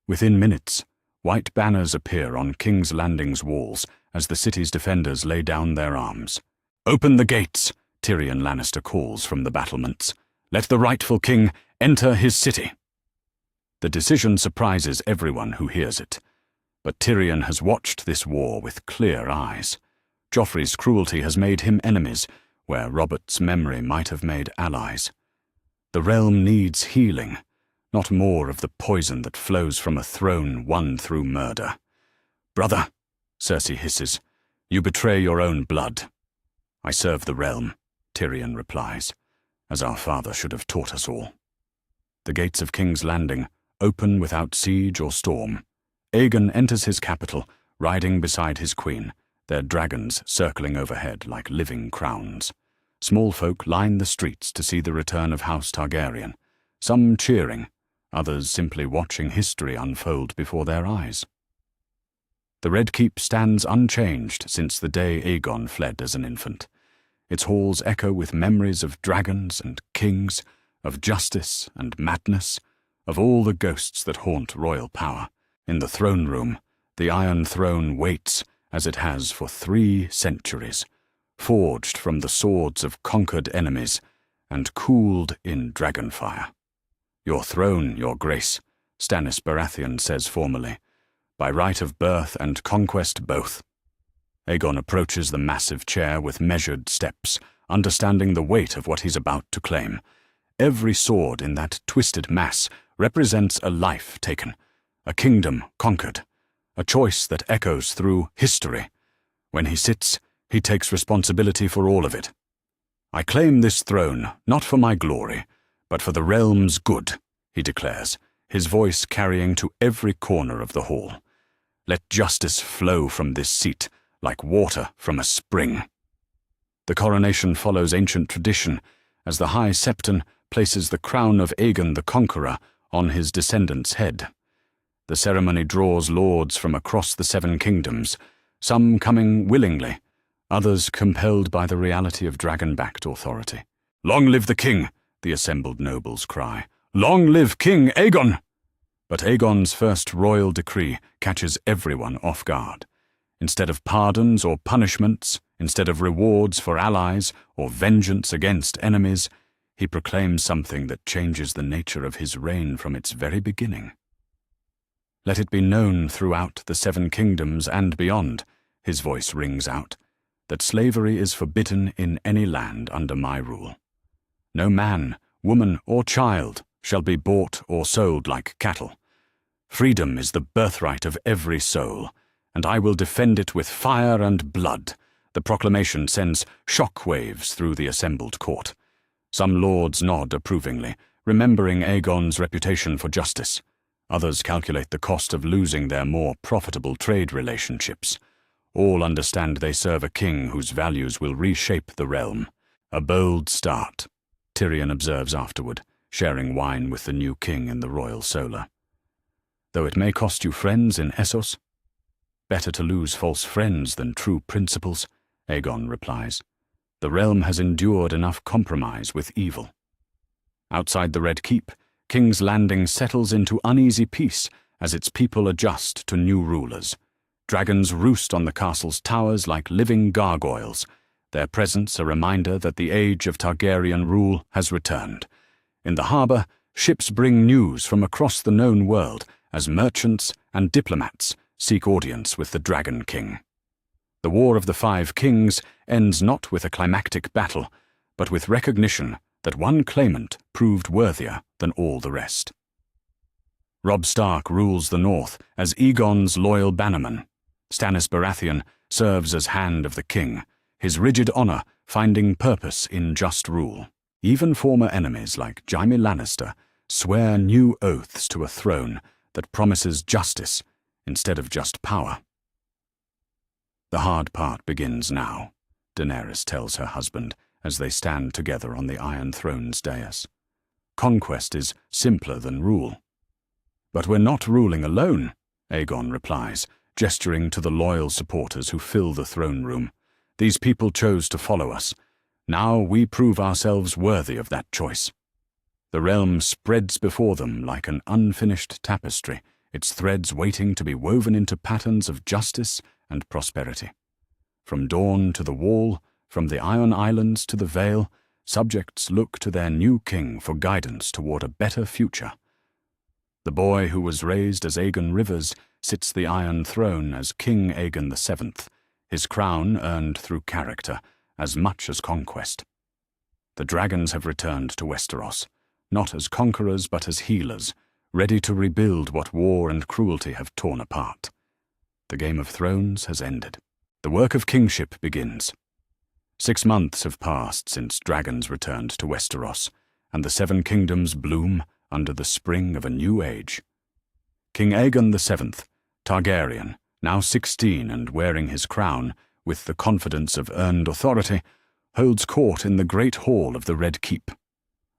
Within minutes, white banners appear on King's Landing's walls as the city's defenders lay down their arms. "Open the gates," Tyrion Lannister calls from the battlements. "Let the rightful king enter his city." The decision surprises everyone who hears it. But Tyrion has watched this war with clear eyes. Joffrey's cruelty has made him enemies, where Robert's memory might have made allies. The realm needs healing, not more of the poison that flows from a throne won through murder. "Brother," Cersei hisses, "you betray your own blood." "I serve the realm," Tyrion replies, "as our father should have taught us all." The gates of King's Landing open without siege or storm. Aegon enters his capital, riding beside his queen, their dragons circling overhead like living crowns. Small folk line the streets to see the return of House Targaryen, some cheering, others simply watching history unfold before their eyes. The Red Keep stands unchanged since the day Aegon fled as an infant. Its halls echo with memories of dragons and kings, of justice and madness, of all the ghosts that haunt royal power. In the throne room, the Iron Throne waits, as it has for 3 centuries, forged from the swords of conquered enemies and cooled in dragonfire. "Your throne, your grace," Stannis Baratheon says formally, "by right of birth and conquest both." Aegon approaches the massive chair with measured steps, understanding the weight of what he's about to claim. Every sword in that twisted mass represents a life taken, a kingdom conquered, a choice that echoes through history. When he sits, he takes responsibility for all of it. "I claim this throne, not for my glory, but for the realm's good," he declares, his voice carrying to every corner of the hall. "Let justice flow from this seat like water from a spring." The coronation follows ancient tradition, as the High Septon places the crown of Aegon the Conqueror on his descendant's head. The ceremony draws lords from across the Seven Kingdoms, some coming willingly, others compelled by the reality of dragon-backed authority. "Long live the king!" the assembled nobles cry. "Long live King Aegon!" But Aegon's first royal decree catches everyone off guard. Instead of pardons or punishments, instead of rewards for allies or vengeance against enemies, he proclaims something that changes the nature of his reign from its very beginning. "Let it be known throughout the Seven Kingdoms and beyond," his voice rings out, "that slavery is forbidden in any land under my rule. No man, woman, or child shall be bought or sold like cattle. Freedom is the birthright of every soul, and I will defend it with fire and blood." The proclamation sends shockwaves through the assembled court. Some lords nod approvingly, remembering Aegon's reputation for justice. Others calculate the cost of losing their more profitable trade relationships. All understand they serve a king whose values will reshape the realm. "A bold start," Tyrion observes afterward, sharing wine with the new king in the royal solar. "Though it may cost you friends in Essos." "Better to lose false friends than true principles," Aegon replies. "The realm has endured enough compromise with evil." Outside the Red Keep, King's Landing settles into uneasy peace as its people adjust to new rulers. Dragons roost on the castle's towers like living gargoyles, their presence a reminder that the age of Targaryen rule has returned. In the harbour, ships bring news from across the known world as merchants and diplomats seek audience with the Dragon King. The War of the Five Kings ends not with a climactic battle, but with recognition that one claimant proved worthier than all the rest. Robb Stark rules the North as Aegon's loyal bannerman. Stannis Baratheon serves as Hand of the King, his rigid honour finding purpose in just rule. Even former enemies like Jaime Lannister swear new oaths to a throne that promises justice instead of just power. "The hard part begins now," Daenerys tells her husband as they stand together on the Iron Throne's dais. "Conquest is simpler than rule." "But we're not ruling alone," Aegon replies, gesturing to the loyal supporters who fill the throne room. "These people chose to follow us. Now we prove ourselves worthy of that choice." The realm spreads before them like an unfinished tapestry, its threads waiting to be woven into patterns of justice and prosperity. From Dawn to the Wall, from the Iron Islands to the Vale, subjects look to their new king for guidance toward a better future. The boy who was raised as Aegon Rivers sits the Iron Throne as King Aegon VII, his crown earned through character as much as conquest. The dragons have returned to Westeros, not as conquerors but as healers, ready to rebuild what war and cruelty have torn apart. The Game of Thrones has ended. The work of kingship begins. 6 months have passed since dragons returned to Westeros, and the Seven Kingdoms bloom under the spring of a new age. King Aegon VII, Targaryen, now 16 and wearing his crown, with the confidence of earned authority, holds court in the great hall of the Red Keep.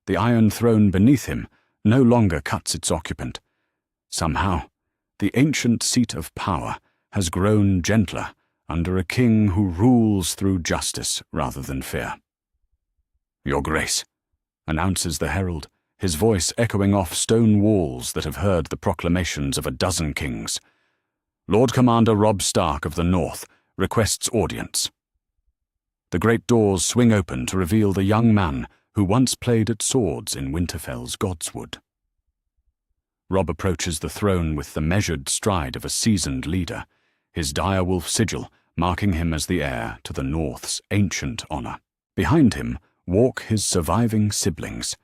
The Iron Throne beneath him no longer cuts its occupant. Somehow, the ancient seat of power has grown gentler under a king who rules through justice rather than fear. "Your Grace," announces the herald, his voice echoing off stone walls that have heard the proclamations of a dozen kings. "Lord Commander Robb Stark of the North requests audience." The great doors swing open to reveal the young man who once played at swords in Winterfell's Godswood. Robb approaches the throne with the measured stride of a seasoned leader, his direwolf sigil marking him as the heir to the North's ancient honour. Behind him walk his surviving siblings,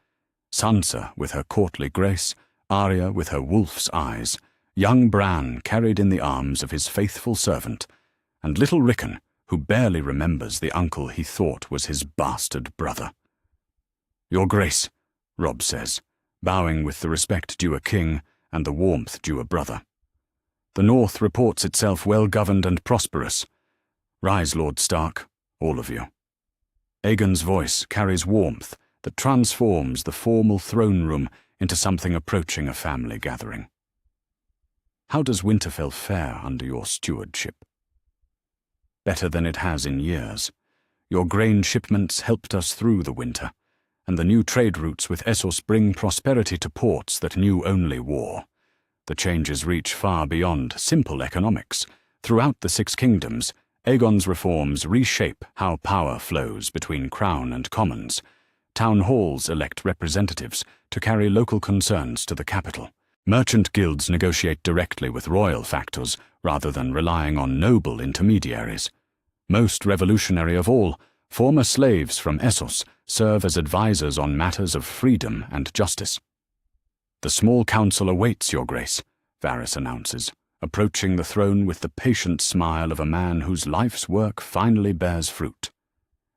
Sansa with her courtly grace, Arya with her wolf's eyes, young Bran carried in the arms of his faithful servant, and little Rickon, who barely remembers the uncle he thought was his bastard brother. "Your Grace," Robb says, bowing with the respect due a king and the warmth due a brother. "The North reports itself well-governed and prosperous. Rise, Lord Stark, all of you." Aegon's voice carries warmth that transforms the formal throne room into something approaching a family gathering. How does Winterfell fare under your stewardship? Better than it has in years. Your grain shipments helped us through the winter, and the new trade routes with Essos bring prosperity to ports that knew only war. The changes reach far beyond simple economics. Throughout the Six Kingdoms, Aegon's reforms reshape how power flows between Crown and Commons. Town halls elect representatives to carry local concerns to the capital. Merchant guilds negotiate directly with royal factors rather than relying on noble intermediaries. Most revolutionary of all, former slaves from Essos serve as advisors on matters of freedom and justice. "The small council awaits your grace," Varys announces, approaching the throne with the patient smile of a man whose life's work finally bears fruit.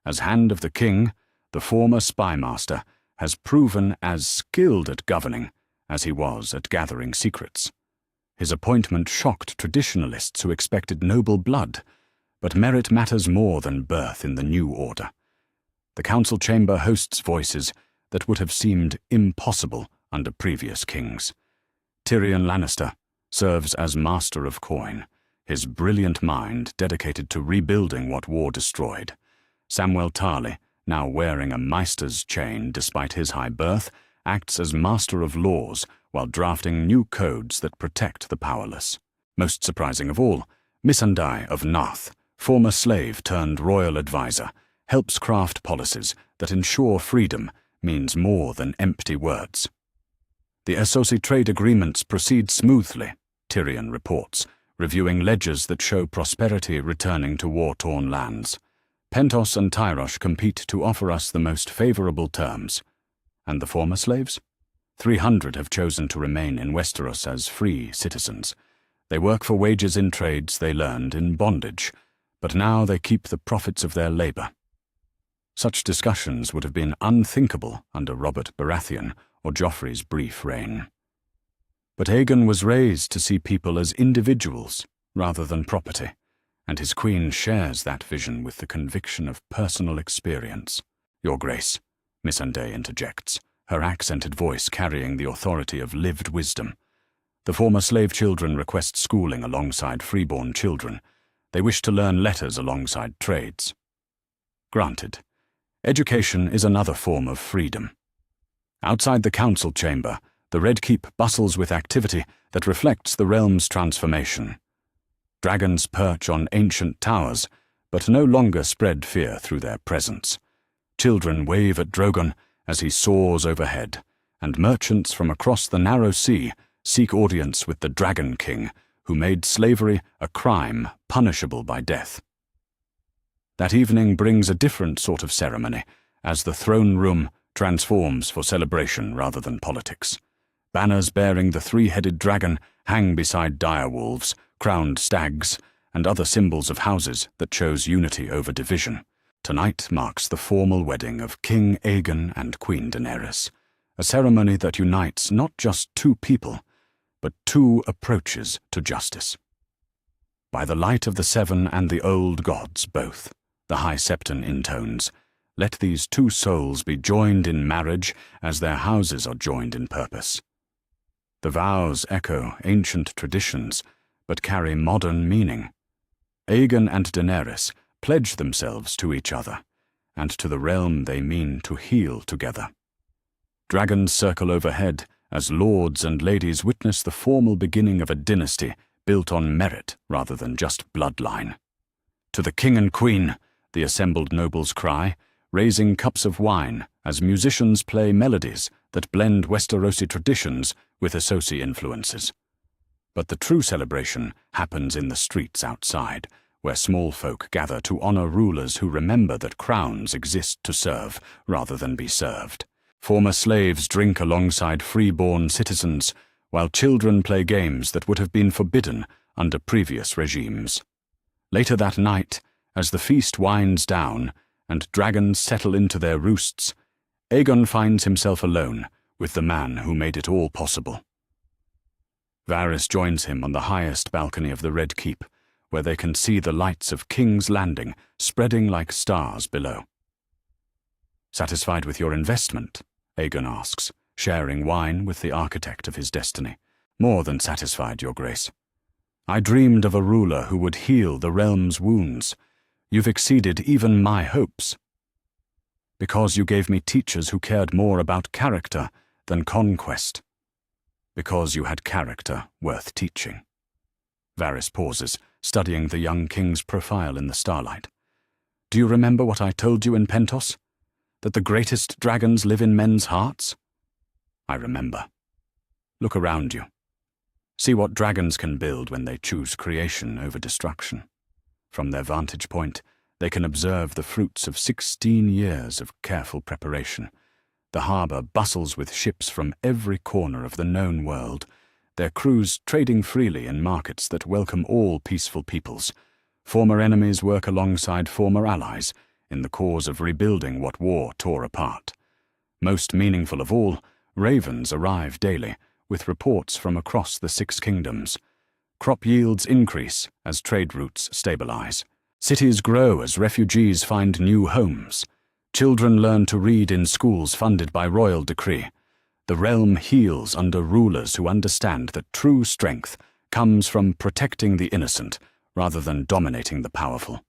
As Hand of the King, the former spymaster has proven as skilled at governing as he was at gathering secrets. His appointment shocked traditionalists who expected noble blood, but merit matters more than birth in the new order. The council chamber hosts voices that would have seemed impossible under previous kings. Tyrion Lannister serves as master of coin, his brilliant mind dedicated to rebuilding what war destroyed. Samwell Tarly, now wearing a Maester's chain despite his high birth, acts as master of laws while drafting new codes that protect the powerless. Most surprising of all, Missandei of Narth, former slave turned royal advisor, helps craft policies that ensure freedom means more than empty words. The Essosi trade agreements proceed smoothly, Tyrion reports, reviewing ledgers that show prosperity returning to war-torn lands. Pentos and Tyrosh compete to offer us the most favorable terms. And the former slaves? 300 have chosen to remain in Westeros as free citizens. They work for wages in trades they learned in bondage, but now they keep the profits of their labor. Such discussions would have been unthinkable under Robert Baratheon or Joffrey's brief reign. But Aegon was raised to see people as individuals rather than property, and his queen shares that vision with the conviction of personal experience. "Your Grace," Missandei interjects, her accented voice carrying the authority of lived wisdom. "The former slave children request schooling alongside freeborn children. They wish to learn letters alongside trades." Granted. Education is another form of freedom. Outside the council chamber, the Red Keep bustles with activity that reflects the realm's transformation. Dragons perch on ancient towers, but no longer spread fear through their presence. Children wave at Drogon as he soars overhead, and merchants from across the narrow sea seek audience with the Dragon King, who made slavery a crime punishable by death. That evening brings a different sort of ceremony, as the throne room transforms for celebration rather than politics. Banners bearing the three-headed dragon hang beside direwolves, crowned stags, and other symbols of houses that chose unity over division. Tonight marks the formal wedding of King Aegon and Queen Daenerys, a ceremony that unites not just two people, but two approaches to justice. "By the light of the seven and the old gods both," the High Septon intones, "let these two souls be joined in marriage as their houses are joined in purpose." The vows echo ancient traditions, but carry modern meaning. Aegon and Daenerys pledge themselves to each other, and to the realm they mean to heal together. Dragons circle overhead as lords and ladies witness the formal beginning of a dynasty built on merit rather than just bloodline. "To the king and queen," the assembled nobles cry, raising cups of wine as musicians play melodies that blend Westerosi traditions with Essosi influences. But the true celebration happens in the streets outside, where small folk gather to honor rulers who remember that crowns exist to serve rather than be served. Former slaves drink alongside free-born citizens, while children play games that would have been forbidden under previous regimes. Later that night, as the feast winds down and dragons settle into their roosts, Aegon finds himself alone with the man who made it all possible. Varys joins him on the highest balcony of the Red Keep, where they can see the lights of King's Landing spreading like stars below. Satisfied with your investment? Aegon asks, sharing wine with the architect of his destiny. More than satisfied, your grace. I dreamed of a ruler who would heal the realm's wounds. You've exceeded even my hopes. Because you gave me teachers who cared more about character than conquest. Because you had character worth teaching. Varys pauses, studying the young king's profile in the starlight. Do you remember what I told you in Pentos? That the greatest dragons live in men's hearts? I remember. Look around you. See what dragons can build when they choose creation over destruction. From their vantage point, they can observe the fruits of 16 years of careful preparation. The harbour bustles with ships from every corner of the known world, their crews trading freely in markets that welcome all peaceful peoples. Former enemies work alongside former allies in the cause of rebuilding what war tore apart. Most meaningful of all, ravens arrive daily, with reports from across the 6 kingdoms. Crop yields increase as trade routes stabilize. Cities grow as refugees find new homes. Children learn to read in schools funded by royal decree. The realm heals under rulers who understand that true strength comes from protecting the innocent rather than dominating the powerful.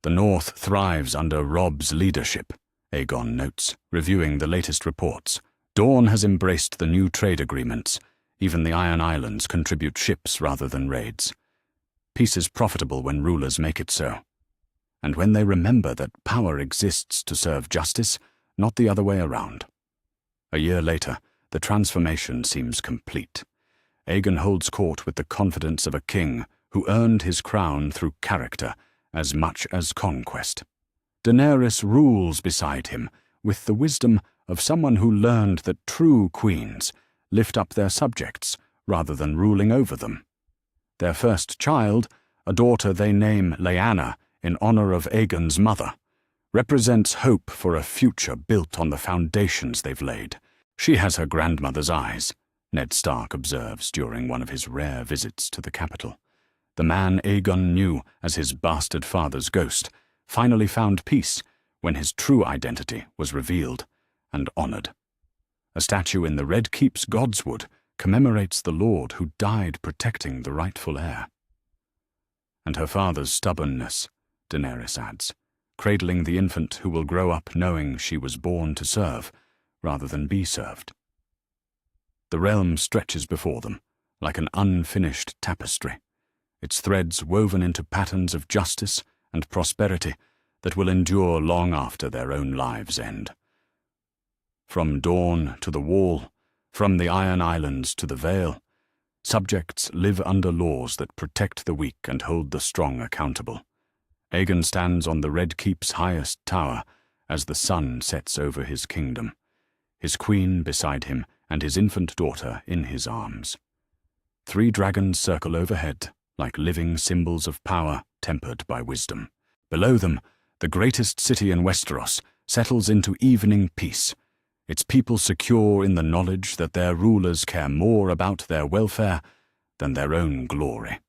The North thrives under Robb's leadership, Aegon notes, reviewing the latest reports. Dawn has embraced the new trade agreements. Even the Iron Islands contribute ships rather than raids. Peace is profitable when rulers make it so. And when they remember that power exists to serve justice, not the other way around. A year later, the transformation seems complete. Aegon holds court with the confidence of a king who earned his crown through character as much as conquest. Daenerys rules beside him with the wisdom of someone who learned that true queens lift up their subjects rather than ruling over them. Their first child, a daughter they name Lyanna in honor of Aegon's mother, represents hope for a future built on the foundations they've laid. She has her grandmother's eyes, Ned Stark observes during one of his rare visits to the capital. The man Aegon knew as his bastard father's ghost finally found peace when his true identity was revealed and honored. A statue in the Red Keep's Godswood commemorates the lord who died protecting the rightful heir. And her father's stubbornness, Daenerys adds, cradling the infant who will grow up knowing she was born to serve rather than be served. The realm stretches before them like an unfinished tapestry, its threads woven into patterns of justice and prosperity that will endure long after their own lives end. From Dawn to the Wall, from the Iron Islands to the Vale, subjects live under laws that protect the weak and hold the strong accountable. Aegon stands on the Red Keep's highest tower as the sun sets over his kingdom, his queen beside him and his infant daughter in his arms. 3 dragons circle overhead like living symbols of power tempered by wisdom. Below them, the greatest city in Westeros settles into evening peace, its people secure in the knowledge that their rulers care more about their welfare than their own glory.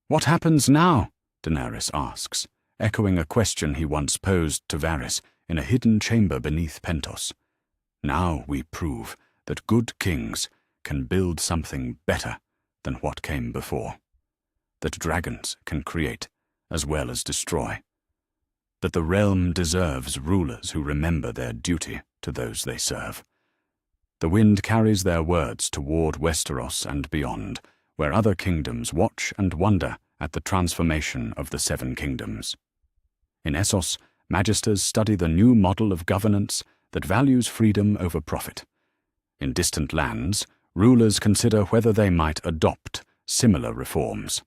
What happens now? Daenerys asks, echoing a question he once posed to Varys in a hidden chamber beneath Pentos. Now we prove that good kings can build something better than what came before. That dragons can create as well as destroy. That the realm deserves rulers who remember their duty to those they serve. The wind carries their words toward Westeros and beyond, where other kingdoms watch and wonder at the transformation of the 7 kingdoms. In Essos, magisters study the new model of governance that values freedom over profit. In distant lands, rulers consider whether they might adopt similar reforms.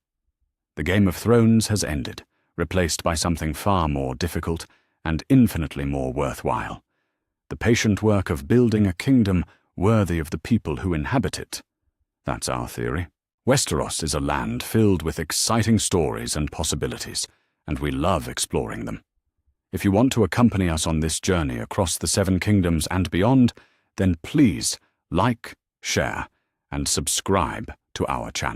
The Game of Thrones has ended, replaced by something far more difficult and infinitely more worthwhile. The patient work of building a kingdom worthy of the people who inhabit it. That's our theory. Westeros is a land filled with exciting stories and possibilities, and we love exploring them. If you want to accompany us on this journey across the 7 kingdoms and beyond, then please like, share, and subscribe to our channel.